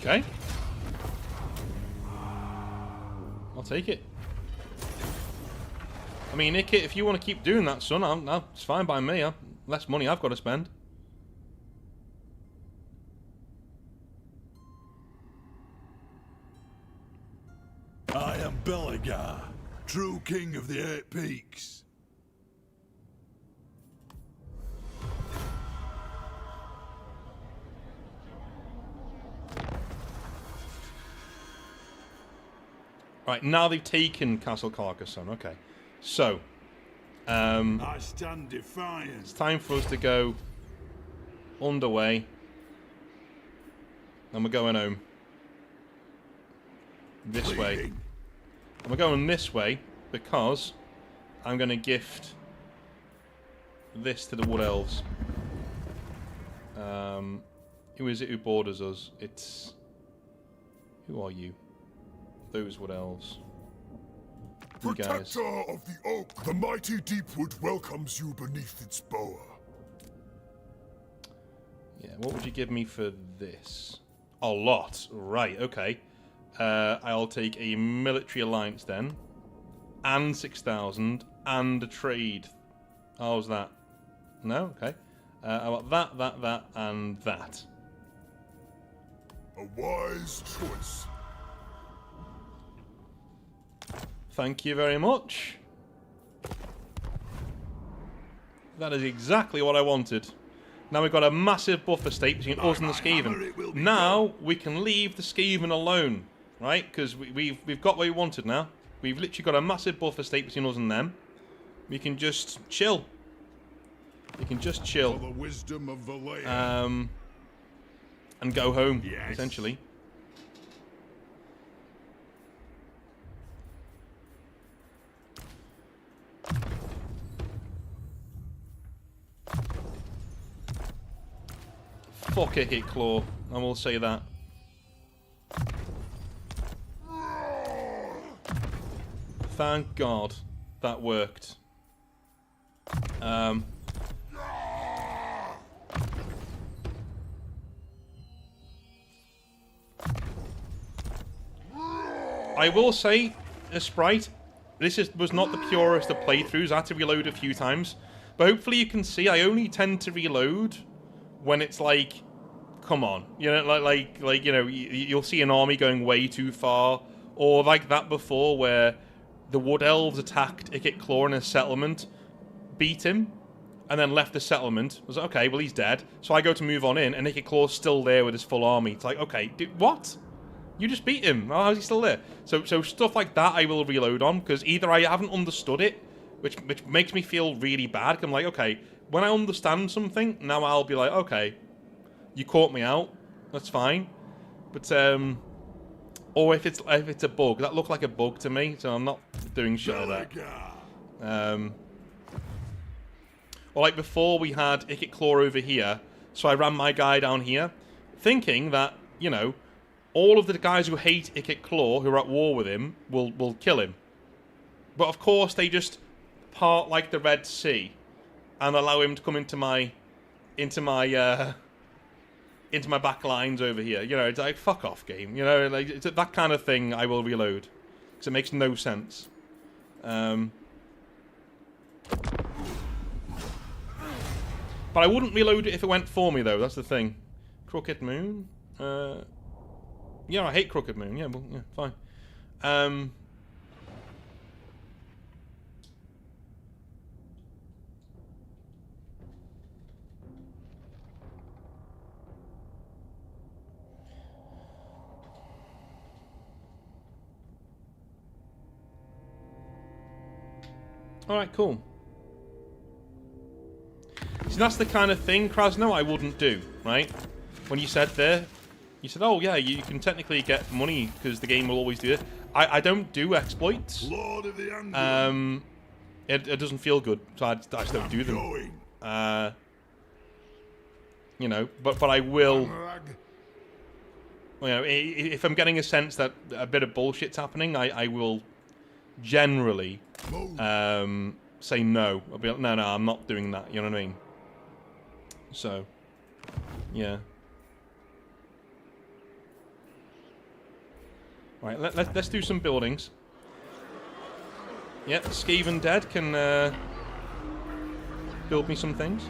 Okay. I'll take it. I mean, Ikit, if you want to keep doing that, son, it's fine by me. Less money I've got to spend. I am Belegar, true king of the Eight Peaks. Right, now they've taken Castle Carcassonne. Okay. So, I stand defiant. it's time for us to go underway. And we're going home. This way. And we're going this way because I'm going to gift this to the Wood Elves. Who is it who borders us? It's... Who are you? Those Wood Elves. You guys. Protector of the oak, the mighty Deepwood welcomes you beneath its bower. Yeah, what would you give me for this? A lot. Right, okay. I'll take a military alliance then. And 6,000. And a trade. How's that? No? Okay. How about that, and that? A wise choice. Thank you very much. That is exactly what I wanted. Now we've got a massive buffer state between us and the Skaven. Now we can leave the Skaven alone, right? Because we've got what we wanted now. We've literally got a massive buffer state between us and them. We can just chill. We can just chill. For the wisdom of the land. And go home, Yes. essentially. Fuck a hit claw, I will say that. Thank God that worked. I will say, Sprite, this was not the purest of playthroughs. I had to reload a few times. But hopefully you can see I only tend to reload when it's like, come on. You know, like you know, you'll see an army going way too far. Or like that before where the Wood Elves attacked Ikit Claw in a settlement, beat him, and then left the settlement. I was like, okay, well he's dead. So I go to move on in, and Ikit Claw's still there with his full army. It's like, okay, what? You just beat him. Oh, how's he still there? So stuff like that I will reload on, because either I haven't understood it, which makes me feel really bad. I'm like, okay, when I understand something, now I'll be like, okay, you caught me out. That's fine. But or if it's a bug. That looked like a bug to me, so I'm not doing shit like Belegar. that. Or like before we had Ikit Claw over here, so I ran my guy down here, thinking that, you know, all of the guys who hate Ikit Claw, who are at war with him, will kill him. But of course they just part like the Red Sea and allow him to come into my back lines over here. You know, it's like, fuck off, game. You know, like, it's that kind of thing I will reload. Because it makes no sense. But I wouldn't reload it if it went for me, though. That's the thing. Crooked Moon? Yeah, I hate Crooked Moon. Yeah, well, yeah, fine. Alright, cool. See, that's the kind of thing, Krasno, I wouldn't do, right? When you said there, you said, oh yeah, you can technically get money because the game will always do it. I don't do exploits. Lord of the Underworld. It doesn't feel good, so I just don't do them. You know, but I will... You know, if I'm getting a sense that a bit of bullshit's happening, I will generally say no. I'll be like, no, I'm not doing that. You know what I mean? So, yeah. Right, let's do some buildings. Yep, Skaven Dead can build me some things.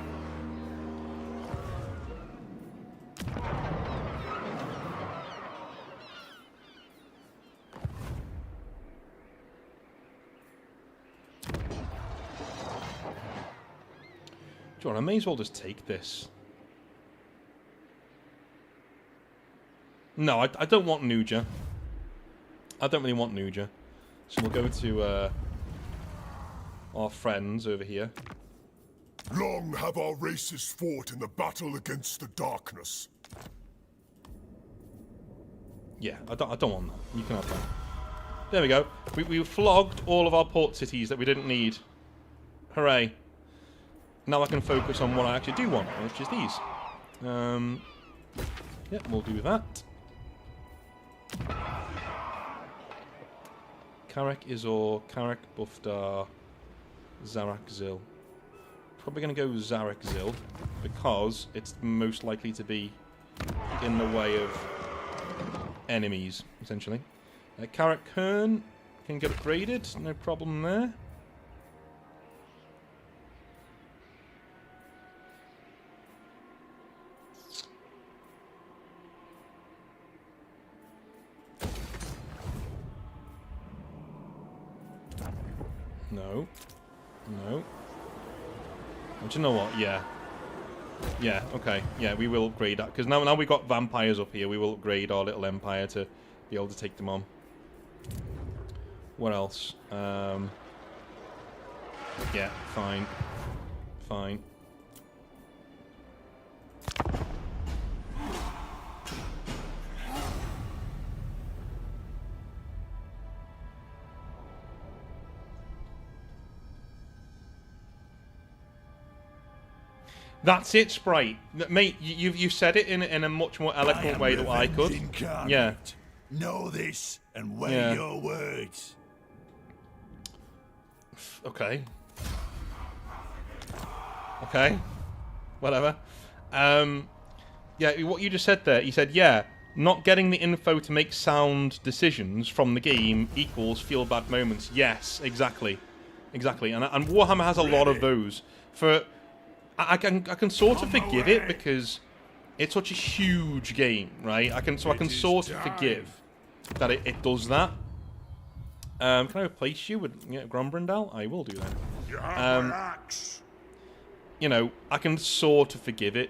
John, I may as well just take this. No, I don't want Nuja. I don't really want Nuja. So we'll go to our friends over here. Long have our races fought in the battle against the darkness. Yeah, I don't want that. You can have that. There we go. We flogged all of our port cities that we didn't need. Hooray. Now I can focus on what I actually do want, which is these. Yep, we'll do that. Karak Izor, Karak Buftar, Zarak Zil. Probably going to go Zarak Zil because it's most likely to be in the way of enemies, essentially. Karak Kern can get upgraded, no problem there. No. No. But you know what? Yeah. Yeah, okay. Yeah, we will upgrade that. Because now we've got vampires up here, we will upgrade our little empire to be able to take them on. What else? Yeah, fine. Fine. That's it, Sprite. Mate, you said it in a much more eloquent way than I could. Incarnate. Yeah. Know this and weigh Yeah. your words. Okay. Okay. Whatever. Yeah, what you just said there, you said, yeah, not getting the info to make sound decisions from the game equals feel bad moments. Yes, exactly. Exactly. And Warhammer has a lot of those. I can sort of forgive it because it's such a huge game, right? I can sort of forgive that it does that. Can I replace you with Grombrindal? I will do that. You have my axe. You know, I can sort of forgive it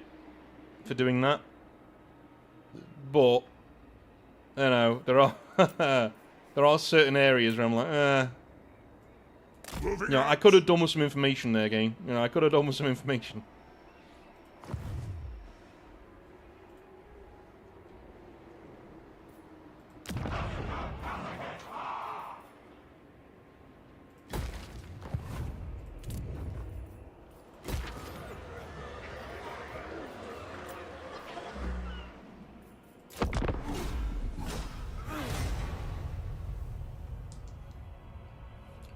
for doing that. But you know, there are certain areas where I'm like, Moving you know, I out. could have done with some information there, game. You know, I could have done with some information.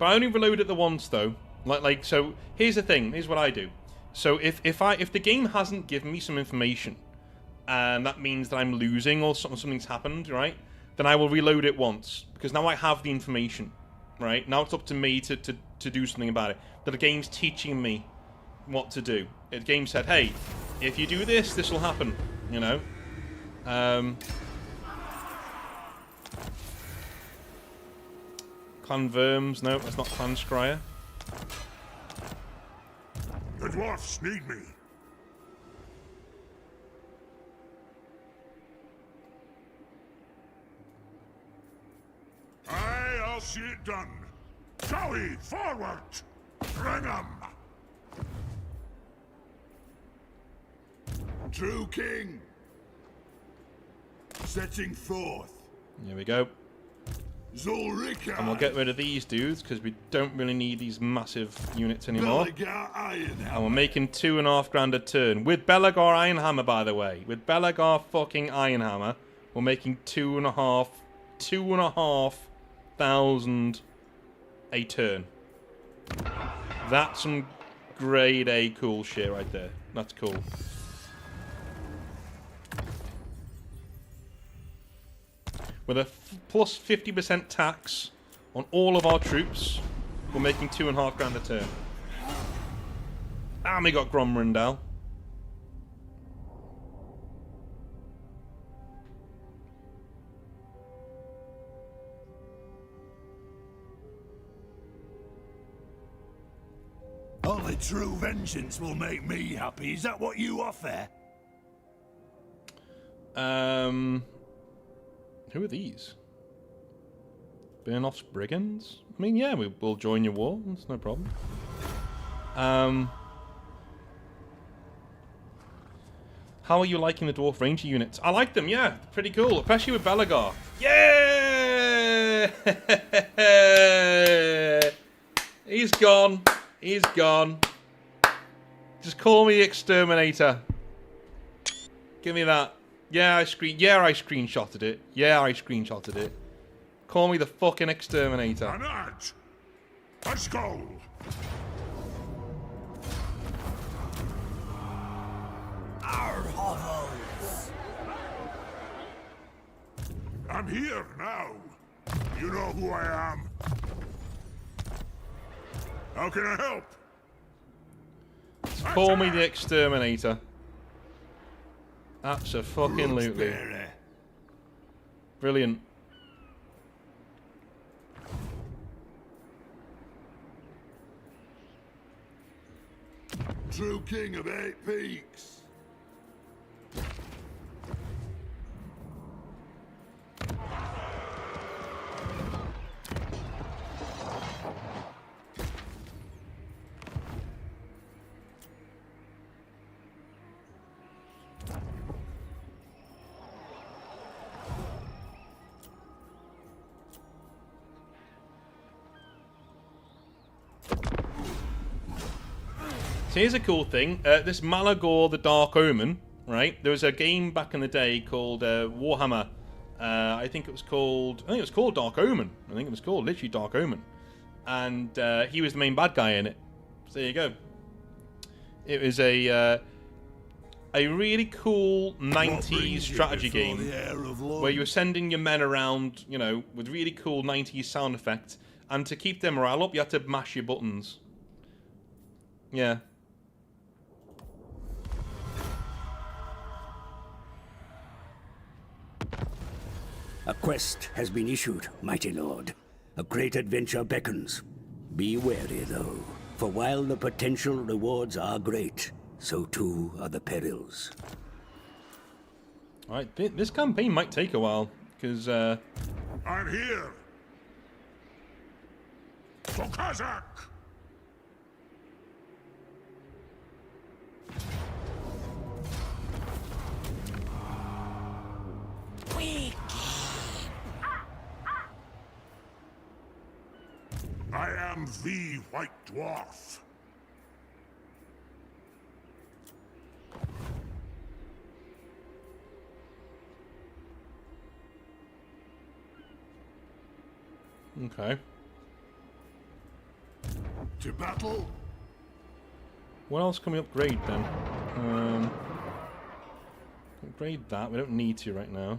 But I only reload it the once though. So here's the thing. Here's what I do. So if the game hasn't given me some information, and that means that I'm losing or something's happened, right? Then I will reload it once because now I have the information, right? Now it's up to me to do something about it. That the game's teaching me what to do. The game said, hey, if you do this, this will happen. You know. Clan Verms, no, that's not Clan Scryer. The dwarfs need me. Aye, I'll see it done. Joey, forward! Bring 'em! True King. Setting forth. Here we go. Zulrika. And we'll get rid of these dudes because we don't really need these massive units anymore. Belegar Ironhammer. And we're making 2.5 grand a turn. With Belegar Ironhammer, by the way. With Belegar fucking Ironhammer, we're making 2,500 a turn. That's some grade A cool shit right there. That's cool. With a plus 50% tax on all of our troops, we're making 2.5 grand a turn. And we got Gromrindal. Only true vengeance will make me happy. Is that what you offer? Who are these? Burnoff's Brigands? I mean, yeah, we'll join your war. That's no problem. How are you liking the Dwarf Ranger units? I like them, yeah. Pretty cool, especially with Belegar. Yeah! He's gone. He's gone. Just call me Exterminator. Give me that. Yeah, I screenshotted it. Yeah, I screenshotted it. Call me the fucking Exterminator. Anat! Let's go! Our hovels. I'm here now. You know who I am. How can I help? Call me the Exterminator. Abso-fucking-lutely. Brilliant. True King of 8 Peaks. So here's a cool thing. This Malagor the Dark Omen, right? There was a game back in the day called Warhammer. I think it was called Dark Omen. I think it was called literally Dark Omen. And he was the main bad guy in it. So there you go. It was a really cool 90s strategy game where you were sending your men around, you know, with really cool 90s sound effects. And to keep their morale up, you had to mash your buttons. Yeah. A quest has been issued, mighty lord. A great adventure beckons. Be wary, though, for while the potential rewards are great, so too are the perils. Alright, this campaign might take a while, because, I'm here. For Kazakh. I am the White Dwarf. Okay. To battle? What else can we upgrade then? Upgrade that. We don't need to right now.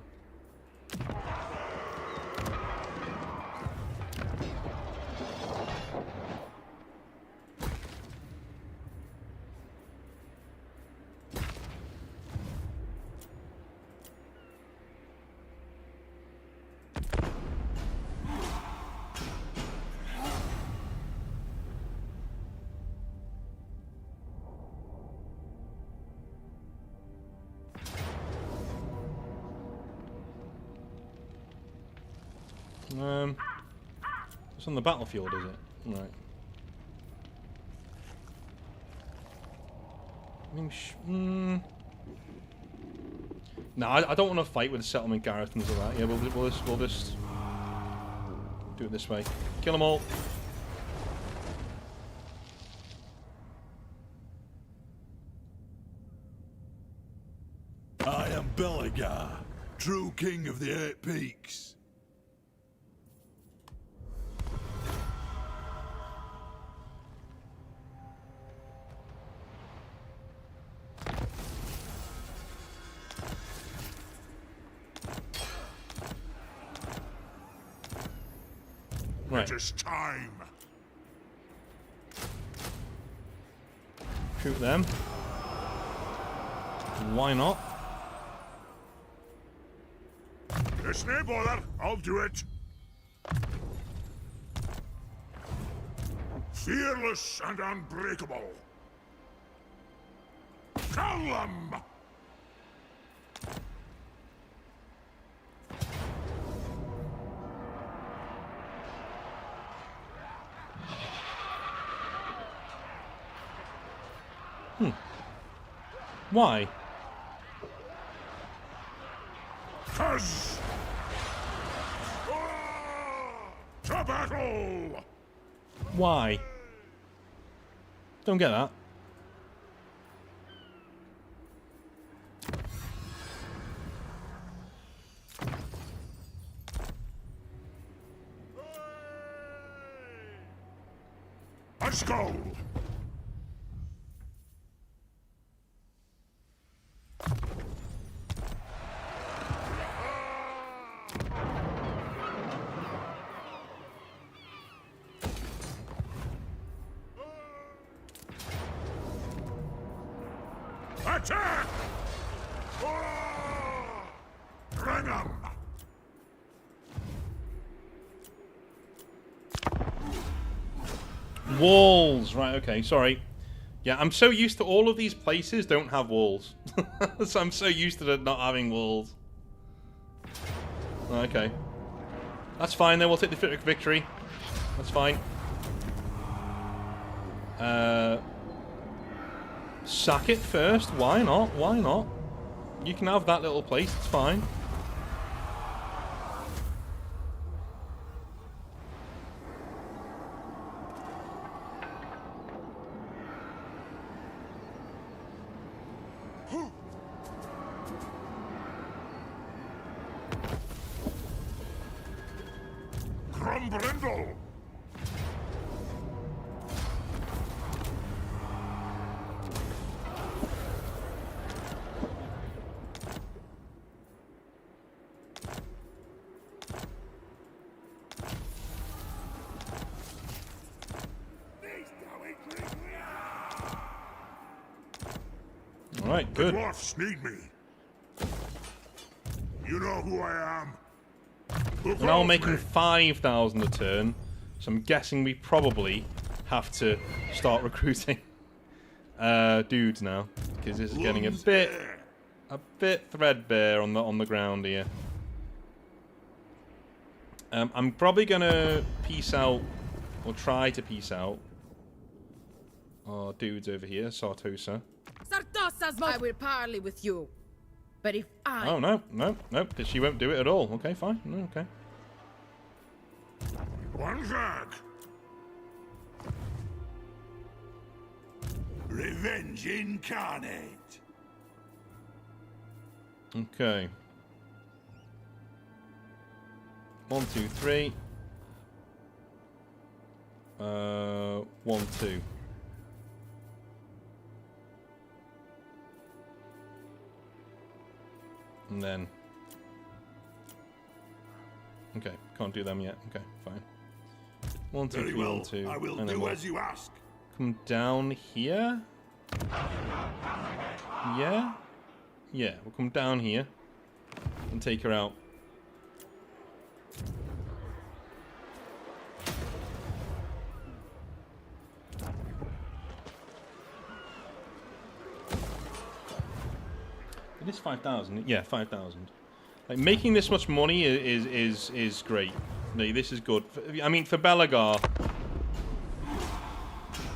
It's on the battlefield, is it? Right. No, I don't want to fight with the settlement garrisons or that. Yeah, we'll just do it this way. Kill them all. I am Belegar, true king of the Eight Peaks. Right. It is time. Shoot them. Why not? It's no bother. I'll do it. Fearless and unbreakable. Kill them! Why? 'Cause to battle! Why? Don't get that. Let's go! Attack! Bring 'em! Walls! Right, okay, sorry. Yeah, I'm so used to all of these places don't have walls. So I'm so used to not having walls. Okay. That's fine, then we'll take the victory. That's fine. Sack it first. Why not? Why not? You can have that little place, it's fine. Brindle! Alright, good. The dwarfs need me. You know who I am. We're now making 5,000 a turn, so I'm guessing we probably have to start recruiting dudes now, because this is getting a bit threadbare on the ground here. I'm probably gonna peace out, or try to peace out our dudes over here, Sartosa. Sartosa's I will parley with you. But if I... Oh, no, because she won't do it at all. Okay, fine. No, okay. One zag. Revenge incarnate. Okay. 1, 2, 3. 1, 2. And then... Okay, can't do them yet. Okay, fine. 1, 2, 3, 1, 2. I will and then do as you ask. come down here. Yeah? Yeah, we'll come down here and take her out. It is 5,000. Yeah, 5,000. Like, making this much money is great. No, this is good. I mean, for Belegar,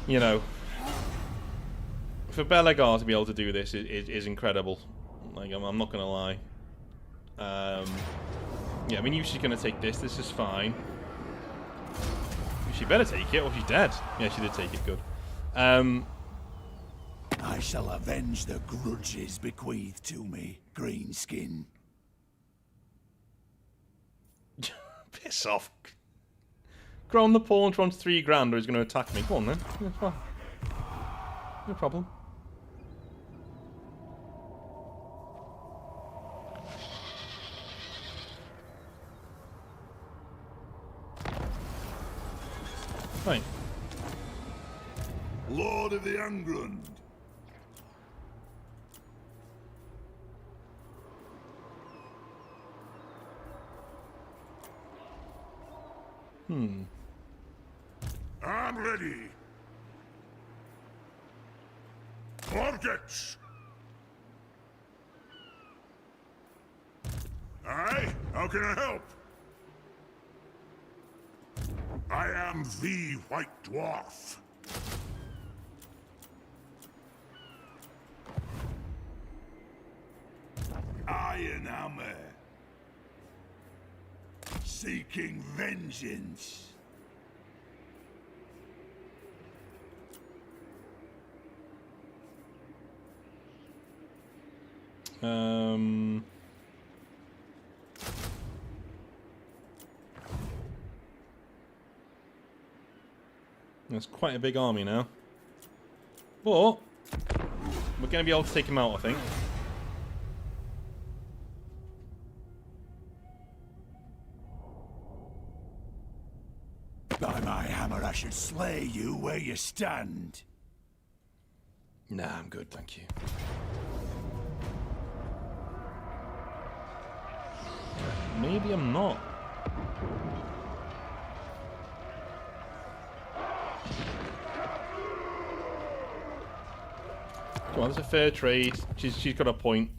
you know, for Belegar to be able to do this is incredible. Like, I'm not gonna lie. Yeah, I mean, if she's gonna take this, this is fine. She better take it, or she's dead. Yeah, she did take it. Good. I shall avenge the grudges bequeathed to me, Greenskin. Piss off. Grown the pawn wants 3 grand, or he's going to attack me. Go on then. Yeah, fine. No problem. Right. Lord of the Angrund. I'm ready. Objects. Aye, how can I help? I am the White Dwarf. Ironhammer. Seeking vengeance. That's quite a big army now. But we're going to be able to take him out, I think. By my hammer, I should slay you where you stand. Nah, I'm good, thank you. Maybe I'm not. Come on, that's a fair trade. She's got a point.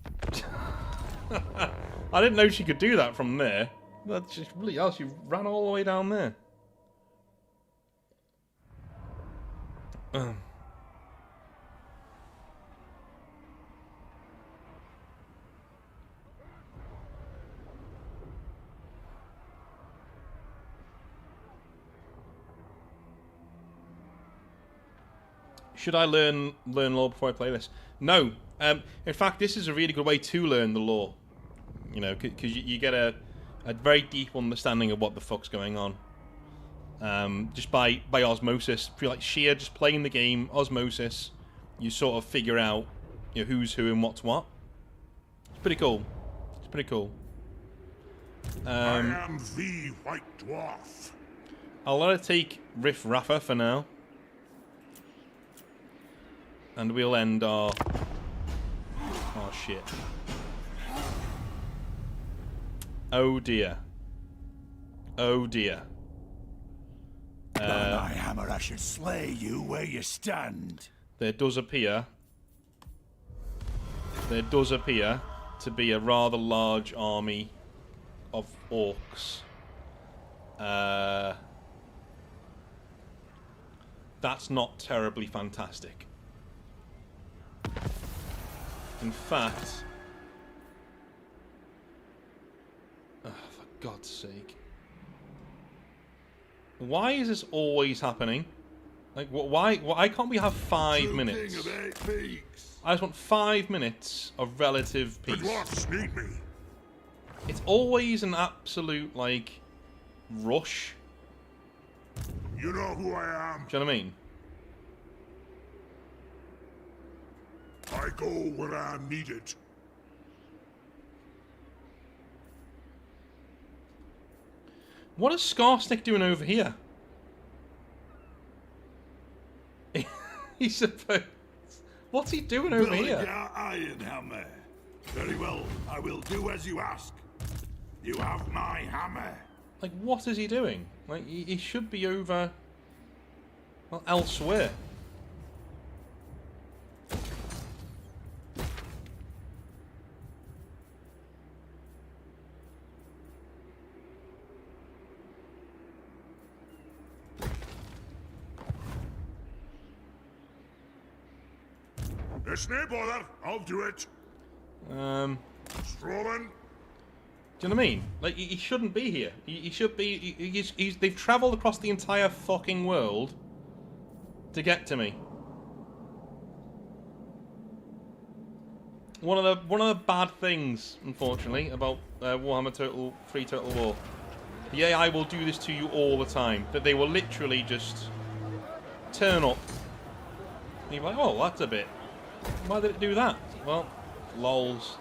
I didn't know she could do that from there. That's just really else. She ran all the way down there. Should I learn lore before I play this? No. In fact, this is a really good way to learn the lore. You know, because you get a very deep understanding of what the fuck's going on. Just by osmosis. If you're like sheer, just playing the game, osmosis, you sort of figure out, you know, who's who and what's what. It's pretty cool. It's pretty cool. I am the White Dwarf. I'll let it take Riff Raffa for now. And we'll end our... Oh, shit. Oh, dear. Oh, dear. By my hammer, I should slay you where you stand. There does appear to be a rather large army of orcs. That's not terribly fantastic. In fact... Oh, for God's sake. Why is this always happening? Like, why can't we have 5 minutes? King of 8 Peaks. I just want 5 minutes of relative The peace. dwarfs need me. It's always an absolute, like, rush. You know who I am. Do you know what I mean? I go where I'm needed. What is Scarsnick doing over here? He's supposed... What's he doing over here? Belegar Ironhammer. Very well, I will do as you ask. You have my hammer. Like, what is he doing? Like, he should be over... well, elsewhere. It's no bother. I'll do it. Strolling. Do you know what I mean? Like, he shouldn't be here. He should be... they've travelled across the entire fucking world to get to me. One of the bad things, unfortunately, about Warhammer 3 Total War. The AI will do this to you all the time. That they will literally just turn up. And you're like, oh, that's a bit... why did it do that? Well, lols.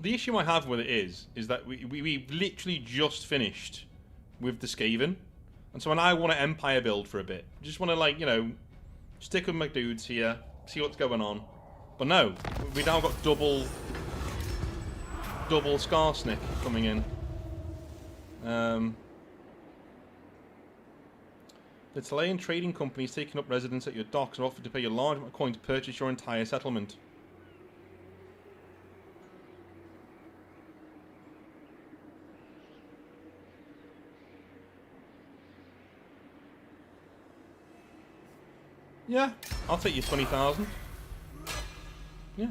The issue I have with it is that we've literally just finished with the Skaven, and so I want to Empire build for a bit. Just want to, like, you know, stick with my dudes here, see what's going on. But no, we now got double Skarsnick coming in. The Talayan trading company is taking up residence at your docks and offered to pay you a large amount of coin to purchase your entire settlement. Yeah, I'll take you 20,000. Yeah.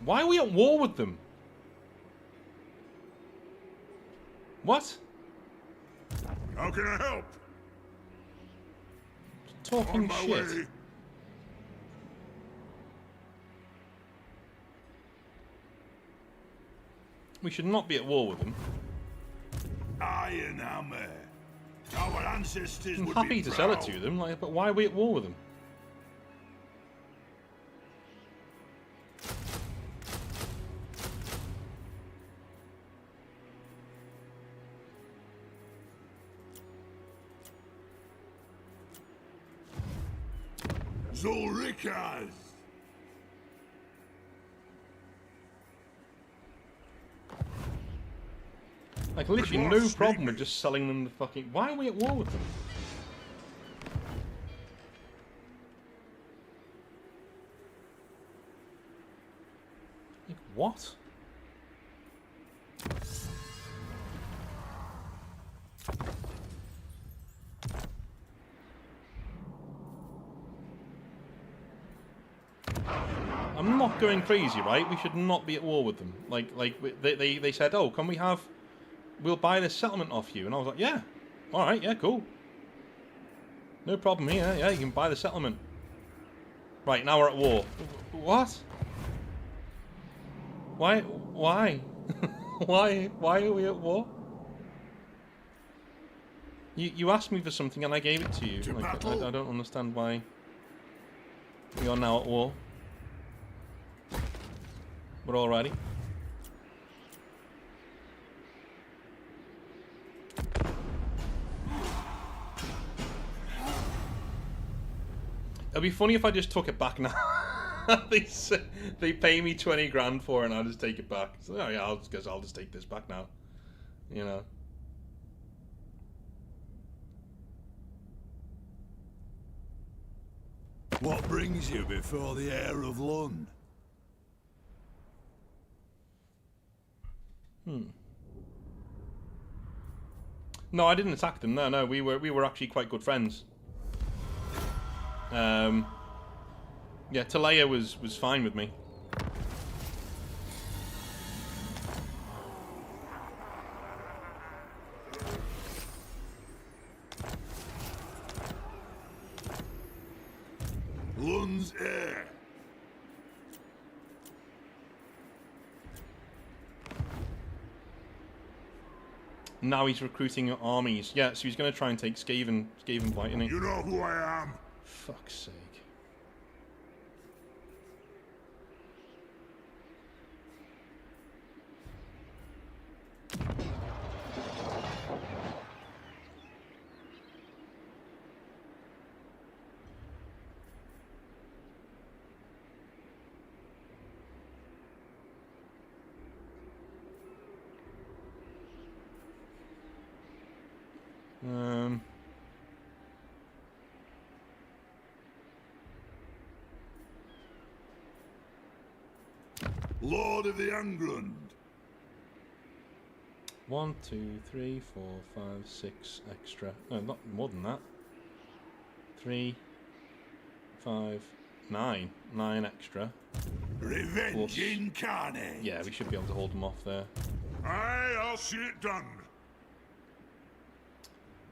Why are we at war with them? What? How can I help? Talking On my shit. way. We should not be at war with them. Ironhammer. Our ancestors I'm would happy be to proud. sell it to them, like, but why are we at war with them? Zulrikas. Like, literally no problem with just selling them the fucking... why are we at war with them? Like, what? I'm not going crazy, right? We should not be at war with them. Like they said, oh, can we have... we'll buy this settlement off you. And I was like, yeah. Alright, yeah, cool. No problem here. Yeah, you can buy the settlement. Right, now we're at war. What? Why? Why? Why are we at war? You asked me for something and I gave it to you. Like, I don't understand why we are now at war. But alrighty. It'd be funny if I just took it back now. They pay me 20 grand for it and I'll just take it back. So, oh yeah, I'll just take this back now. You know. What brings you before the heir of Lund? No, I didn't attack them. No, we were actually quite good friends. Yeah, Talaya was fine with me. Now he's recruiting armies. Yeah, so he's going to try and take Skaven Blight, isn't he? You know who I am? Fuck's sake. Lord of the England. 1, 2, 3, 4, 5, 6 extra. No, not more than that. 3, 5, 9. 9 extra. Revenge Plus, incarnate. yeah, we should be able to hold them off there. Aye, I'll see it done.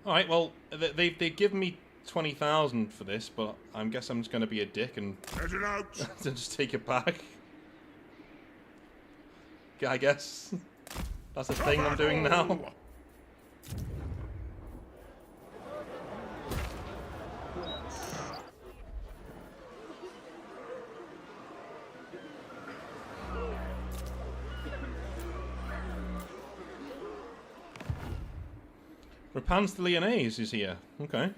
Alright, well, they've given me 20,000 for this, but I guess I'm just going to be a dick and Heading out. to just take it back. I guess. That's the thing I'm doing now. Repans de Lyonnaise is here. Okay.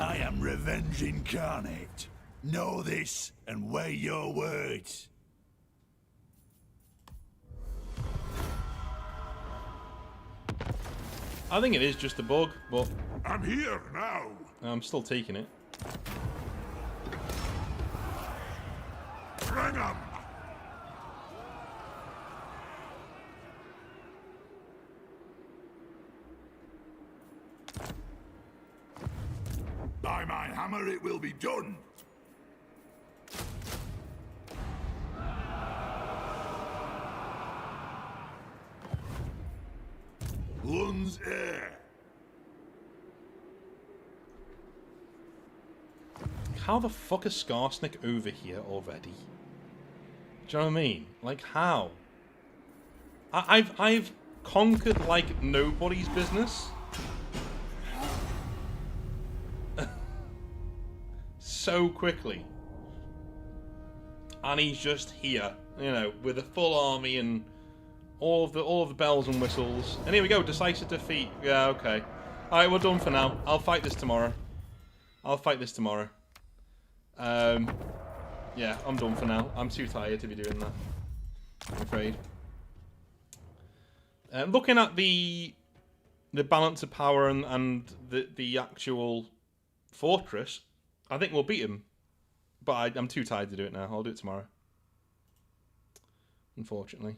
I am revenge incarnate. Know this and weigh your words. I think it is just a bug, but I'm here now. I'm still taking it. Bring 'em. By my hammer it will be done. Lun's air. How the fuck is Skarsnik over here already? Do you know what I mean? Like, how? I've conquered like nobody's business. So quickly. And he's just here, you know, with a full army and all of the bells and whistles. And here we go, decisive defeat. Yeah, okay. Alright, we're done for now. I'll fight this tomorrow. Yeah, I'm done for now. I'm too tired to be doing that, I'm afraid. Looking at the balance of power and the actual fortress, I think we'll beat him. But I'm too tired to do it now. I'll do it tomorrow. Unfortunately.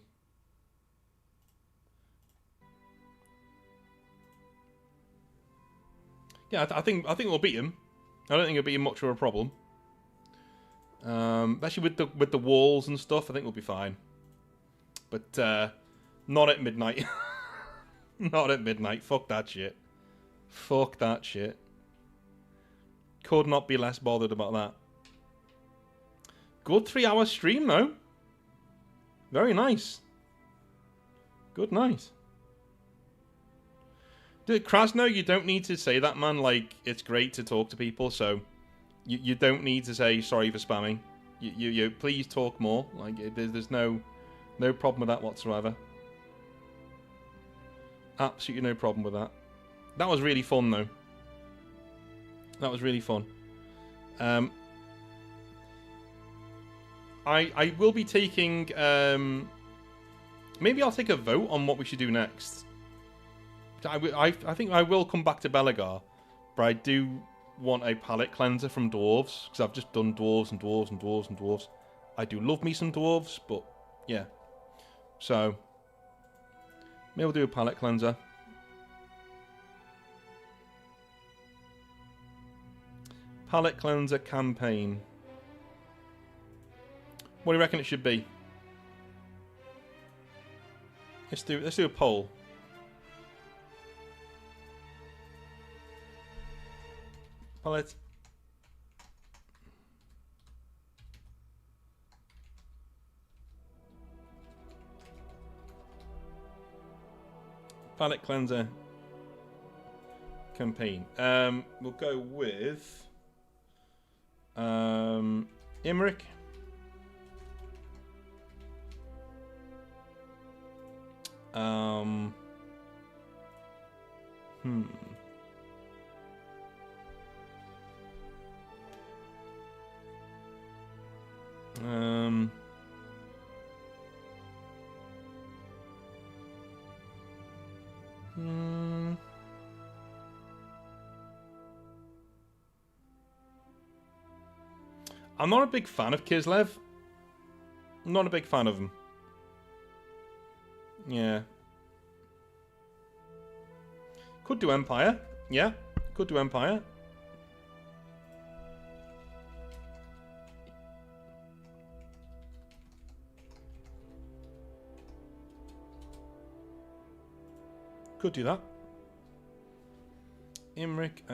Yeah, I think we'll beat him. I don't think it'll be much of a problem. Especially with the walls and stuff, I think we'll be fine. But not at midnight. Not at midnight. Fuck that shit. Fuck that shit. Could not be less bothered about that. Good 3-hour stream though. Very nice. Good night. Krasno, you don't need to say that, man. Like, it's great to talk to people, so you don't need to say sorry for spamming. You please talk more. Like, there's no problem with that whatsoever. Absolutely no problem with that. That was really fun, though. That was really fun. I will be taking... maybe I'll take a vote on what we should do next. I think I will come back to Belegar, but I do want a palate cleanser from dwarves, because I've just done dwarves and dwarves and dwarves and dwarves. I do love me some dwarves, but yeah. So, maybe we'll do a palate cleanser. Palate cleanser campaign. What do you reckon it should be? Let's do a poll. Palette. Palette cleanser campaign. We'll go with Imric. I'm not a big fan of Kislev. I'm not a big fan of him. Yeah. Could do Empire. Yeah. Could do Empire. Could do that. Imric.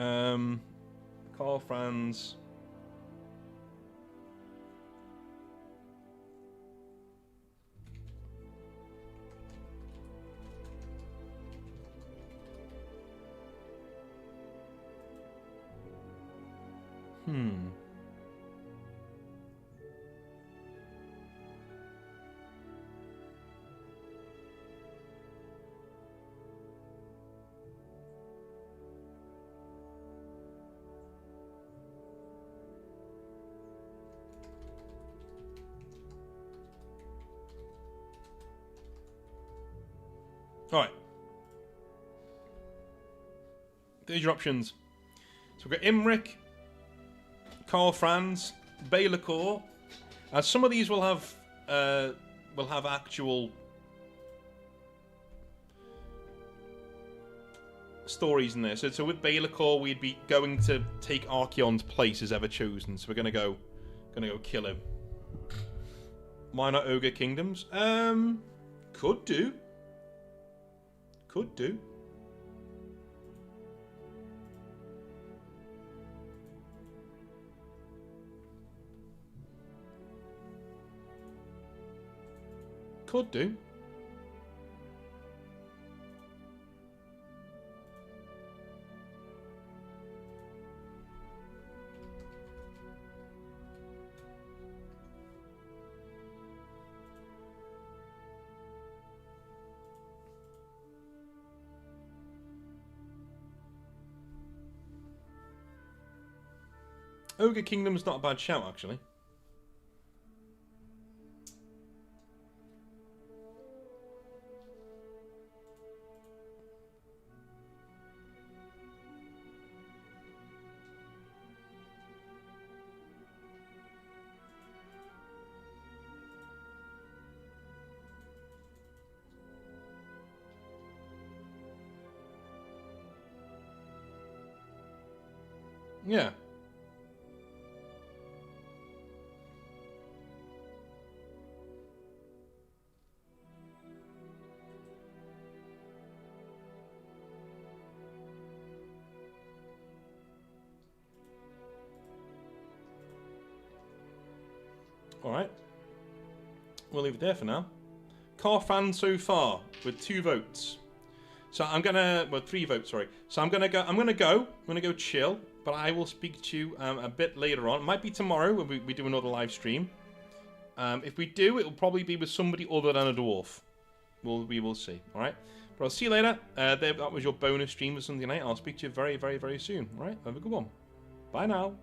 Carl Franz. Alright. There's your options. So we've got Imric, Karl Franz, Belegar. Some of these will have actual stories in there. So with Belegar, we'd be going to take Archeon's place as ever chosen. So we're gonna go kill him. Why not Ogre Kingdoms? Could do. Could do. Could do. Ogre Kingdom's not a bad shout, actually. Yeah. Alright. We'll leave it there for now. Car fan so far with 2 votes. So I'm gonna, well, 3 votes, sorry. So I'm gonna go chill, but I will speak to you a bit later on. It might be tomorrow when we do another live stream. If we do, it'll probably be with somebody other than a dwarf. We will see, alright? But I'll see you later. That was your bonus stream for Sunday night. I'll speak to you very, very, very soon, alright? Have a good one. Bye now.